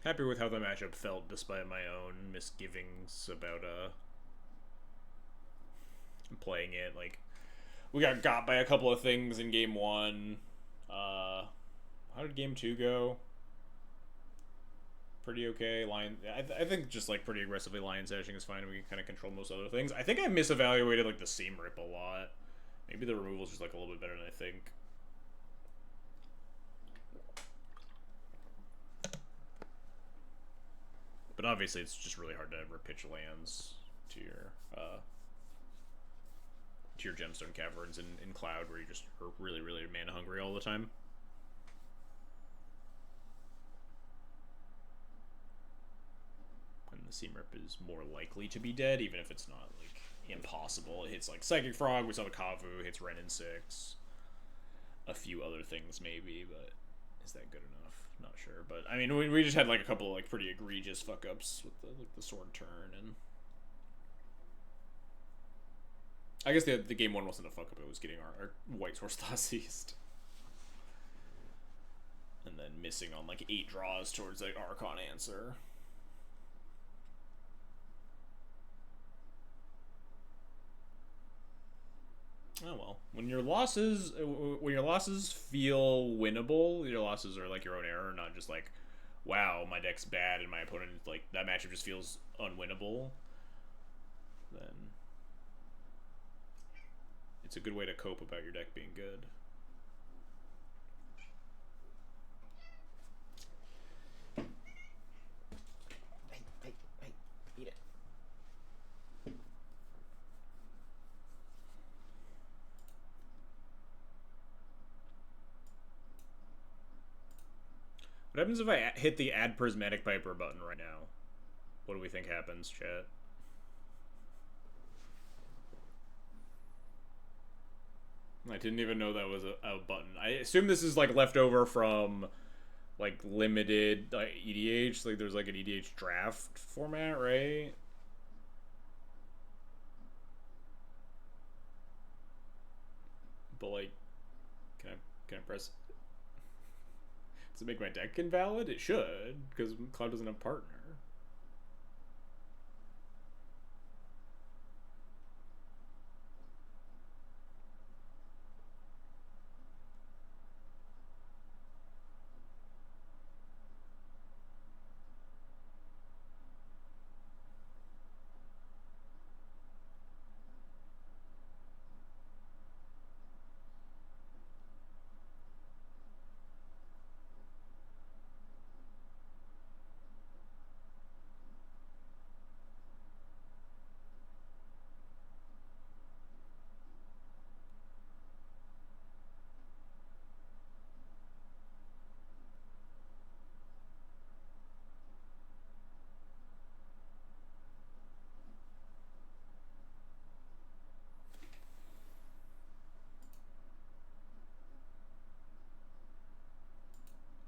Happy with how the matchup felt, despite my own misgivings about playing it. Like, we got by a couple of things in game 1. How did game 2 go? Pretty okay. I think just like pretty aggressively lion sashing is fine. We can kind of control most other things. I think I misevaluated like the seam rip a lot. Maybe the removal is just like a little bit better than I think. But obviously it's just really hard to ever pitch lands to your gemstone caverns in Cloud, where you just are really, really mana hungry all the time. And the seam rip is more likely to be dead, even if it's not like impossible. It hits like Psychic Frog, we saw the Kavu, hits Ren in 6. A few other things maybe, but is that good enough? Not sure. But I mean, we just had like a couple of like pretty egregious fuck ups with the sword turn, and I guess the game 1 wasn't a fuck up, it was getting our white source Thoughtseized. And then missing on like 8 draws towards like Archon Answer. Oh well. When your losses feel winnable, your losses are like your own error, not just like, wow, my deck's bad and my opponent, like, that matchup just feels unwinnable, then it's a good way to cope about your deck being good. Eat it. What happens if I hit the Add Prismatic Piper button right now? What do we think happens, chat? I didn't even know that was a button. I assume this is like left over from like limited EDH. Like there's like an EDH draft format, right? But like, can I press? Does it make my deck invalid? It should, because Cloud doesn't have partner.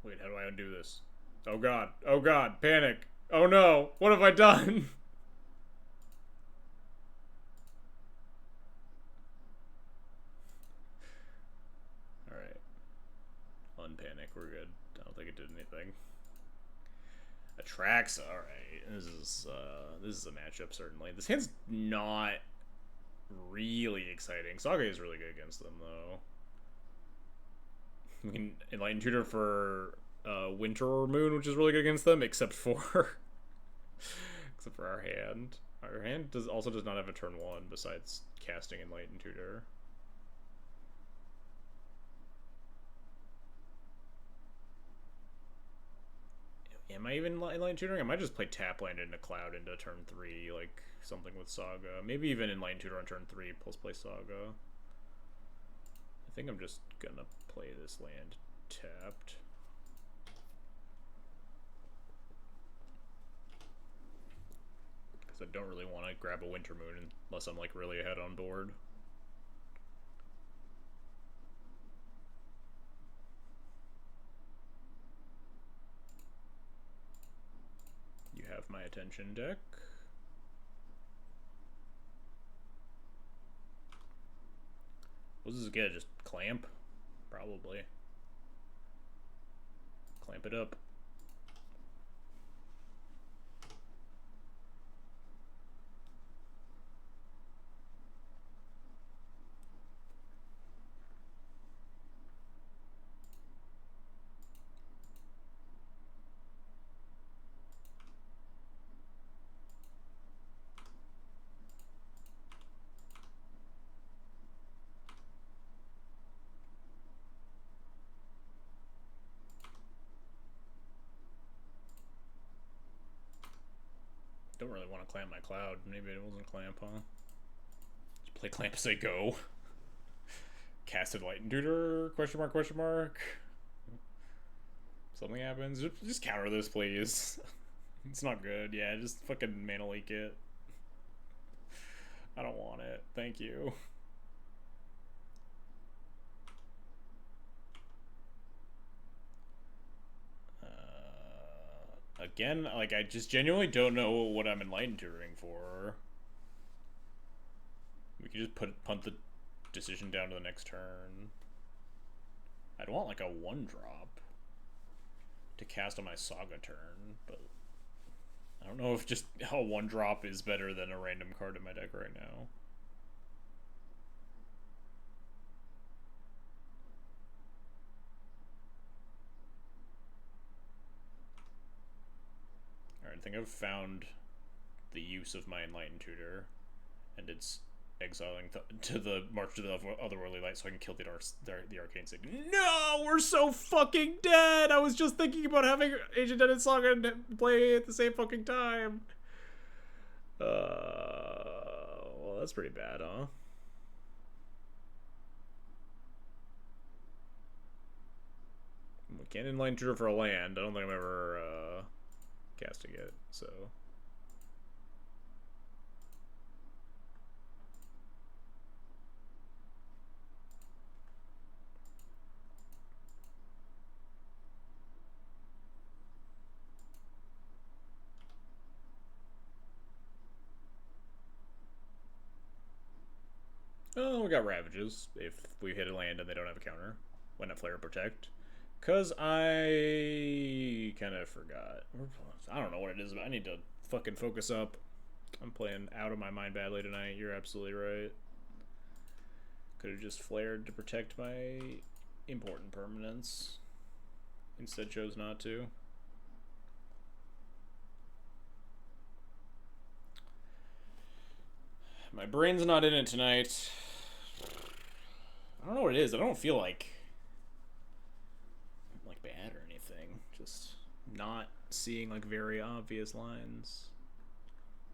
Wait, how do I undo this? Oh god. Oh god. Panic. Oh no. What have I done? Alright. Unpanic. We're good. I don't think it did anything. Atraxa. Alright. This is a matchup, certainly. This hand's not really exciting. Saga is really good against them, though. We can Enlighten Tutor for Winter or Moon, which is really good against them, except for our hand. Our hand also does not have a turn 1 besides casting Enlighten Tutor. Am I even Enlighten Tutoring? I might just play Tap Land into Cloud into turn 3, like something with Saga. Maybe even Enlighten Tutor on turn 3 plus play Saga. I think I'm just gonna play this land tapped. Because I don't really want to grab a Winter Moon unless I'm like really ahead on board. You have my attention, deck. What does this get? Just clamp? Probably. Clamp it up. Don't really want to clamp my Cloud. Maybe it wasn't clamp, huh? Just play clamp as I go. Casted Enlighten Tutor? Question mark, question mark. Something happens. Just counter this, please. It's not good. Yeah, just fucking mana leak it. I don't want it. Thank you. Again, like, I just genuinely don't know what I'm Enlightened Tutoring for. We could just punt the decision down to the next turn. I'd want, like, a 1-drop to cast on my Saga turn, but I don't know if just a 1-drop is better than a random card in my deck right now. Alright, I think I've found the use of my Enlightened Tutor, and it's exiling to the March to the Otherworldly Light so I can kill the Arcane Signet. No! We're so fucking dead! I was just thinking about having Ancient Dead and Saga and play at the same fucking time. Well, that's pretty bad, huh? We can't Enlighten Tutor for a land. I don't think I'm ever casting it, so... Oh, we got Ravages if we hit a land and they don't have a counter. Why not Flare Protect? Because I kind of forgot. I don't know what it is, but I need to fucking focus up. I'm playing out of my mind badly tonight. You're absolutely right. Could have just flared to protect my important permanents. Instead chose not to. My brain's not in it tonight. I don't know what it is. I don't feel like bad or anything. Just not seeing like very obvious lines.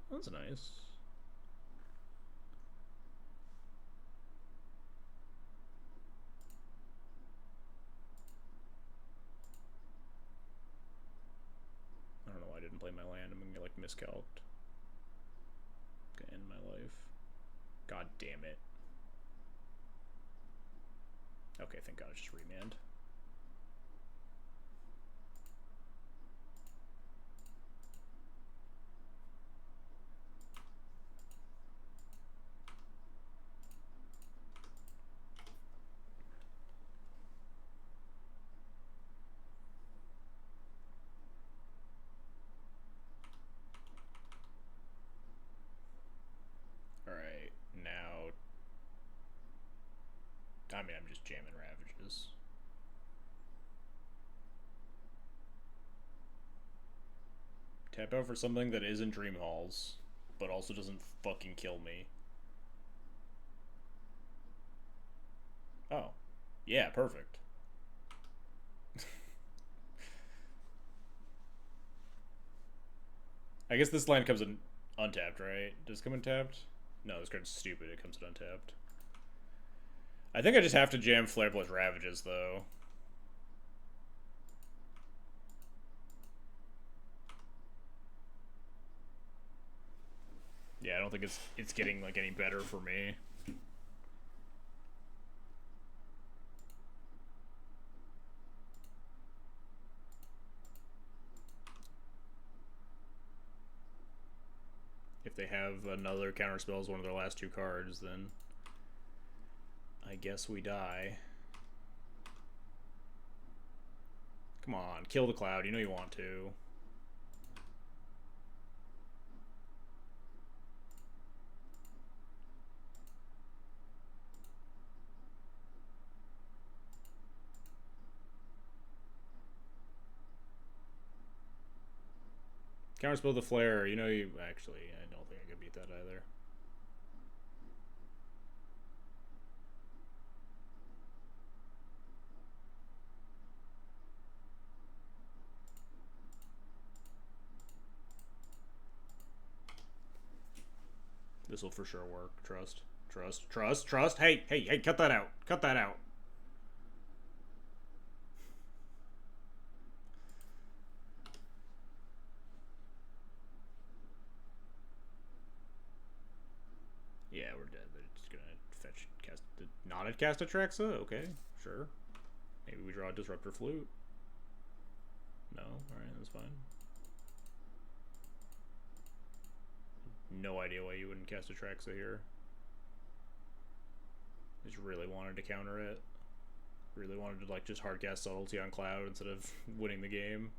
That's nice. I don't know why I didn't play my land. I'm gonna get like miscalced. Gonna end my life. God damn it. Okay, thank God it's just remand. I mean, I'm just jamming Ravages. Tap out for something that isn't Dream Halls, but also doesn't fucking kill me. Oh. Yeah, perfect. I guess this line comes in untapped, right? Does it come in tapped? No, this card's stupid. It comes in untapped. I think I just have to jam Flare plus Ravages, though. Yeah, I don't think it's getting, like, any better for me. If they have another counterspell as one of their last 2 cards, then I guess we die. Come on, kill the cloud. You know you want to. Counterspell the flare. You know you... Actually, I don't think I could beat that either. This will for sure work. Trust. Trust. Trust. Trust. Hey, hey, hey, cut that out. Cut that out. Yeah, we're dead. They're just gonna fetch, cast, not at cast Atraxa? Okay, sure. Maybe we draw a Disruptor Flute. No? Alright, that's fine. No idea why you wouldn't cast Atraxa here. Just really wanted to counter it. Really wanted to, like, just hardcast Subtlety on Cloud instead of winning the game.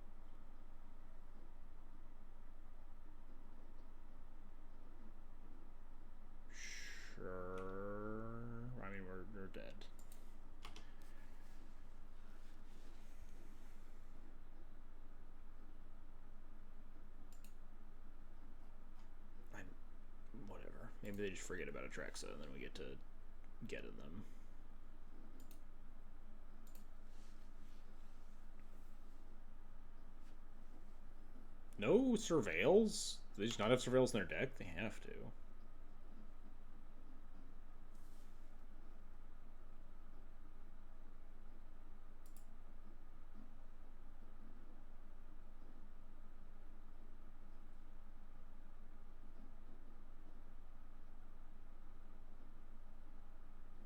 Sure. I mean, we're dead. Whatever. Maybe they just forget about Atraxa and then we get to get in them. No Surveils? Do they just not have Surveils in their deck? They have to.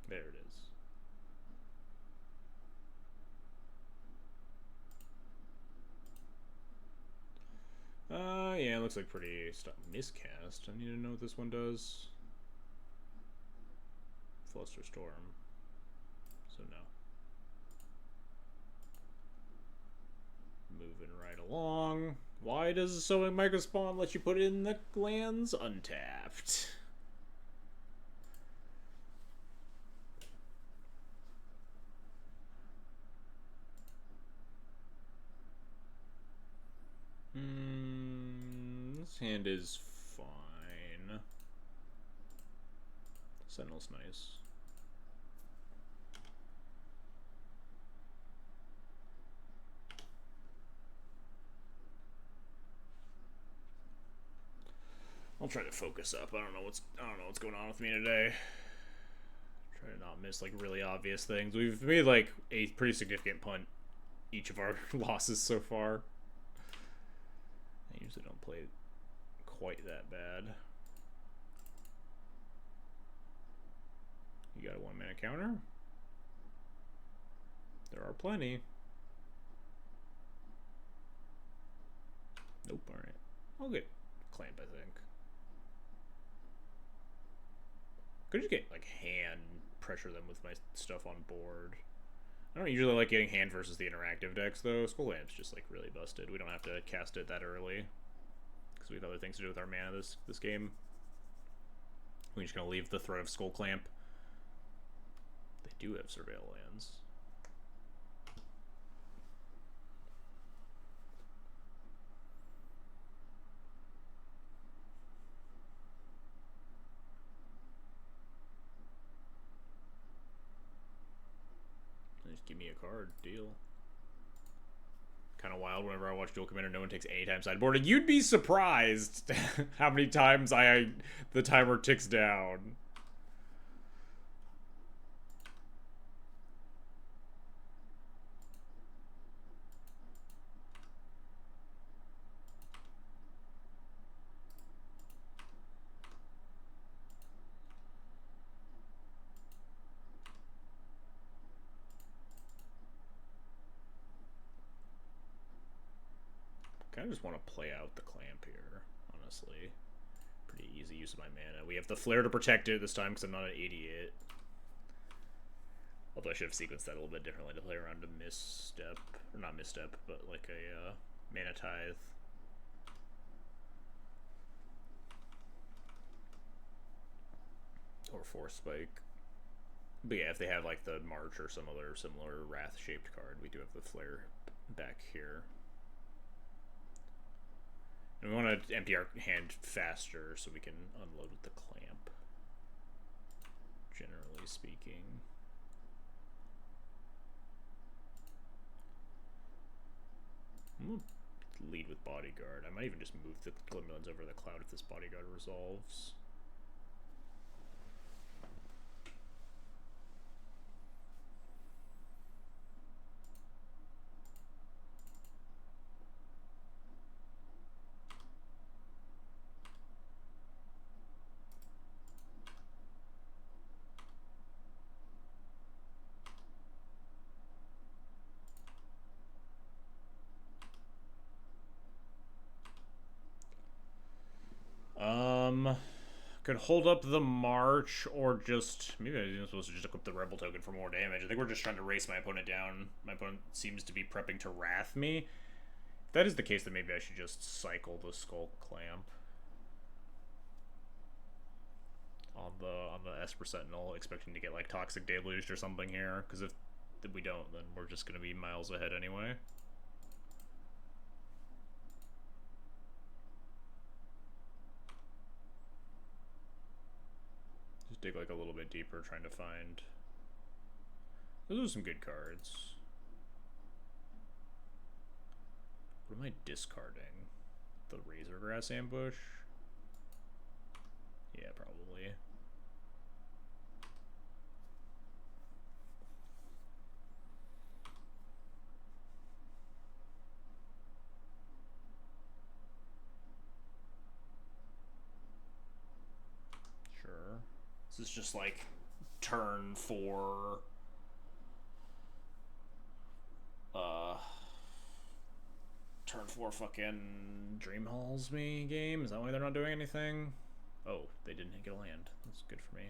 There it is. Yeah, it looks like pretty miscast. I need to know what this one does. Flusterstorm. So no. Moving right along. Why does Sowing Microspawn let you put it in the lands untapped? This hand is fine. Sentinel's nice. I'll try to focus up. I don't know what's going on with me today. Try to not miss like really obvious things. We've made like a pretty significant punt each of our losses so far. I usually don't play quite that bad. You got a 1-mana counter? There are plenty. Nope, alright. I'll get Clamp, I think. Could just get, like, hand pressure them with my stuff on board. I don't usually like getting hand versus the interactive decks, though. Skull Lamp's just, like, really busted. We don't have to cast it that early. Because we have other things to do with our mana this game. We're just going to leave the threat of Skull Clamp. They do have surveil lands. Just give me a card, deal. Kind of wild whenever I watch Duel Commander, no one takes any time sideboarding. You'd be surprised how many times the timer ticks down. I just want to play out the clamp here, honestly. Pretty easy use of my mana. We have the flare to protect it this time because I'm not an idiot. Although I should have sequenced that a little bit differently to play around a misstep. Or not misstep, but like a mana tithe. Or force spike. But yeah, if they have like the March or some other similar Wrath-shaped card, we do have the flare back here. And we want to empty our hand faster so we can unload with the clamp, generally speaking. I'm going to lead with Bodyguard. I might even just move the Glimmerlands over the Cloud if this Bodyguard resolves. Could hold up the March, or just... Maybe I'm supposed to just equip the Rebel token for more damage. I think we're just trying to race my opponent down. My opponent seems to be prepping to Wrath me. If that is the case, then maybe I should just cycle the Skull Clamp. On the Esper Sentinel, expecting to get, like, Toxic Deluge or something here. Because if we don't, then we're just going to be miles ahead anyway. Dig like a little bit deeper, trying to find... Those are some good cards. What am I discarding? The Razorgrass Ambush? Yeah, probably. Sure. This is just like turn 4 turn 4 fucking Dream Halls me game? Is that why they're not doing anything? Oh, they didn't get a land. That's good for me.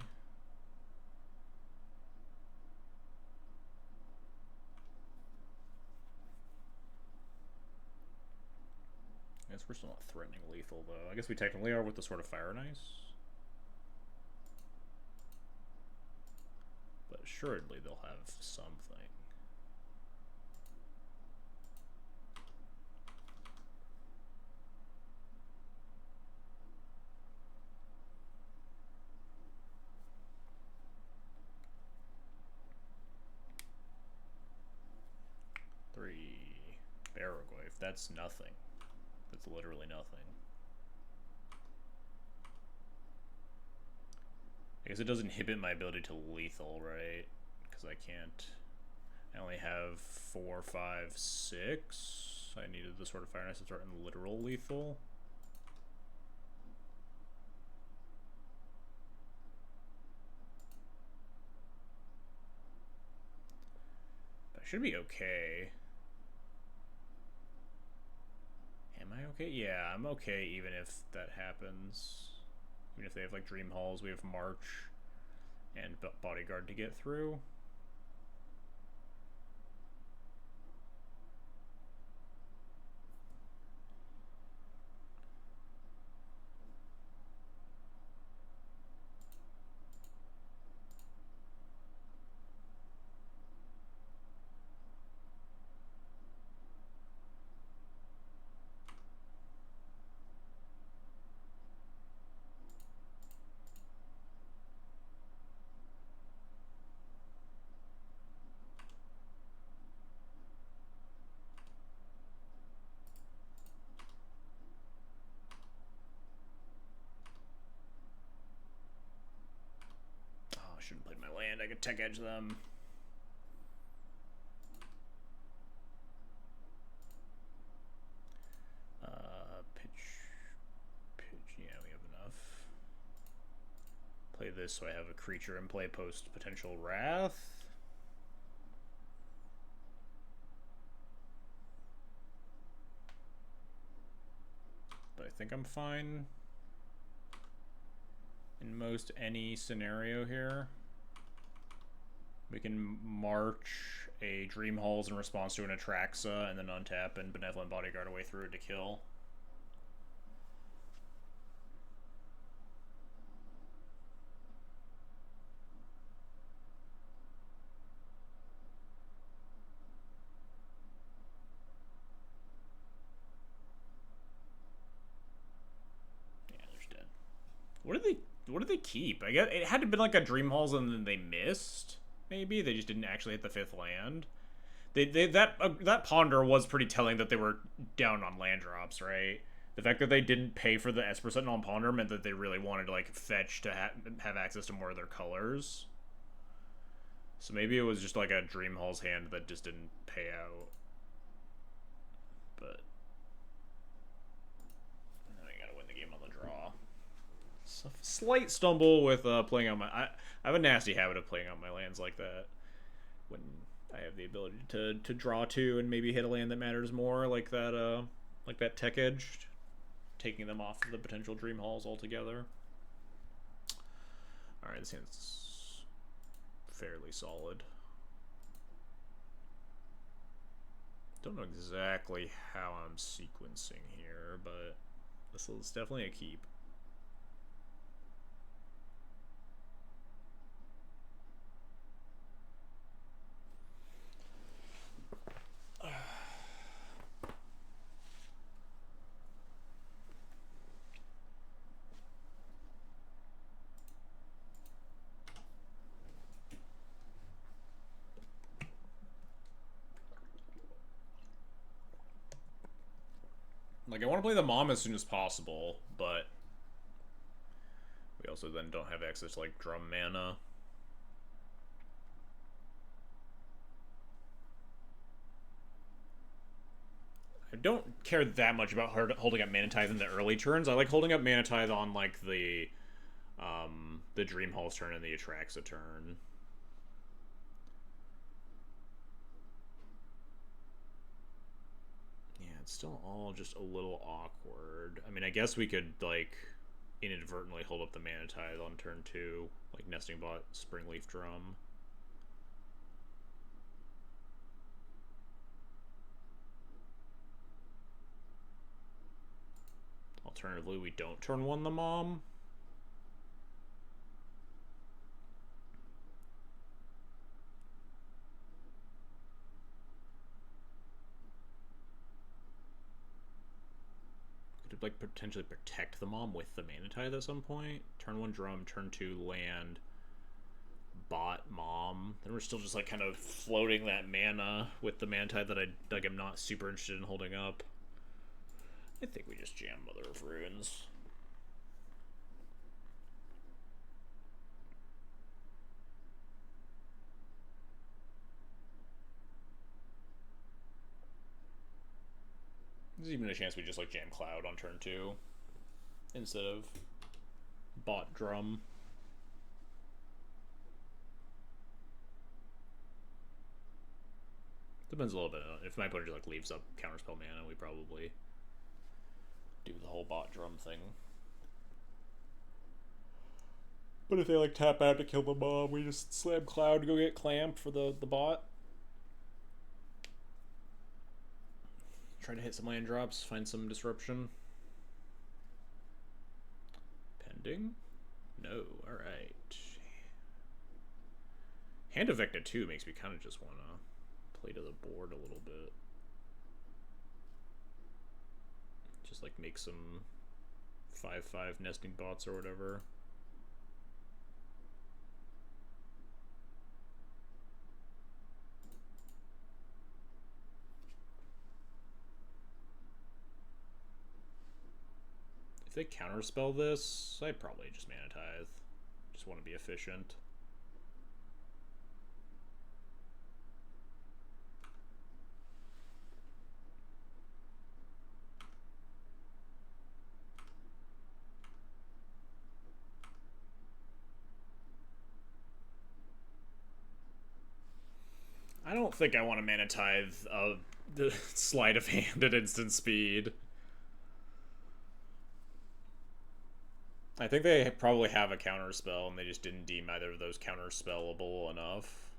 I guess we're still not threatening lethal though. I guess we technically are with the Sword of Fire and Ice. But assuredly they'll have something. Barrowglaive, that's nothing. That's literally nothing. I guess it does inhibit my ability to lethal, right? Because I can't... I only have 4, 5, 6. I needed the Sword of Fire and Ice to start in literal lethal. That should be okay. Am I okay? Yeah, I'm okay even if that happens. Even if they have like Dream Halls, we have March and Bodyguard to get through. shouldn't play my land. I could tech edge them. Pitch. Yeah, we have enough. Play this so I have a creature in play post potential wrath. But I think I'm fine in most any scenario here. We can march a Dream Halls in response to an Atraxa and then untap and Benevolent Bodyguard away through it to kill. What did they keep? I guess it had to be like a Dream Halls and then they missed. Maybe they just didn't actually hit the 5th land. That Ponder was pretty telling that they were down on land drops, right? The fact that they didn't pay for the Esper Sentinel on Ponder meant that they really wanted to like fetch to have access to more of their colors. So maybe it was just like a Dream Halls hand that just didn't pay out. But I gotta win the game on the draw. So slight stumble with playing out my. I have a nasty habit of playing out my lands like that when I have the ability to draw 2 and maybe hit a land that matters more, like that tech edge, taking them off of the potential Dream Halls altogether. All right, this hand's fairly solid. Don't know exactly how I'm sequencing here, but this is definitely a keep. Like, I want to play the Mom as soon as possible, but we also then don't have access to, like, drum mana. I don't care that much about holding up Mana Tithe in the early turns. I like holding up Mana Tithe on, like, the Dream Halls turn and the Atraxa turn. It's still all just a little awkward. I mean, I guess we could, like, inadvertently hold up the Mana Tithe on turn 2, like Nesting Bot, Springleaf Drum. Alternatively, we don't turn 1 the Mom. Like potentially protect the Mom with the Mana Tithe at some point. Turn 1 drum, turn 2 land, bot Mom. Then we're still just like kind of floating that mana with the Mana Tithe that I'm not super interested in holding up. I think we just jam Mother of Ruins. There's even a chance we just like jam Cloud on turn 2 instead of bot drum. Depends a little bit. If my opponent just like leaves up counterspell mana, we probably do the whole bot drum thing. But if they like tap out to kill the Mom, we just slam Cloud to go get Clamp for the bot. Try to hit some land drops, find some disruption. Pending? No, alright. Hand of Vecna 2 makes me kind of just want to play to the board a little bit. Just like make some 5/5 nesting bots or whatever. If they counterspell this, I'd probably just Mana Tithe. Just want to be efficient. don't think I want to mana tithe the sleight of hand at instant speed. I think they probably have a counter spell and they just didn't deem either of those counter spellable enough.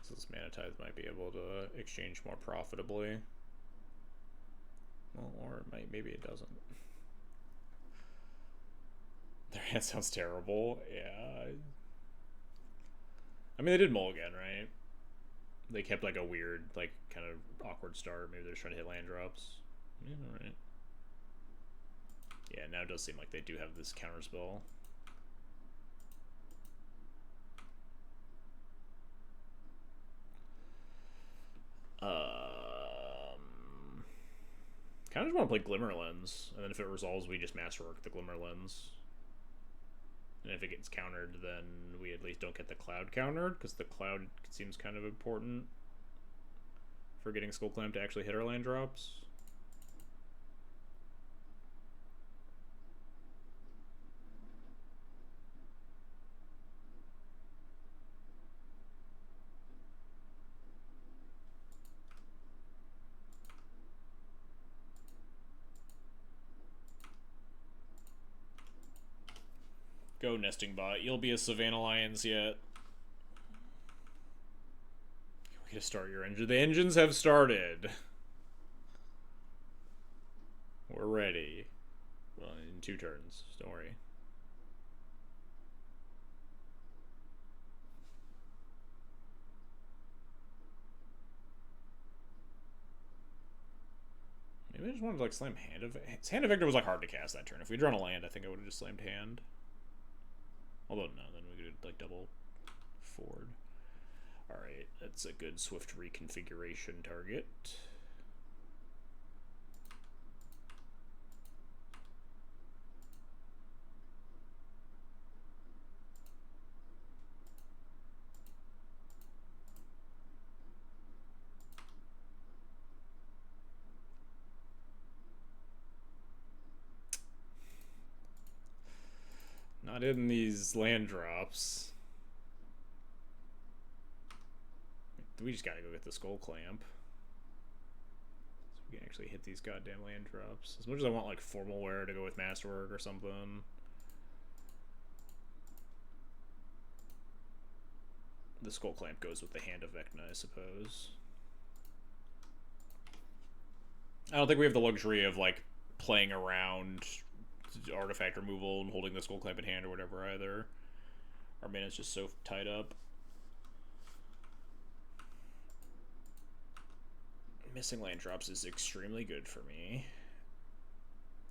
So this mana tithe might be able to exchange more profitably. Well, or it might, maybe it doesn't. Their hand sounds terrible. Yeah. I mean, they did mulligan, right? They kept like a weird, like, kind of awkward start. Maybe they're just trying to hit land drops. Yeah, alright. Yeah, now it does seem like they do have this counter spell. Kind of just want to play Glimmer Lens, and then if it resolves, we just Masterwork the Glimmer Lens. And if it gets countered, then we at least don't get the Cloud countered, because the Cloud seems kind of important for getting Skull Clamp to actually hit our land drops. Go, Nesting Bot. You'll be a Savannah Lions yet. We gotta start your engine. The engines have started. We're ready. Well, in 2 turns. Don't worry. Maybe I just wanted to like slam Hand of Victor. Hand of Victor was like hard to cast that turn. If we'd drawn a land, I think I would have just slammed Hand. Although, no, then we could, like, double forward. Alright, that's a good swift reconfiguration target. Not in these land drops. We just gotta go get the Skull Clamp. So we can actually hit these goddamn land drops. As much as I want like Formal Wear to go with Masterwork or something. The Skull Clamp goes with the Hand of Vecna, I suppose. I don't think we have the luxury of like playing around artifact removal and holding the Skull Clamp in hand or whatever either. Our mana's just so tied up. Missing land drops is extremely good for me.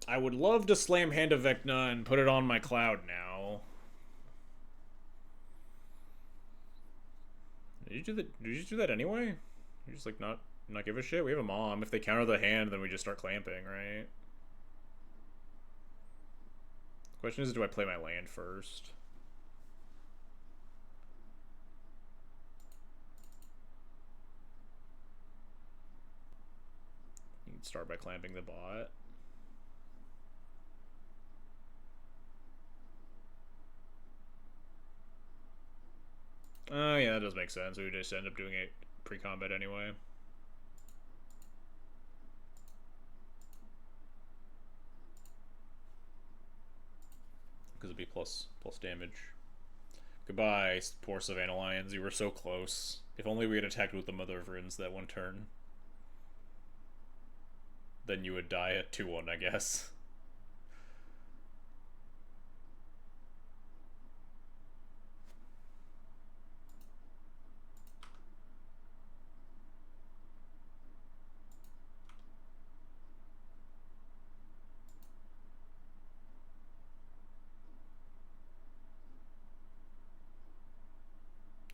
I would love to slam Hand of Vecna and put it on my Cloud now. Did you do that? Did you just do that anyway? You just like not give a shit? We have a Mom. If they counter the hand, then we just start clamping, right? Question is, do I play my land first? You can start by clamping the bot. Oh, yeah, that does make sense. We would just end up doing it pre-combat anyway. Because it'd be plus damage. Goodbye, poor Savannah Lions. You were so close. If only we had attacked with the Mother of Runes that one turn. Then you would die at 2-1, I guess.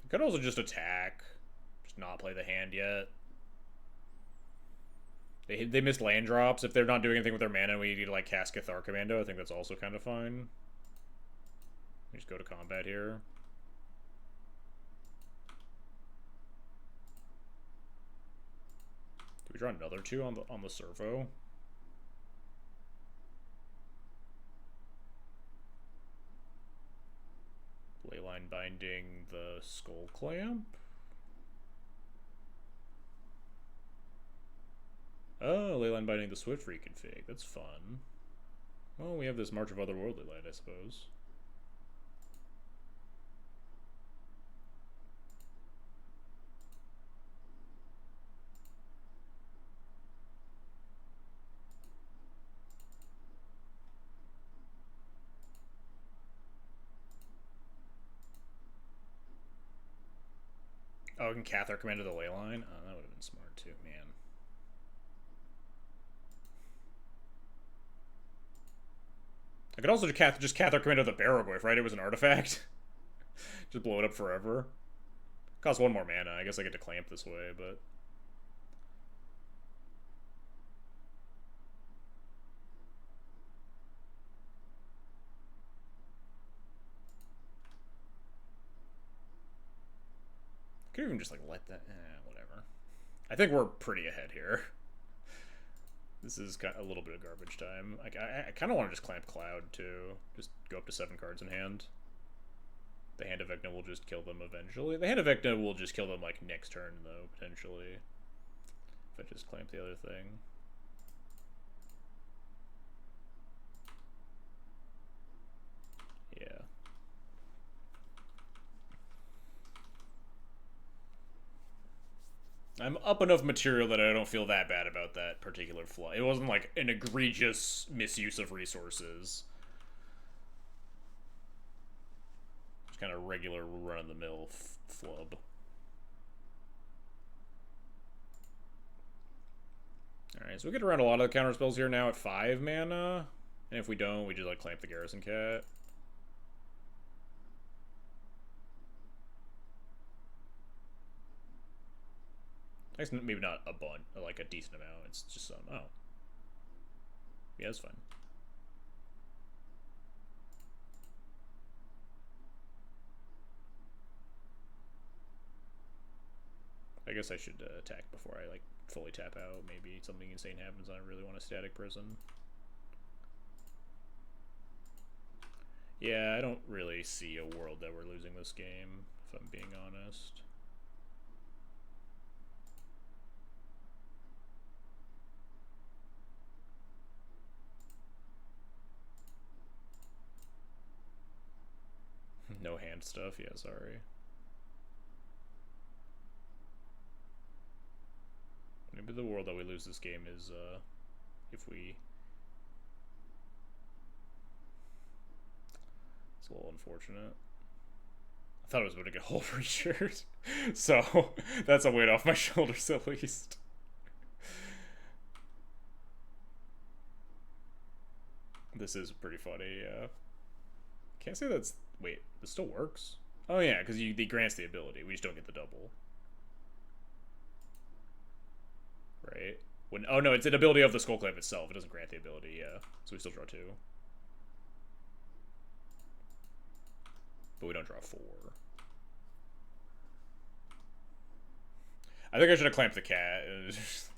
Could also just attack. Just not play the hand yet. They missed land drops. If they're not doing anything with their mana, we need to like cast Cathar Commando. I think that's also kind of fine. We just go to combat here. Do we draw another 2 on the servo? Leyline Binding the Skull Clamp. Oh, Leyline binding the Swift reconfig. That's fun. Well, we have this March of Otherworldly Light, I suppose. Oh, can Cathar come into the Leyline? Oh, that would have been smart too, man. I could also just Cathar come into the Barrogoyf, right? It was an artifact. Just blow it up forever. Costs 1 more mana. I guess I get to clamp this way, but... I could even just, like, let that... whatever. I think we're pretty ahead here. This is kind of a little bit of garbage time. Like, I kind of want to just clamp Cloud, too. Just go up to 7 cards in hand. The Hand of Vecna will just kill them eventually. The Hand of Vecna will just kill them, like, next turn, though, potentially. If I just clamp the other thing. Yeah. I'm up enough material that I don't feel that bad about that particular flaw. It wasn't like an egregious misuse of resources. Just kind of regular run-of-the-mill flub. Alright, so we get around a lot of the counter spells here now at 5 mana. And if we don't, we just like clamp the Garrison Cat. I guess maybe not a bunch, like a decent amount. It's just some. Oh. Yeah, that's fine. I guess I should attack before I like fully tap out. Maybe something insane happens and I really want a Static Prison. Yeah, I don't really see a world that we're losing this game, if I'm being honest. No hand stuff, yeah, sorry. Maybe the world that we lose this game is, if we... It's a little unfortunate. I thought I was about to get Hull Breachered, so that's a weight off my shoulders at least. This is pretty funny, yeah. Can't say that's... Wait, this still works? Oh yeah, because he grants the ability. We just don't get the double. Right? Oh no, it's an ability of the Skull Clamp itself. It doesn't grant the ability, yeah. So we still draw 2. But we don't draw 4. I think I should have clamped the cat and just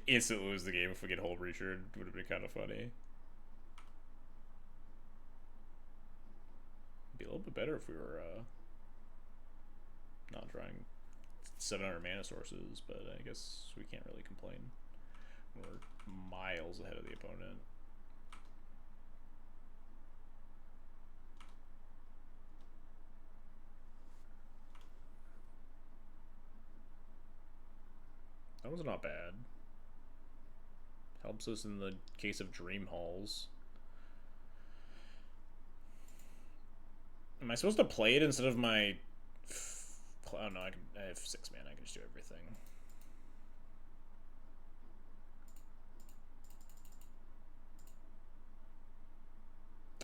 instantly lose the game if we get Hull Breacher. It would have been kind of funny. It'd be a little bit better if we were not drawing 700 mana sources, but I guess we can't really complain. We're miles ahead of the opponent. That was not bad. Helps us in the case of Dream Halls. Am I supposed to play it instead of my... Oh no, I have 6 mana, I can just do everything.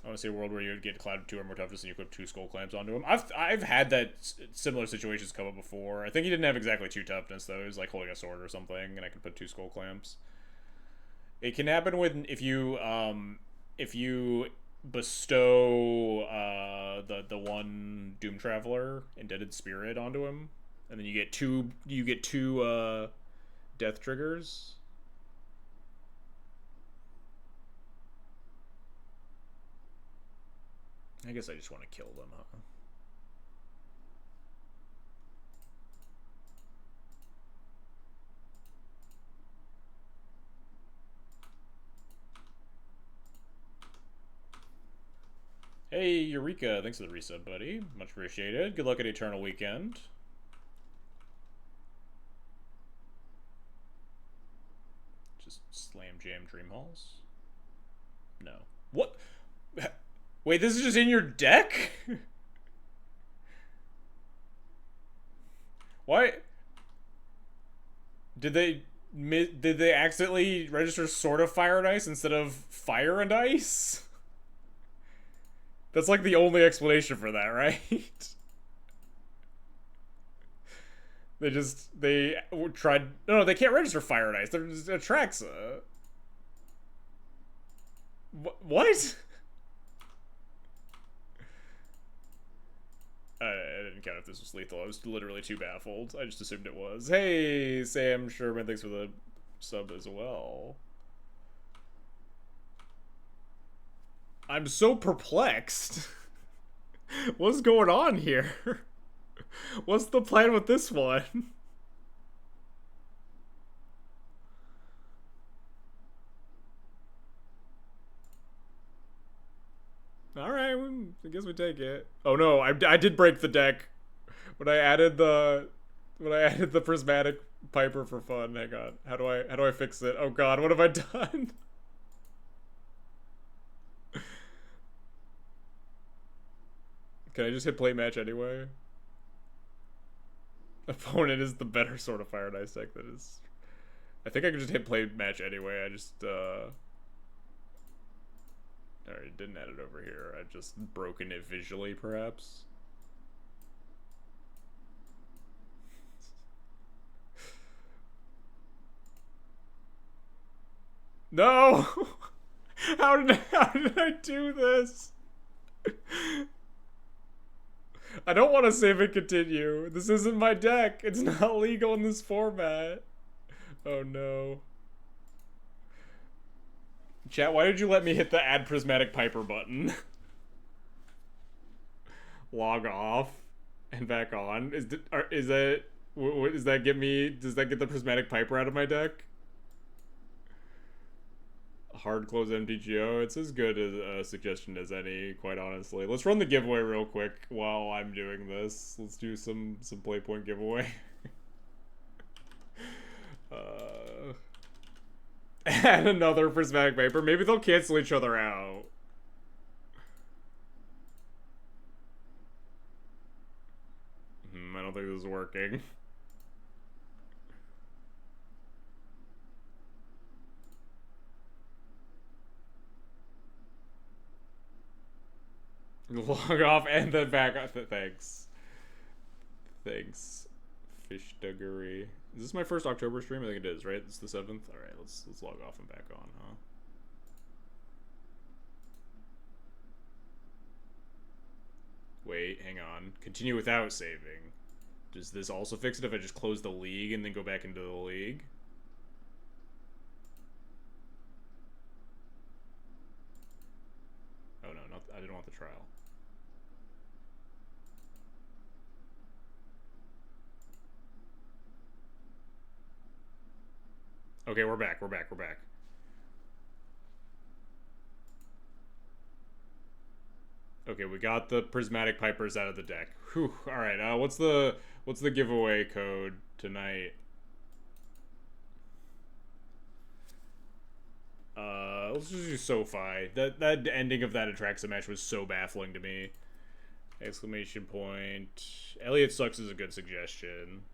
I want to see a world where you would get Cloud 2 or more toughness and you equip 2 Skull Clamps onto him. I've had that similar situations come up before. I think he didn't have exactly 2 toughness though. He was like holding a sword or something, and I could put 2 Skull Clamps. It can happen when if you bestow the one Doom Traveler Indebted Spirit onto him, and then you get two death triggers. I guess I just want to kill them, huh? Hey, Eureka, thanks for the resub, buddy. Much appreciated. Good luck at Eternal Weekend. Just slam jam Dream Halls? No. What? Wait, this is just in your deck? Why? Did they accidentally register Sword of Fire and Ice instead of Fire and Ice? That's like the only explanation for that, right? they tried. No, they can't register Fire and Ice. They're just Atraxa. What? I didn't count if this was lethal. I was literally too baffled. I just assumed it was. Hey, Sam Sherman, thanks for the sub as well. I'm so perplexed. What's going on here? What's the plan with this one? Alright, I guess we take it. Oh no, I did break the deck when I added the prismatic Piper for fun. Hang on. How do I fix it? Oh god, what have I done? Can I just hit play match anyway? Opponent is the better Sword of Fire and Ice deck that is. I think I can just hit play match anyway. I just Alright, didn't add it over here. I've just broken it visually, perhaps. No! How did I do this? I don't want to save and continue. This isn't my deck. It's not legal in this format. Oh no. Chat, why did you let me hit the add prismatic Piper button? Log off and back on. Does that get the prismatic Piper out of my deck? Hard close MTGO. It's as good a suggestion as any, quite honestly. Let's run the giveaway real quick while I'm doing this. Let's do some play point giveaway. Add another prismatic Piper. Maybe they'll cancel each other out. I don't think this is working. Log off and then back up. Thanks. Thanks. Fish duggery. Is this my first October stream? I think it is, right? It's the 7th? Alright, let's log off and back on, huh? Wait, hang on. Continue without saving. Does this also fix it if I just close the league and then go back into the league? Oh no, I didn't want the trial. Okay, we're back. Okay, we got the prismatic Pipers out of the deck. Whew. All right. What's the giveaway code tonight? Let's just do SoFi. That ending of that Atraxa match was so baffling to me. Exclamation point. Elliot sucks is a good suggestion.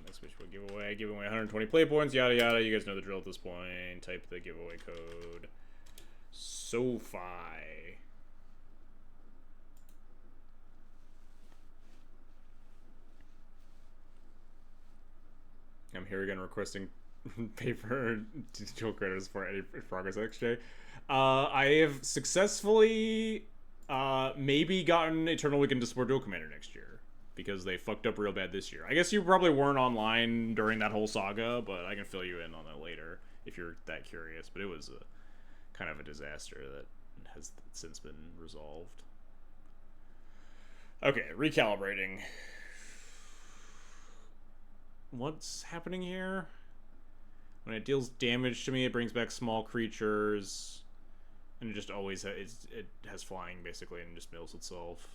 Exclamation point giveaway. Giving away 120 play points. Yada yada. You guys know the drill at this point. Type the giveaway code. SoFi. I'm here again requesting paper digital credits for any progress XJ. I have successfully maybe gotten Eternal Weekend to support Duel Commander next year because they fucked up real bad this year. I guess you probably weren't online during that whole saga, but I can fill you in on that later if you're that curious. But it was kind of a disaster that has since been resolved. Okay, recalibrating. What's happening here? When it deals damage to me, it brings back small creatures. And it just always it has flying basically and just mills itself.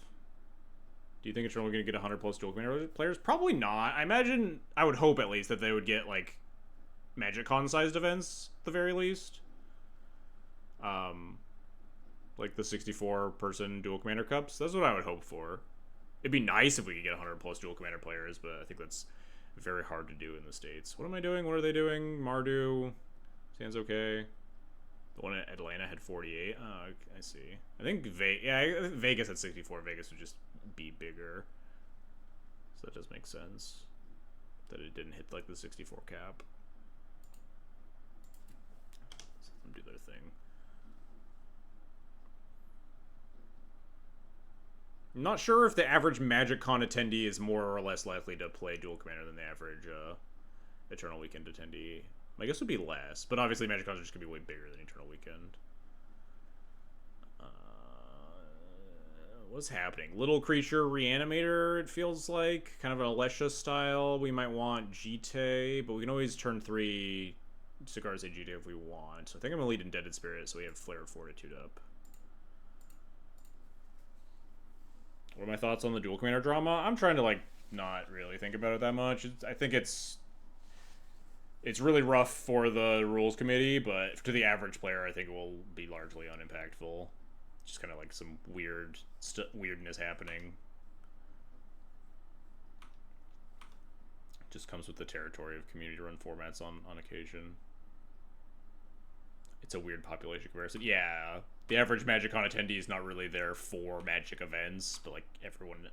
Do you think it's really going to get 100 plus dual commander players? Probably not. I imagine, I would hope at least, that they would get, like, Magic Con sized events, at the very least. Like the 64 person dual commander cups. That's what I would hope for. It'd be nice if we could get 100 plus dual commander players, but I think that's very hard to do in the States. What am I doing? What are they doing? Mardu. Stands okay. The one at Atlanta had 48. Oh, I see. I think Vegas had 64. Vegas would just be bigger. So that does make sense. That it didn't hit like the 64 cap. So let them do their thing. I'm not sure if the average Magic Con attendee is more or less likely to play dual commander than the average Eternal Weekend attendee. I guess it would be less, but obviously Magic Cons are just going to be way bigger than Eternal Weekend. What's happening? Little Creature Reanimator, it feels like. Kind of an Alesha style. We might want Jite, but we can always turn 3 Cigarze Jite if we want. So I think I'm going to lead Indebted Spirit, so we have Flare of Fortitude up. What are my thoughts on the dual commander drama? I'm trying to, like, not really think about it that much. I think it's really rough for the rules committee, but to the average player, I think it will be largely unimpactful. Just kind of like some weirdness happening. Just comes with the territory of community-run formats on occasion. It's a weird population comparison. Yeah, the average MagicCon attendee is not really there for Magic events, but like everyone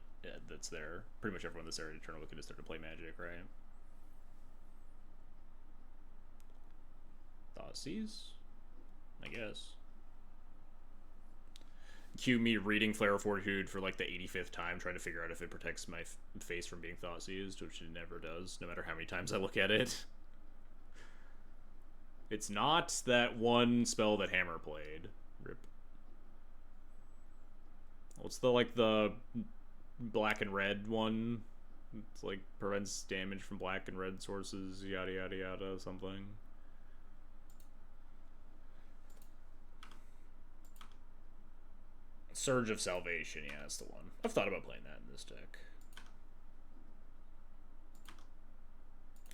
that's there, pretty much everyone that's there at Eternal Weekend is there to play Magic, right? Thoughtseize? I guess. Cue me reading Flare of Fortitude for like the 85th time, trying to figure out if it protects my face from being Thoughtseized, which it never does, no matter how many times I look at it. It's not that one spell that Hammer played. Rip. What's the black and red one? It's like prevents damage from black and red sources, yada yada yada, something. Surge of Salvation, yeah, that's the one. I've thought about playing that in this deck.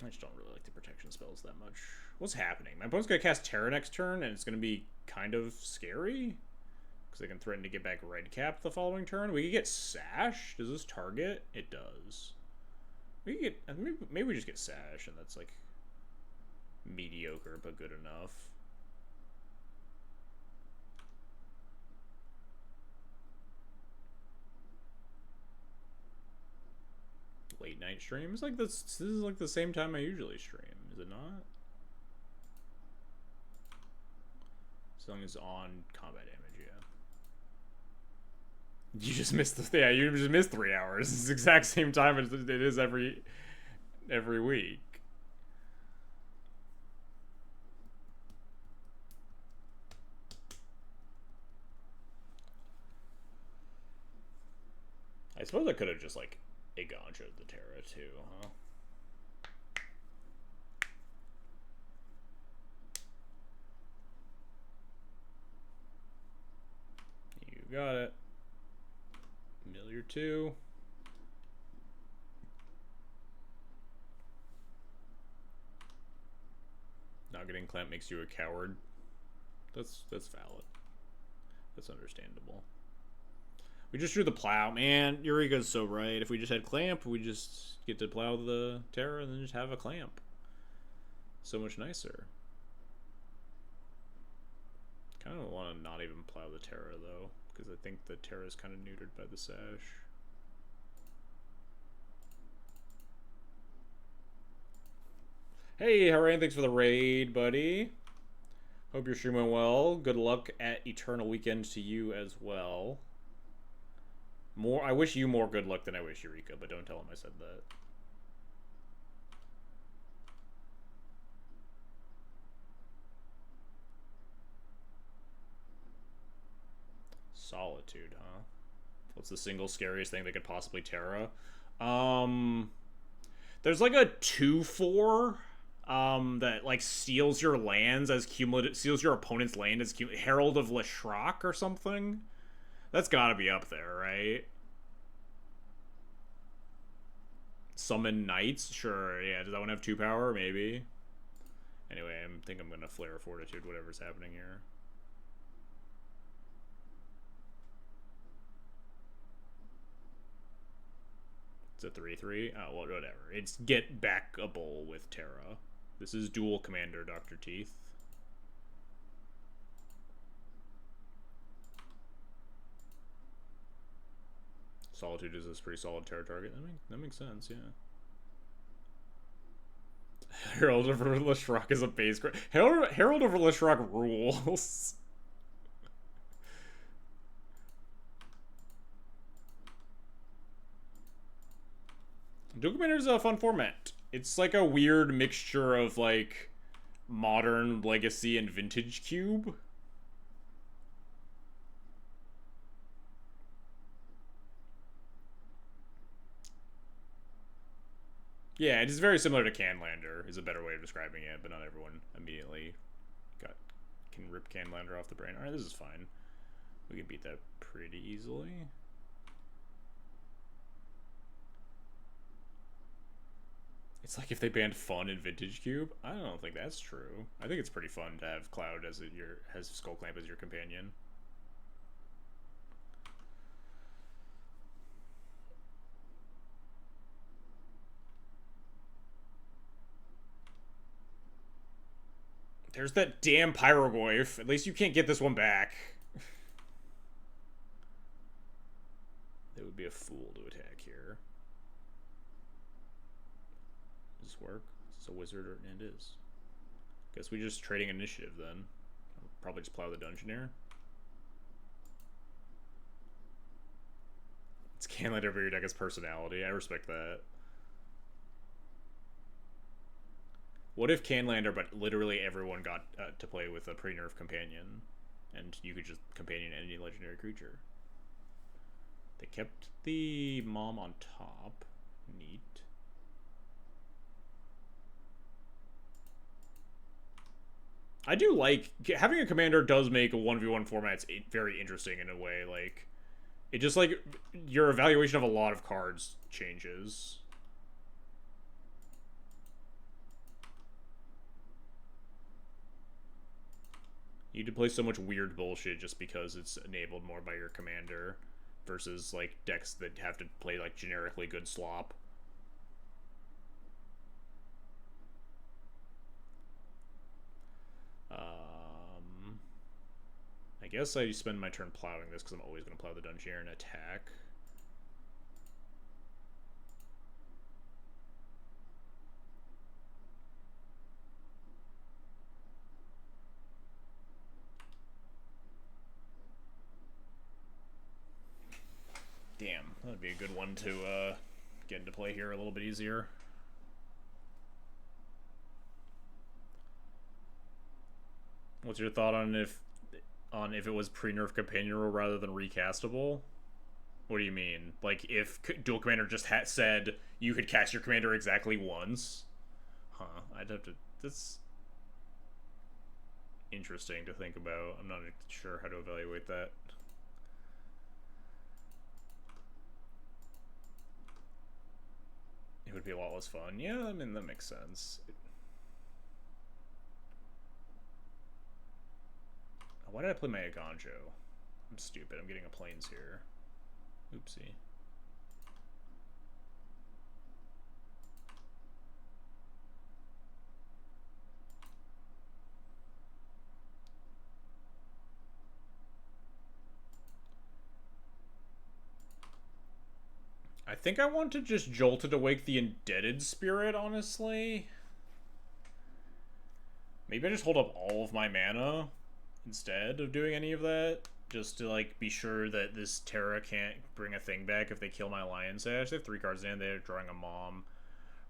I just don't really like the protection spells that much. What's happening? My opponent's going to cast Terra next turn, and it's going to be kind of scary. Because they can threaten to get back Red Cap the following turn. We could get Sash. Does this target? It does. We could get... Maybe we just get Sash, and that's, like, mediocre, but good enough. Late night stream. It's like this is like the same time I usually stream, is it not? As long as on combat damage, yeah. You just missed you just missed 3 hours. It's the exact same time as it is every week. I suppose I could have just like Egancho'd the Terra too, huh? You got it. Mill your 2. Not getting Clamp makes you a coward. That's valid. That's understandable. We just drew the Plow. Man, Eureka's so right. If we just had Clamp, we just get to plow the Terra and then just have a Clamp. So much nicer. Kind of want to not even plow the Terra, though, because I think the Terra is kind of neutered by the Sash. Hey, Harain, thanks for the raid, buddy. Hope your stream went well. Good luck at Eternal Weekend to you as well. I wish you more good luck than I wish Eureka, but don't tell him I said that. Solitude, huh? What's the single scariest thing that could possibly Terra? There's like a 2/4 That like steals your lands as cumulative, steals your opponent's land as Herald of Leshrac or something. That's gotta be up there, right? Summon Knights? Sure, yeah. Does that one have 2 power? Maybe. Anyway, I think I'm gonna Flare Fortitude, whatever's happening here. It's a 3/3. Oh, well, whatever. It's get backable with Terra. This is dual commander, Dr. Teeth. Solitude is a pretty solid Terra target. That makes sense, yeah. Herald over Leshrac is a base card. Herald over Leshrac rules. Duel Commander is a fun format. It's like a weird mixture of like modern, legacy, and vintage cube. Yeah, it is very similar to Canlander, is a better way of describing it, but not everyone immediately can rip Canlander off the brain. Alright, this is fine. We can beat that pretty easily. It's like if they banned fun in Vintage Cube. I don't think that's true. I think it's pretty fun to have Cloud as has Skullclamp as your companion. There's that damn Pyrogoyf. At least you can't get this one back. They would be a fool to attack here. Does this work? It's a wizard, and it is. Guess we just trading initiative then. I'll probably just plow the Dungeoneer. It's Canlander over your deck as personality. I respect that. What if Canlander, but literally everyone got to play with a pre-nerf companion, and you could just companion any legendary creature? They kept the mom on top. Neat. I do like having a commander does make a 1v1 formats very interesting in a way. Like, it just like your evaluation of a lot of cards changes. You need to play so much weird bullshit just because it's enabled more by your commander versus like decks that have to play like generically good slop. I guess I spend my turn plowing this because I'm always going to plow the Dungeoneer and attack. Damn, that would be a good one to get into play here a little bit easier. What's your thought on if it was pre-nerf companion rule rather than recastable? What do you mean? Like if Duel Commander just said you could cast your commander exactly once? Huh? I'd have to. That's interesting to think about. I'm not sure how to evaluate that. It would be a lot less fun. Yeah, I mean, that makes sense. Why did I play my Aganjo? I'm stupid. I'm getting a plains here. Oopsie. I think I want to just Jolted Awake the Indebted Spirit, honestly. Maybe I just hold up all of my mana instead of doing any of that, just to like be sure that this Terra can't bring a thing back if they kill my Lion Sash. They have 3 cards in, they're drawing a Mom.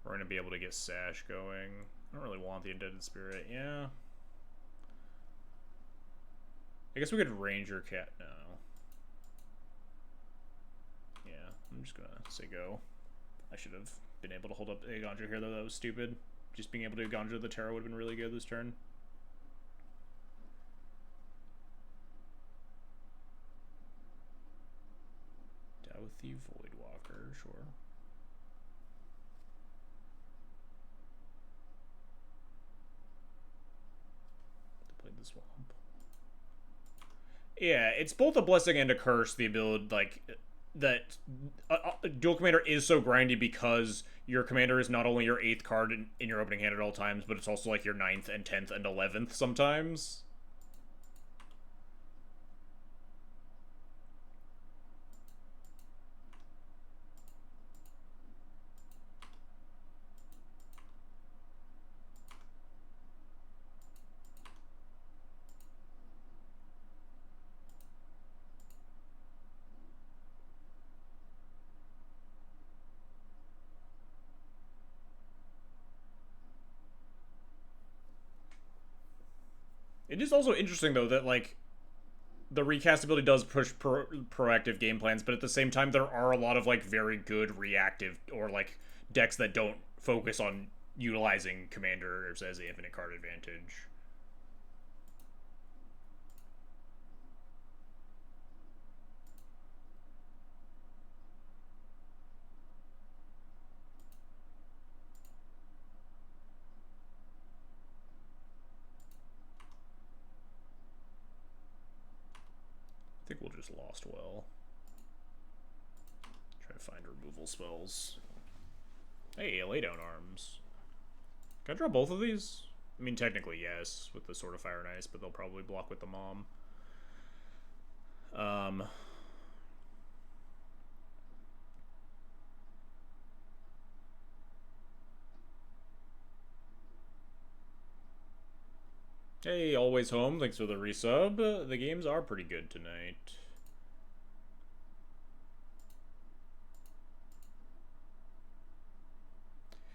We're gonna be able to get Sash going. I don't really want the Indebted Spirit. Yeah, I guess we could Ranger Cat now. Yeah, I'm just gonna say go. I should have been able to hold up Aganjo here though, that was stupid. just being able to Ganja the Terra would have been really good this turn. Douthie, Voidwalker, sure. Play the Swamp. Yeah, it's both a blessing and a curse, the ability, like, that Duel Commander is so grindy because your commander is not only your 8th card in your opening hand at all times, but it's also, like, your 9th and 10th and 11th sometimes. It is also interesting, though, that, like, the recastability does push proactive game plans, but at the same time, there are a lot of, like, very good reactive, or, like, decks that don't focus on utilizing commanders as the infinite card advantage. I think we'll just Lost Well. Try to find removal spells. Hey, lay down arms. Can I draw both of these? I mean, technically, yes, with the Sword of Fire and Ice, but they'll probably block with the Mom. Hey, Always Home, thanks for the resub. The games are pretty good tonight.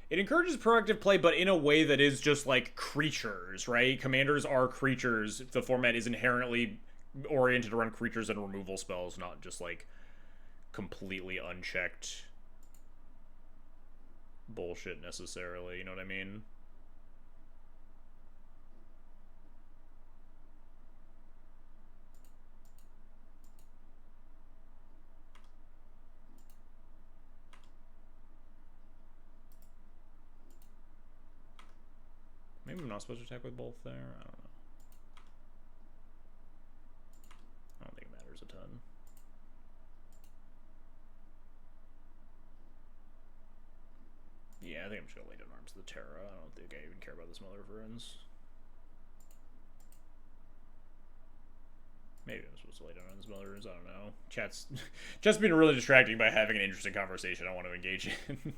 It encourages proactive play, but in a way that is just like creatures, right? Commanders are creatures. The format is inherently oriented around creatures and removal spells, not just like completely unchecked bullshit necessarily, you know what I mean? Maybe I'm not supposed to attack with both there? I don't know. I don't think it matters a ton. Yeah, I think I'm just gonna lay down arms to the Terra. I don't think I even care about the Smeller Ruins. Maybe I'm supposed to lay down on the Smeller Ruins, I don't know. Chat's just been really distracting by having an interesting conversation I want to engage in.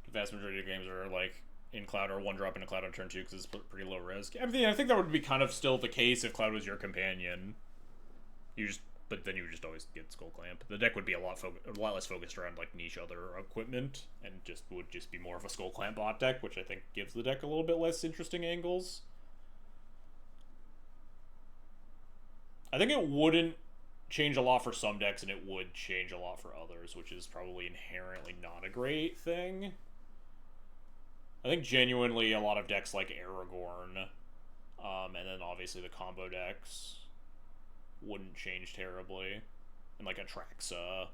The vast majority of games are like in Cloud or one drop into Cloud on turn 2 because it's pretty low risk. I think that would be kind of still the case if Cloud was your companion. But then you would just always get Skull Clamp. The deck would be a lot less focused around like niche other equipment, and would just be more of a Skull Clamp bot deck, which I think gives the deck a little bit less interesting angles. I think it wouldn't change a lot for some decks, and it would change a lot for others, which is probably inherently not a great thing. I think genuinely a lot of decks like Aragorn, and then obviously the combo decks wouldn't change terribly. And like Atraxa.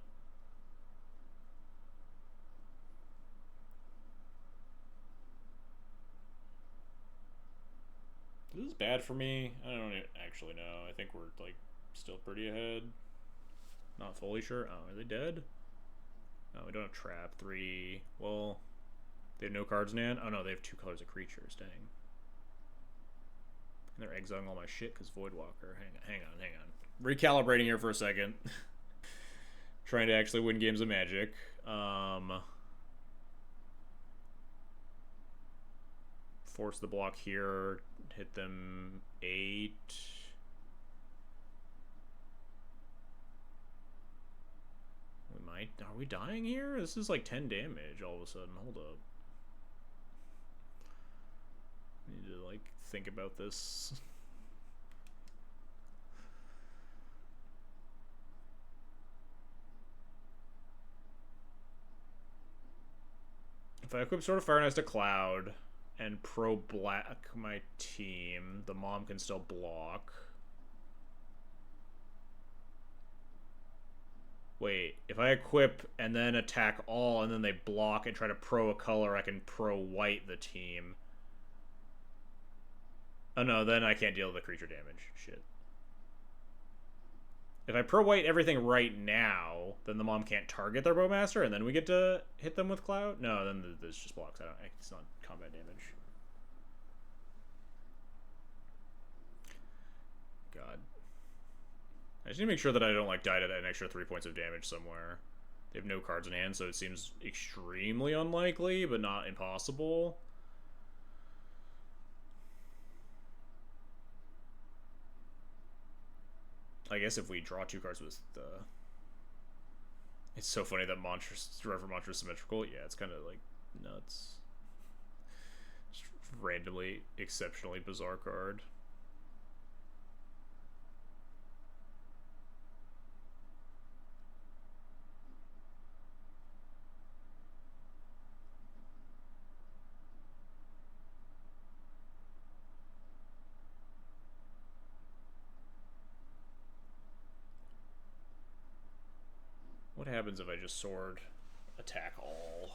This is bad for me. I don't actually know. I think we're like still pretty ahead. Not fully sure. Oh, are they dead? No, we don't have Trap. 3. Well, they have no cards, Nan? Oh no, they have 2 colors of creatures. Dang. And they're exiling all my shit because Voidwalker. Hang on. Recalibrating here for a second. Trying to actually win games of Magic. Force the block here. Hit them 8. Are we dying here? This is like 10 damage all of a sudden. Hold up. I need to, like, think about this. If I equip Sword of Fire next to Cloud and pro-black my team, the mom can still block. Wait, if I equip and then attack all and then they block and try to pro a color, I can pro-white the team. Oh no, then I can't deal with the creature damage. Shit. If I pro-white everything right now, then the mom can't target their Bowmaster, and then we get to hit them with Cloud? No, then this just blocks. It's not combat damage. God. I just need to make sure that I don't, like, die to an extra 3 points of damage somewhere. They have no cards in hand, so it seems extremely unlikely, but not impossible. I guess if we draw 2 cards with the... It's so funny that Reverend Mantra is symmetrical. Yeah, it's kind of, like, nuts. Just randomly, exceptionally bizarre card. What happens if I just sword attack all?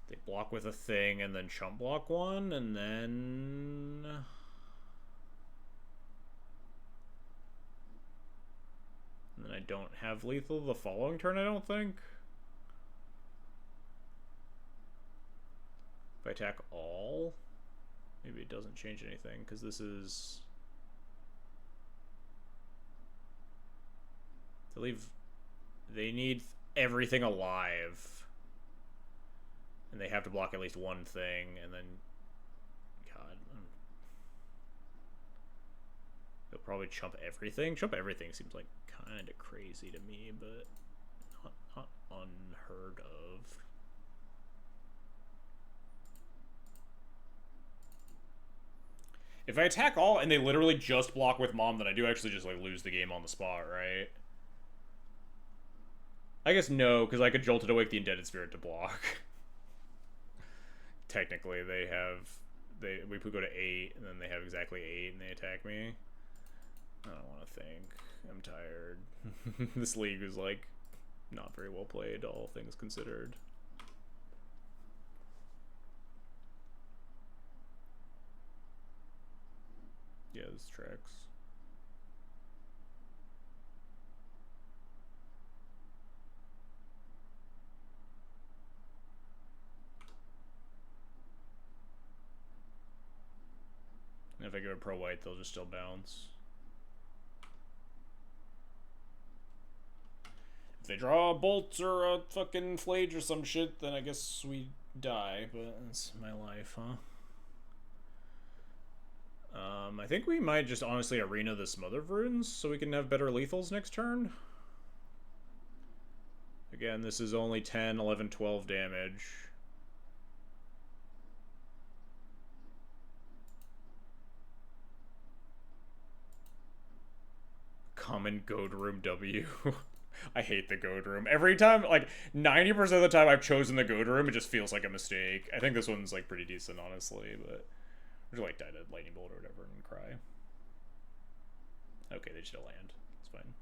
They block with a thing and then chump block one, and then... And then I don't have lethal the following turn, I don't think. If I attack all, maybe it doesn't change anything, because this is... They need everything alive. And they have to block at least one thing, and then... God. They'll probably chump everything. Chump everything seems like kind of crazy to me, but not unheard of. If I attack all and they literally just block with Mom, then I do actually just, like, lose the game on the spot, right? I guess no, because I could Jolted Awake the Indebted Spirit to block. Technically, they have... we could go to 8, and then they have exactly 8, and they attack me. I don't want to think. I'm tired. This league is, like, not very well played, all things considered. Yeah, this tracks. And if I go to pro white, they'll just still bounce. If they draw a bolt or a fucking flage or some shit, then I guess we die, but that's my life, huh? I think we might just honestly arena the Smother of Runes so we can have better lethals next turn. Again, this is only 10, 11, 12 damage. Common Goad Room W. I hate the Goad Room. Every time, like, 90% of the time I've chosen the Goad Room, it just feels like a mistake. I think this one's, like, pretty decent, honestly, but... Or, like, die to Lightning Bolt or whatever and cry. Okay, they just don't land. It's fine.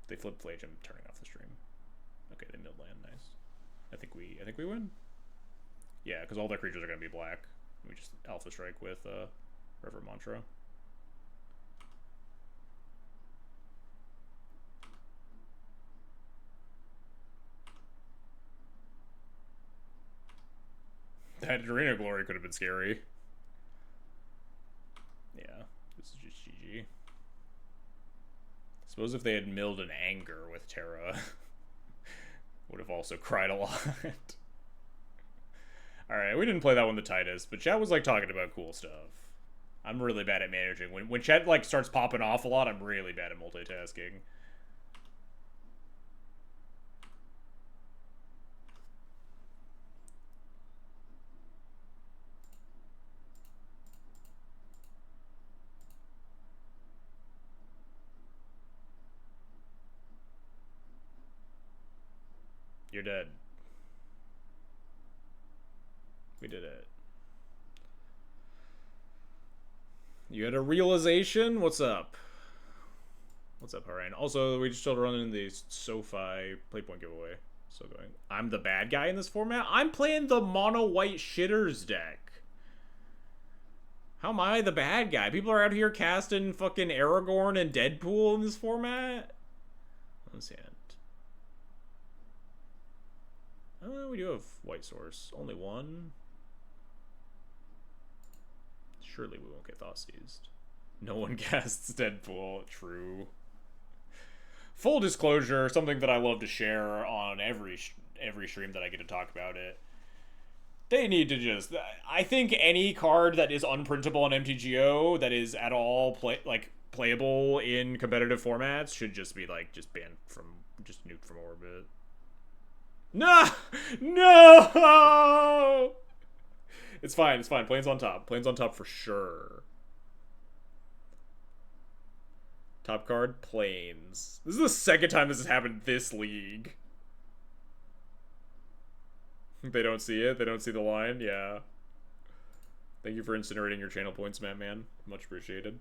They flip Flage, I'm turning off the stream. Okay, they milled land, nice. I think we win? Yeah, because all their creatures are going to be black. We just Alpha Strike with Reverend Mantra. That Arena Glory could have been scary. Yeah, this is just GG. Suppose if they had milled an Anger with Terra, would have also cried a lot. Alright, we didn't play that one the tightest, but chat was, like, talking about cool stuff. I'm really bad at managing. When chat like starts popping off a lot, I'm really bad at multitasking. You're dead. We did it. You had a realization? What's up? What's up, Harain? Also, we just still running the SoFi Playpoint giveaway. Still going. I'm the bad guy in this format? I'm playing the mono white shitters deck. How am I the bad guy? People are out here casting fucking Aragorn and Deadpool in this format? Let's see it. We do have white source. Only one. Surely we won't get thought seized. No one casts Deadpool. True. Full disclosure, something that I love to share on every stream that I get to talk about it. They need to just... I think any card that is unprintable on MTGO that is at all playable in competitive formats should just be just banned from... just nuked from orbit. No! No! It's fine, it's fine. Plane's on top. Plane's on top for sure. Top card, Planes. This is the second time this has happened this league. They don't see it? They don't see the line? Yeah. Thank you for incinerating your channel points, man. Much appreciated.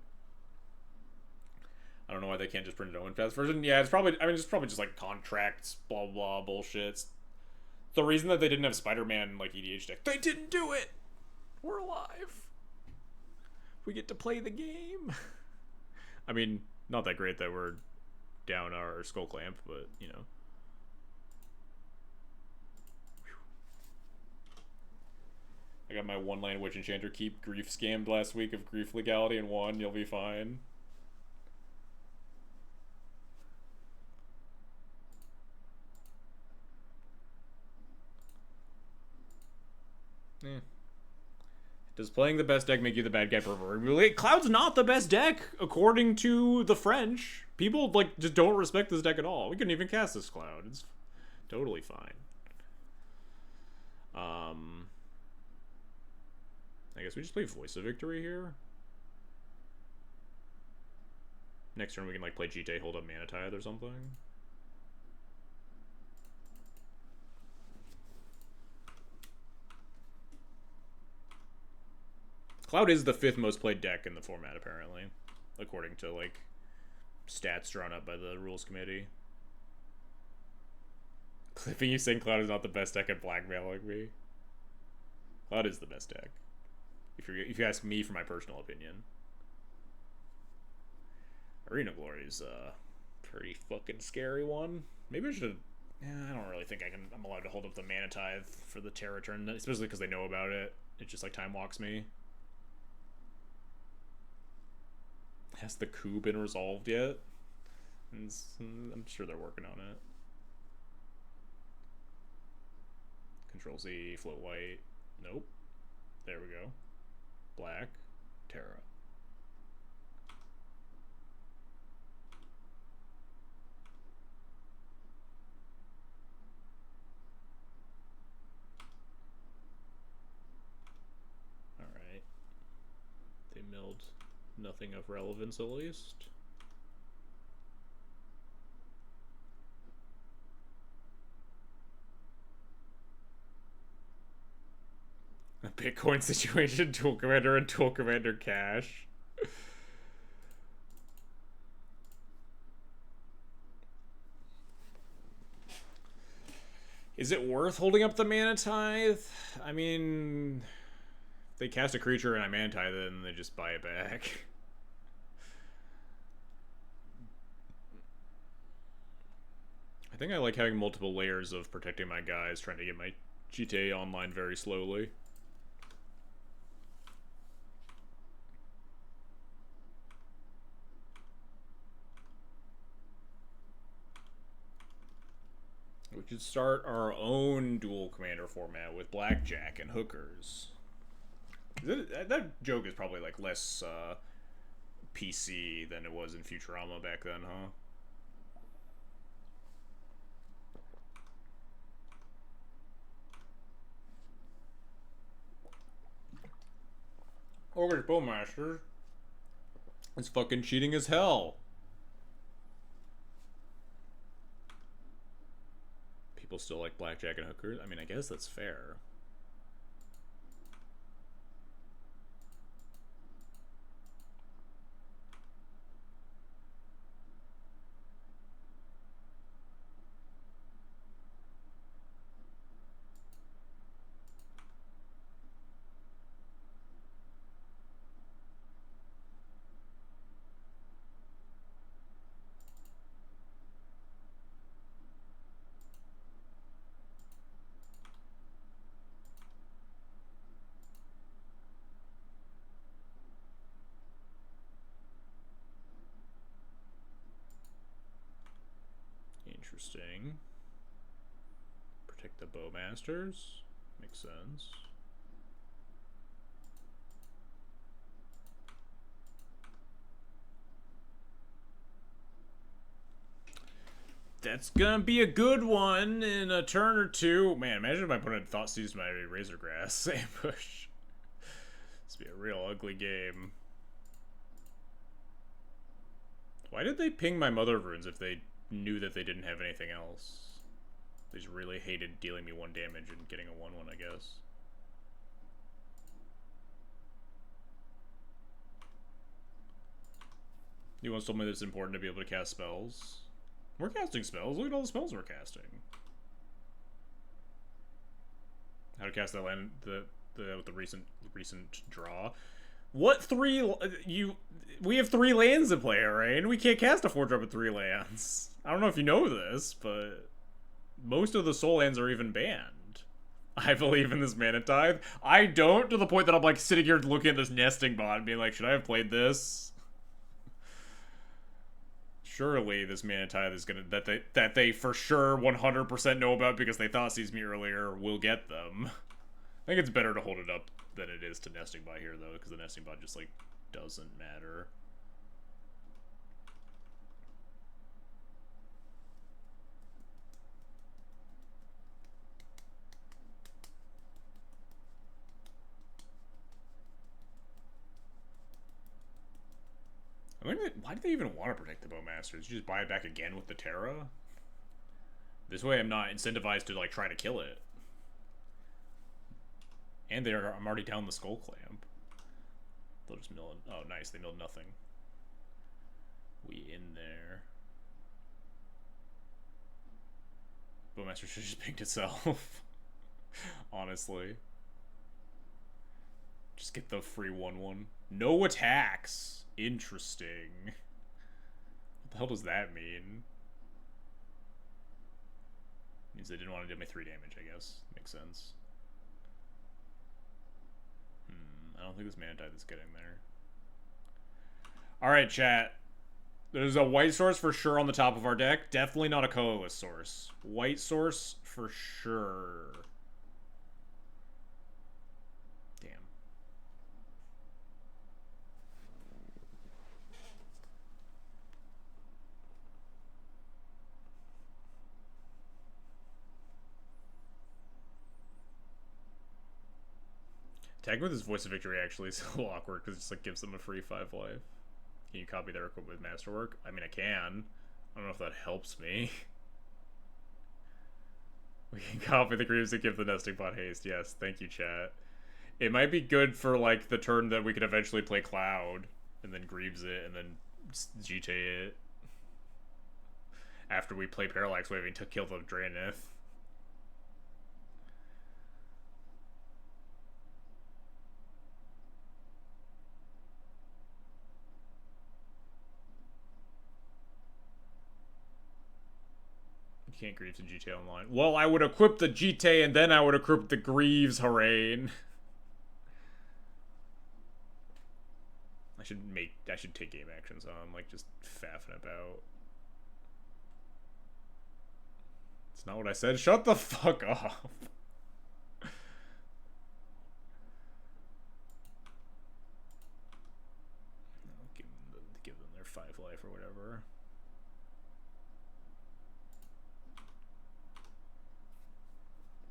I don't know why they can't just print an Owen Fast version. Yeah, it's probably... I mean, it's probably just, contracts, blah, blah, bullshit. The reason that they didn't have Spider-Man, EDH deck. They didn't do it! We're alive. We get to play the game. I mean, not that great that we're down our Skull Clamp, but, you know. I got my one-land Witch Enchanter Keep grief scammed last week of grief legality and won. You'll be fine. Yeah. Does playing the best deck make you the bad guy proverbially? Cloud's not the best deck, according to the French. People, just don't respect this deck at all. We couldn't even cast this Cloud. It's totally fine. I guess we just play Voice of Victory here. Next turn we can, play GT, hold up Mana Tithe or something. Cloud is the 5th most played deck in the format, apparently. According to, stats drawn up by the rules committee. Clipping you saying Cloud is not the best deck at blackmailing me. Cloud is the best deck. If you ask me for my personal opinion. Arena Glory is a pretty fucking scary one. Maybe I should... Yeah, I don't really think I'm allowed to hold up the Mana Tithe for the Terra turn, especially because they know about it. It just, time walks me. Has the coup been resolved yet? I'm sure they're working on it. Control Z, float white. Nope. There we go. Black. Terra. Alright. They milled nothing of relevance, at least. A Bitcoin situation, Dual Commander and Dual Commander Cash. Is it worth holding up the Mana Tithe? I mean, if they cast a creature and I Mana Tithe it, and they just buy it back. I think I like having multiple layers of protecting my guys, trying to get my GTA online very slowly. We could start our own dual commander format with blackjack and hookers. That joke is probably like less PC than it was in Futurama back then, huh? Ogre's Bowmaster. It's fucking cheating as hell. People still like blackjack and hookers. I mean, I guess that's fair. Interesting. Protect the Bowmasters. Makes sense. That's gonna be a good one in a turn or two. Man, imagine if my opponent thought seized my Razor Grass ambush. This would be a real ugly game. Why did they ping my Mother Runes if they knew that they didn't have anything else? They just really hated dealing me 1 damage and getting a 1/1, I guess. You once told me that it's important to be able to cast spells. We're casting spells. Look at all the spells we're casting. How to cast that land with the recent draw. What 3 we have 3 lands to play, right? We can't cast a 4-drop with 3 lands. I don't know if you know this, but most of the soul lands are even banned. I believe in this Mana Tithe. I don't, to the point that I'm like sitting here looking at this nesting bot and being like, should I have played this? Surely this Mana Tithe is gonna that they for sure 100% know about because they thought seized me earlier will get them. I think it's better to hold it up than it is to nesting bot here though, because the nesting bot just like doesn't matter. I mean, why do they even want to protect the Bowmasters? You just buy it back again with the Terra? This way I'm not incentivized to like try to kill it. And I'm already down the Skull Clamp. They'll just mill it. Oh, nice. They milled nothing. We in there. Bowmaster should have just picked itself. Honestly. Just get the free 1/1. No attacks. Interesting. What the hell does that mean? Means they didn't want to do me 3 damage, I guess. Makes sense. I don't think this Mana Tithe is getting there. Alright, chat. There's a white source for sure on the top of our deck. Definitely not a colorless source. White source for sure. Damn. Tagging with his Voice of Victory actually is a little awkward because it just like gives them a free 5 life. Can you copy their equipment with Masterwork? I mean, I can. I don't know if that helps me. We can copy the Greaves and give the nesting bot haste. Yes, thank you, chat. It might be good for like the turn that we could eventually play Cloud and then Greaves it and then GT it after we play Parallax Waving to kill the Draenith. Can't Greaves in GTA Online. Well, I would equip the GTA and then I would equip the Greaves, Harain. I should take game action so I'm like just faffing about. It's not what I said. Shut the fuck up. 5 life or whatever.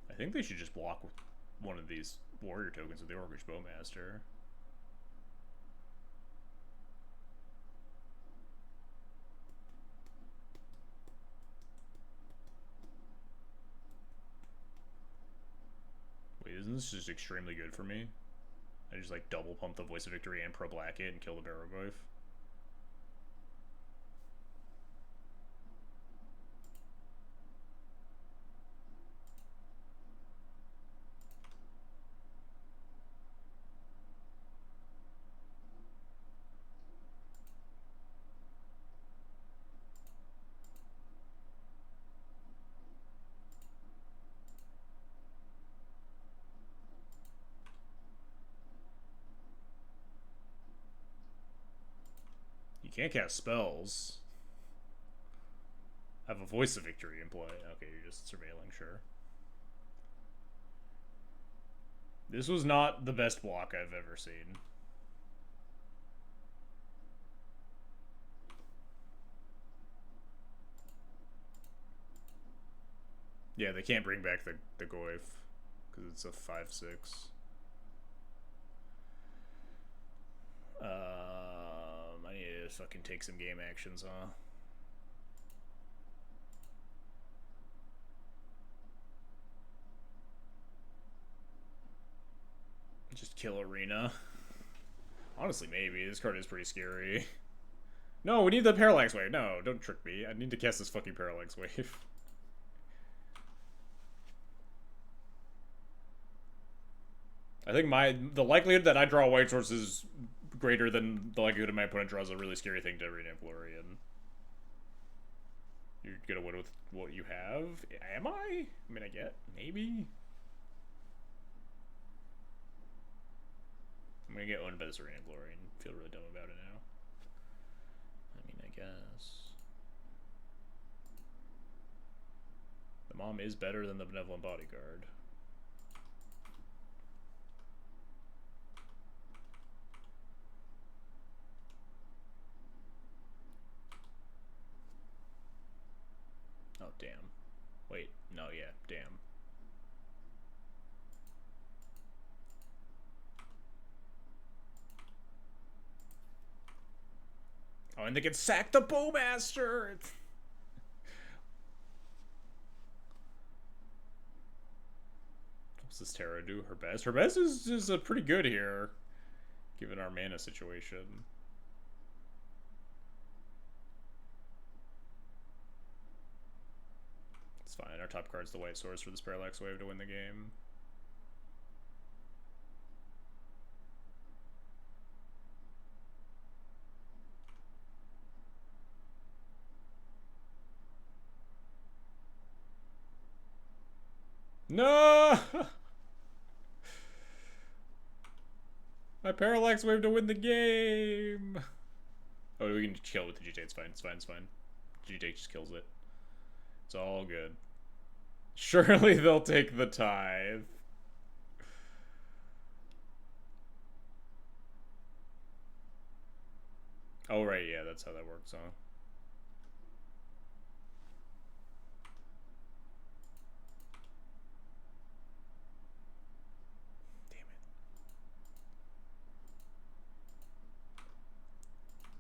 I think they should just block with one of these warrior tokens with the Orcish Bowmaster. Wait, isn't this just extremely good for me? I just like double pump the Voice of Victory and pro black it and kill the Barrowgoyf. Can't cast spells. I have a Voice of Victory in play. Okay, you're just surveilling, sure. This was not the best block I've ever seen. Yeah, they can't bring back the Goyf because it's a 5/6. I need to fucking take some game actions, huh? Just kill Arena. Honestly, maybe. This card is pretty scary. No, we need the Parallax Wave. No, don't trick me. I need to cast this fucking Parallax Wave. I think the likelihood that I draw a white source is greater than the likelihood of my opponent draws a really scary thing to Arena Florian. You're gonna win with what you have? Am I? I mean, I get maybe. I'm gonna get owned by this Arena Glory and feel really dumb about it now. I mean, I guess. The mom is better than the Benevolent Bodyguard. Oh, damn. Wait, no, yeah, damn. Oh, and they can sack the Bowmaster! What's this Terra do? Her best? Her best is pretty good here, given our mana situation. It's fine. Our top card's the white source for this Parallax Wave to win the game. No! My Parallax Wave to win the game! Oh, we can kill with the GTA. It's fine. It's fine. It's fine. GTA just kills it. It's all good. Surely they'll take the tithe. Oh, right. Yeah, that's how that works, huh?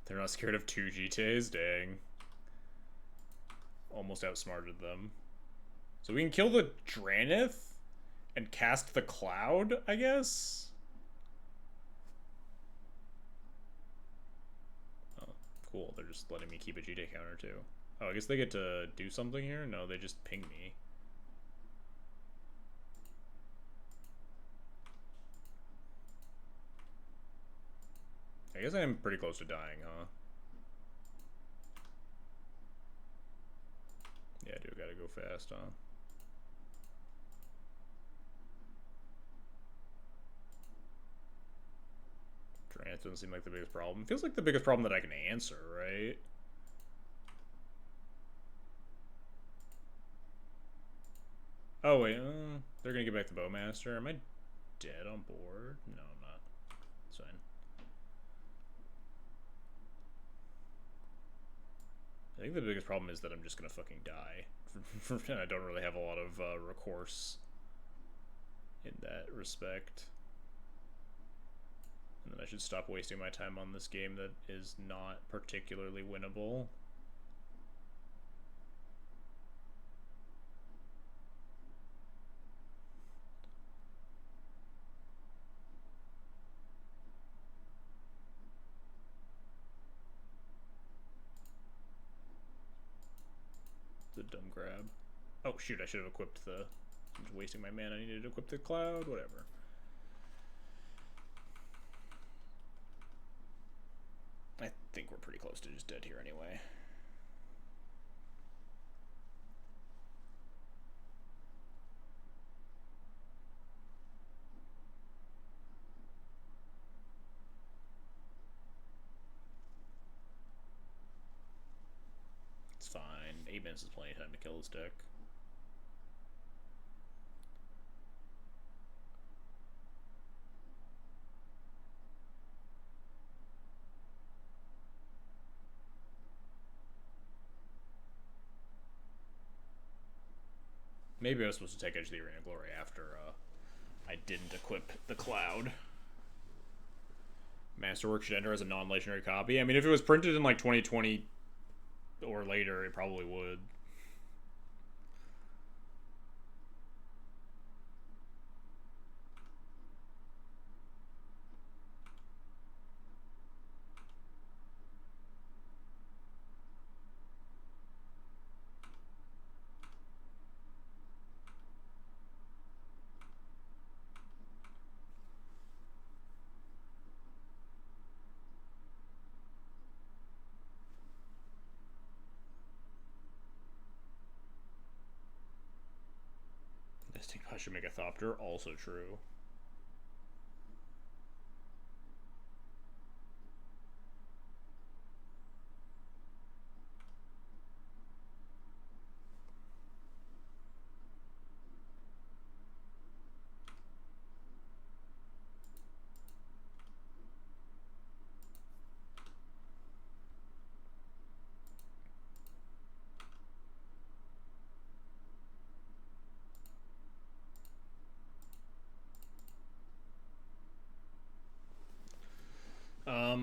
They're not scared of 2 GTAs? Dang. Almost outsmarted them. So we can kill the Dranith and cast the Cloud, I guess? Oh, cool. They're just letting me keep a GTA counter, too. Oh, I guess they get to do something here? No, they just ping me. I guess I'm pretty close to dying, huh? Yeah, dude, gotta go fast, huh? Trance doesn't seem like the biggest problem. Feels like the biggest problem that I can answer, right? Oh, wait, they're gonna get back the Bowmaster. Am I dead on board? No, I'm not. It's fine. I think the biggest problem is that I'm just gonna fucking die. And I don't really have a lot of recourse in that respect. And then I should stop wasting my time on this game that is not particularly winnable. It's a dumb grab. Oh shoot, I should have equipped the... I'm just wasting my mana. I needed to equip the cloud, whatever. I think we're pretty close to just dead here anyway. It's fine. 8 minutes is plenty of time to kill this deck. Maybe I was supposed to take Edge of the Arena Glory after I didn't equip the Cloud. Masterwork should enter as a non-legendary copy. I mean, if it was printed in like 2020 or later, it probably would. I should make a Thopter, also true.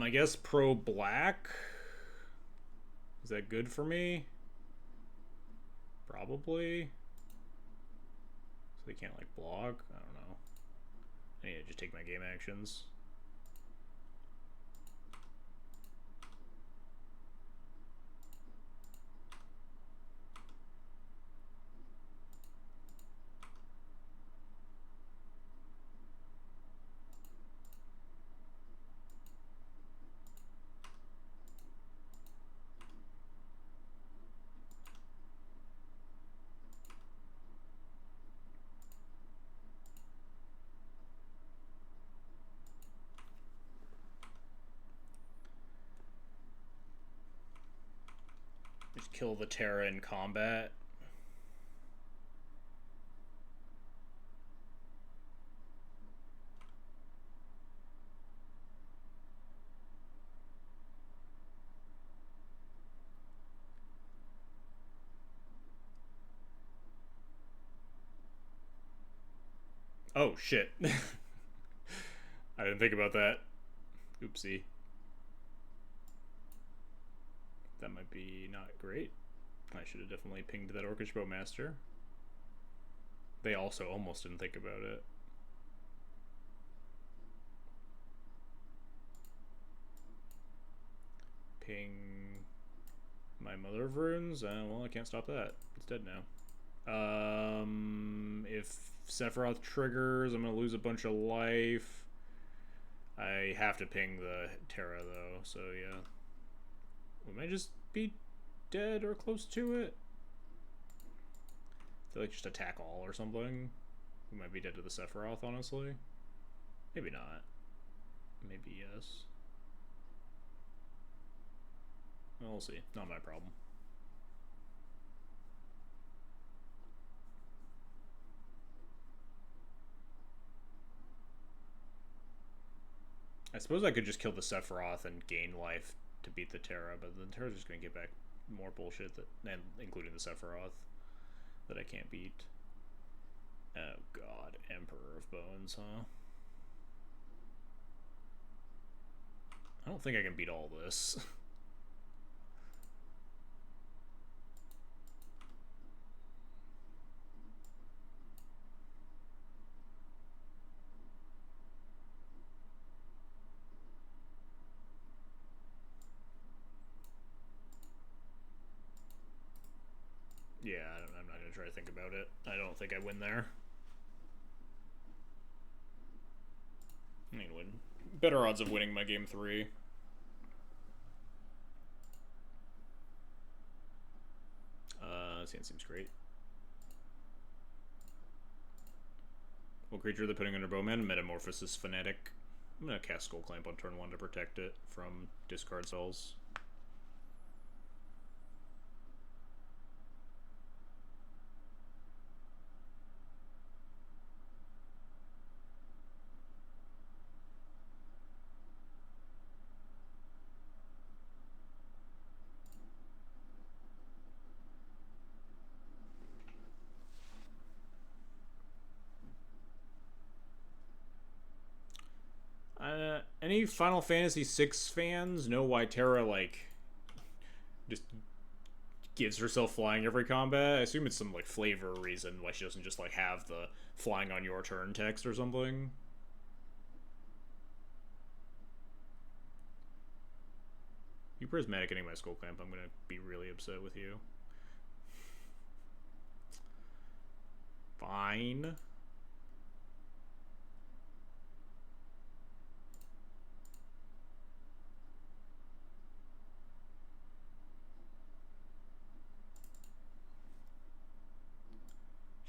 I guess pro black. Is that good for me? Probably. So they can't like block? I don't know. I need to just take my game actions. Just kill the Terra in combat. Oh, shit. I didn't think about that. Oopsie. That might be not great. I should have definitely pinged that Orcish Bowmaster. They also almost didn't think about it. Ping my Mother of Runes. Well, I can't stop that. It's dead now. If Sephiroth triggers, I'm gonna lose a bunch of life. I have to ping the Terra though, so yeah. We might just be dead or close to it. I feel like just attack all or something. We might be dead to the Sephiroth, honestly. Maybe not. Maybe yes. Well, we'll see. Not my problem. I suppose I could just kill the Sephiroth and gain life to beat the Terra, but the Terra's just gonna get back more bullshit that, and including the Sephiroth, that I can't beat. Oh god, Emperor of Bones, huh? I don't think I can beat all this. Yeah, I'm not gonna try to think about it. I don't think I win there. I mean, win. Better odds of winning my game 3. This hand seems great. What creature are they putting under Bowman? Metamorphosis Fanatic. I'm gonna cast Skull Clamp on turn 1 to protect it from discard spells. Any Final Fantasy VI fans know why Terra, like, just gives herself flying every combat? I assume it's some, like, flavor reason why she doesn't just, like, have the flying on your turn text or something. You prismatic getting my Skull Clamp, I'm gonna be really upset with you. Fine.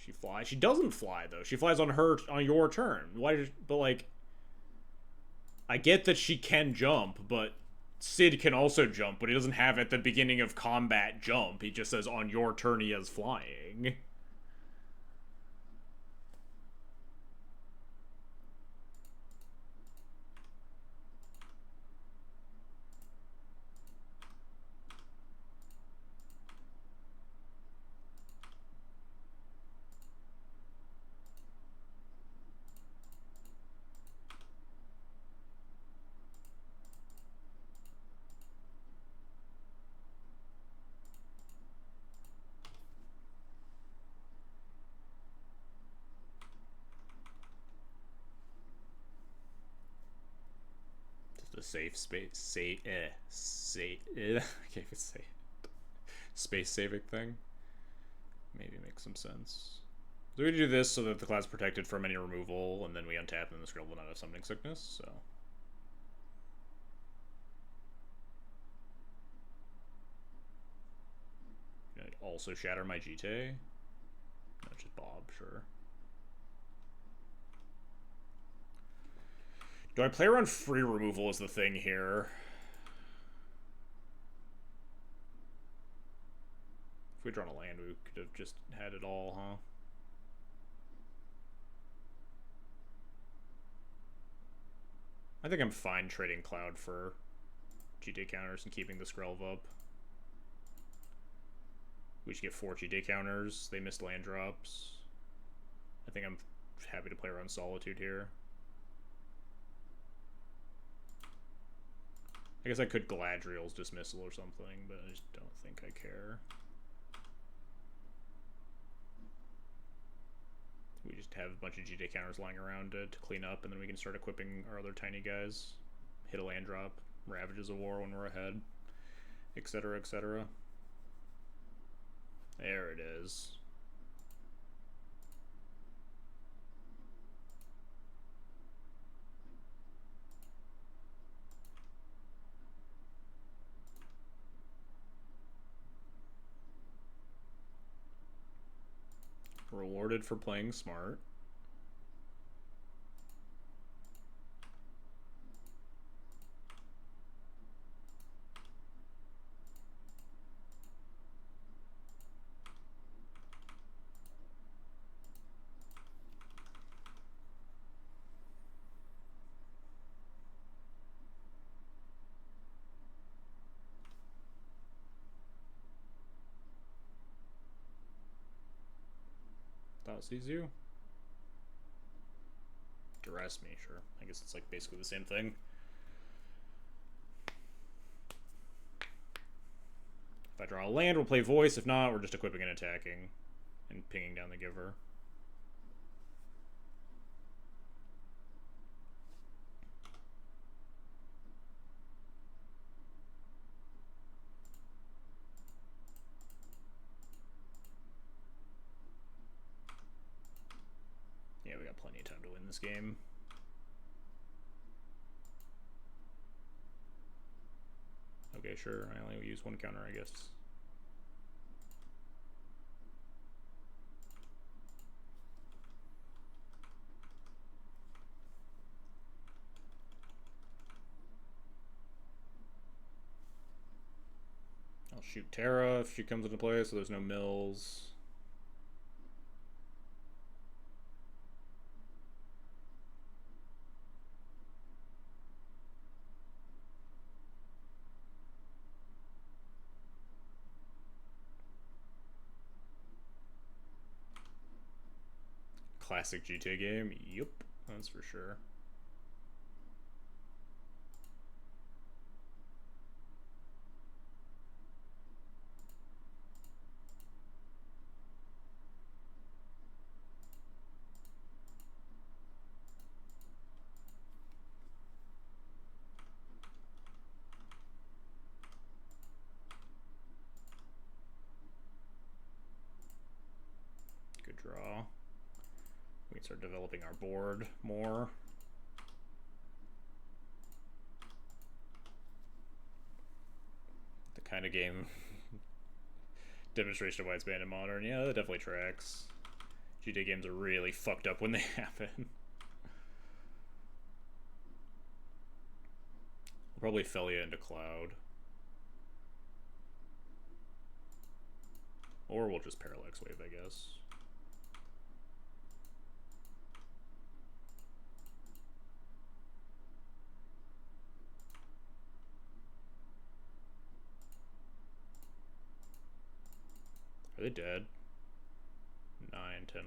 She flies. She doesn't fly though. She flies on your turn. Why? But like, I get that she can jump, but Sid can also jump, but he doesn't have at the beginning of combat jump. He just says on your turn he has flying. The safe space, I can't even say it. Space saving thing. Maybe makes some sense. So we do this so that the cloud's protected from any removal, and then we untap, and the scroll will not have summoning sickness. So. I'd also shatter my GT. Not just Bob, sure. Do I play around free removal as the thing here? If we'd drawn a land, we could have just had it all, huh? I think I'm fine trading Cloud for GT counters and keeping the Skrelv up. We should get 4 GT counters. They missed land drops. I think I'm happy to play around Solitude here. I guess I could Galadriel's Dismissal or something, but I just don't think I care. We just have a bunch of GT counters lying around to clean up, and then we can start equipping our other tiny guys. Hit a land drop, Ravages of War when we're ahead, etc., etc. There it is. Rewarded for playing smart. sees you. Duress me, sure. I guess it's like basically the same thing. If I draw a land, we'll play voice. If not, we're just equipping and attacking and pinging down the giver. Yeah, we got plenty of time to win this game. Okay, sure. I only use one counter, I guess. I'll shoot Terra if she comes into play, so there's no mills. Classic GTA game. Yup, that's for sure. Good draw. We can start developing our board more. The kind of game demonstration of why it's banned in modern. Yeah, that definitely tracks. GTA games are really fucked up when they happen. We'll probably fell you into Cloud. Or we'll just Parallax Wave, I guess. Are they dead? 9, 10,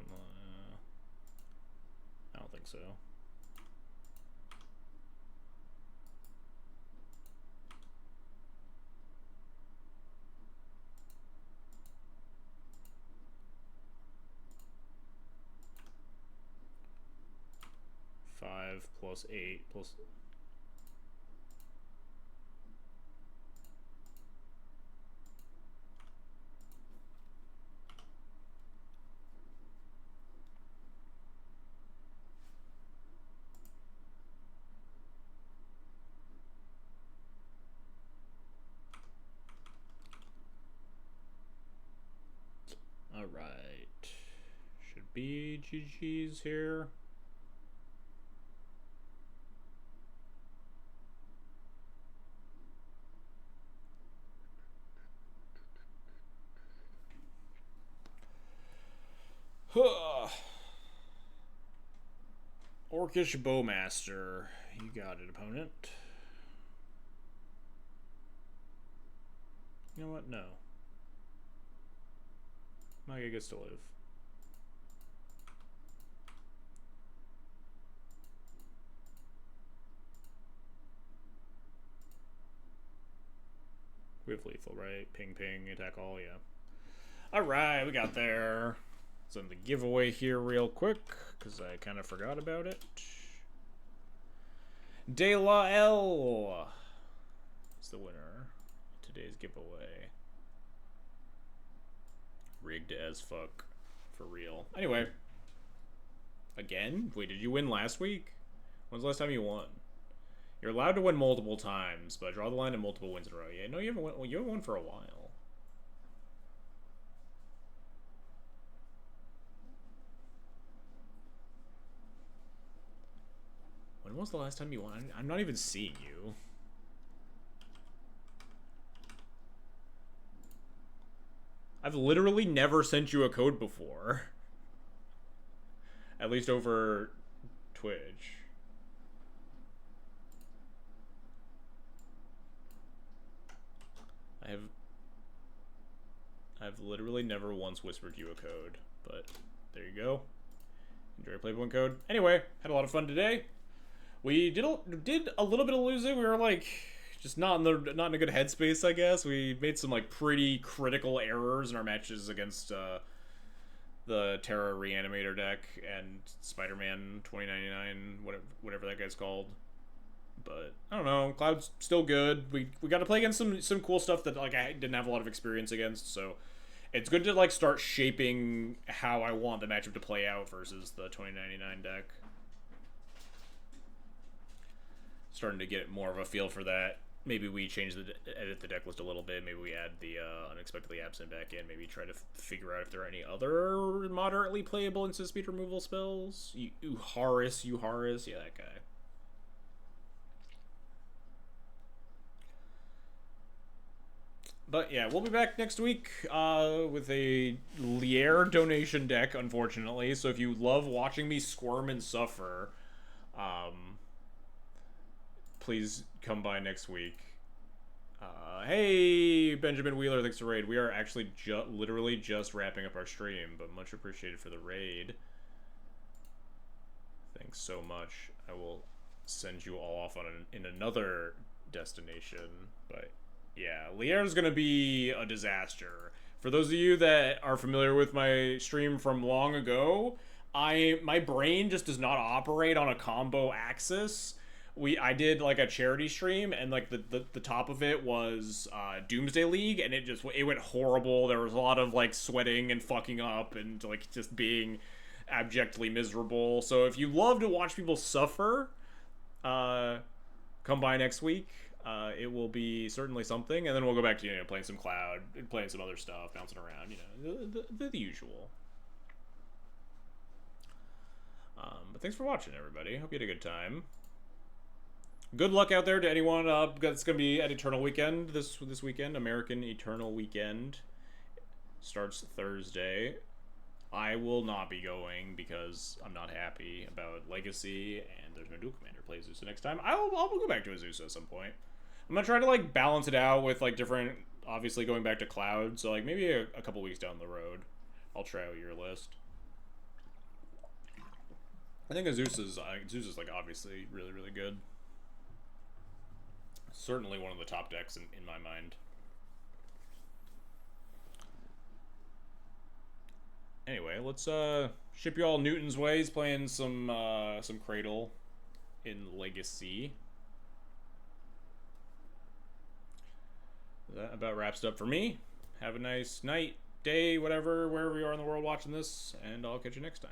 I don't think so. Five plus 8 plus... Alright. Should be GG's here. Orcish Bowmaster. You got it, opponent. You know what? No. Mega gets to live. We have lethal, right? Ping, ping, attack all, yeah. Alright, we got there. So the giveaway here real quick, because I kind of forgot about it. De La L is the winner. Today's giveaway. Rigged as fuck. For real. Anyway. Again? Wait, did you win last week? When's the last time you won? You're allowed to win multiple times, but draw the line at multiple wins in a row. Yeah, no, you haven't won. Well, you haven't won for a while. When was the last time you won? I'm not even seeing you. I've literally never sent you a code before. At least over Twitch. I've literally never once whispered you a code, but there you go. Enjoy playpoint code. Anyway, had a lot of fun today. We did a little bit of losing. We were like just not in a good headspace, I guess. We made some like pretty critical errors in our matches against the Terra Reanimator deck and Spider-Man 2099, whatever that guy's called. But I don't know, Cloud's still good. We got to play against some cool stuff that like I didn't have a lot of experience against, so it's good to like start shaping how I want the matchup to play out versus the 2099 deck. Starting to get more of a feel for that. Maybe we edit the deck list a little bit. Maybe we add the Unexpectedly Absent back in. Maybe try to figure out if there are any other moderately playable instant speed removal spells. Euharis, yeah, that guy. But yeah, we'll be back next week with a Lier donation deck, unfortunately. So if you love watching me squirm and suffer, please come by next week. Hey, Benjamin Wheeler, thanks for raid. We are actually literally just wrapping up our stream, but much appreciated for the raid. Thanks so much. I will send you all off on in another destination, but yeah, Lier's gonna be a disaster. For those of you that are familiar with my stream from long ago, my brain just does not operate on a combo axis. I did like a charity stream, and like the top of it was Doomsday League, and it went horrible. There was a lot of like sweating and fucking up and like just being abjectly miserable. So if you love to watch people suffer, come by next week. It will be certainly something, and then we'll go back to playing some Cloud, playing some other stuff, bouncing around, the usual. But thanks for watching, everybody. Hope you had a good time. Good luck out there to anyone that's going to be at Eternal Weekend this weekend. American Eternal Weekend starts Thursday. I will not be going because I'm not happy about Legacy, and there's no Dual Commander play Azusa next time. I'll go back to Azusa at some point. I'm gonna try to like balance it out with like different, obviously going back to Cloud. So like maybe a couple weeks down the road, I'll try out your list. I think Azusa's like obviously really, really good. Certainly one of the top decks in my mind. Anyway, let's ship you all Newton's way. He's playing some Cradle in Legacy. That about wraps it up for me. Have a nice night, day, whatever, wherever you are in the world watching this, and I'll catch you next time.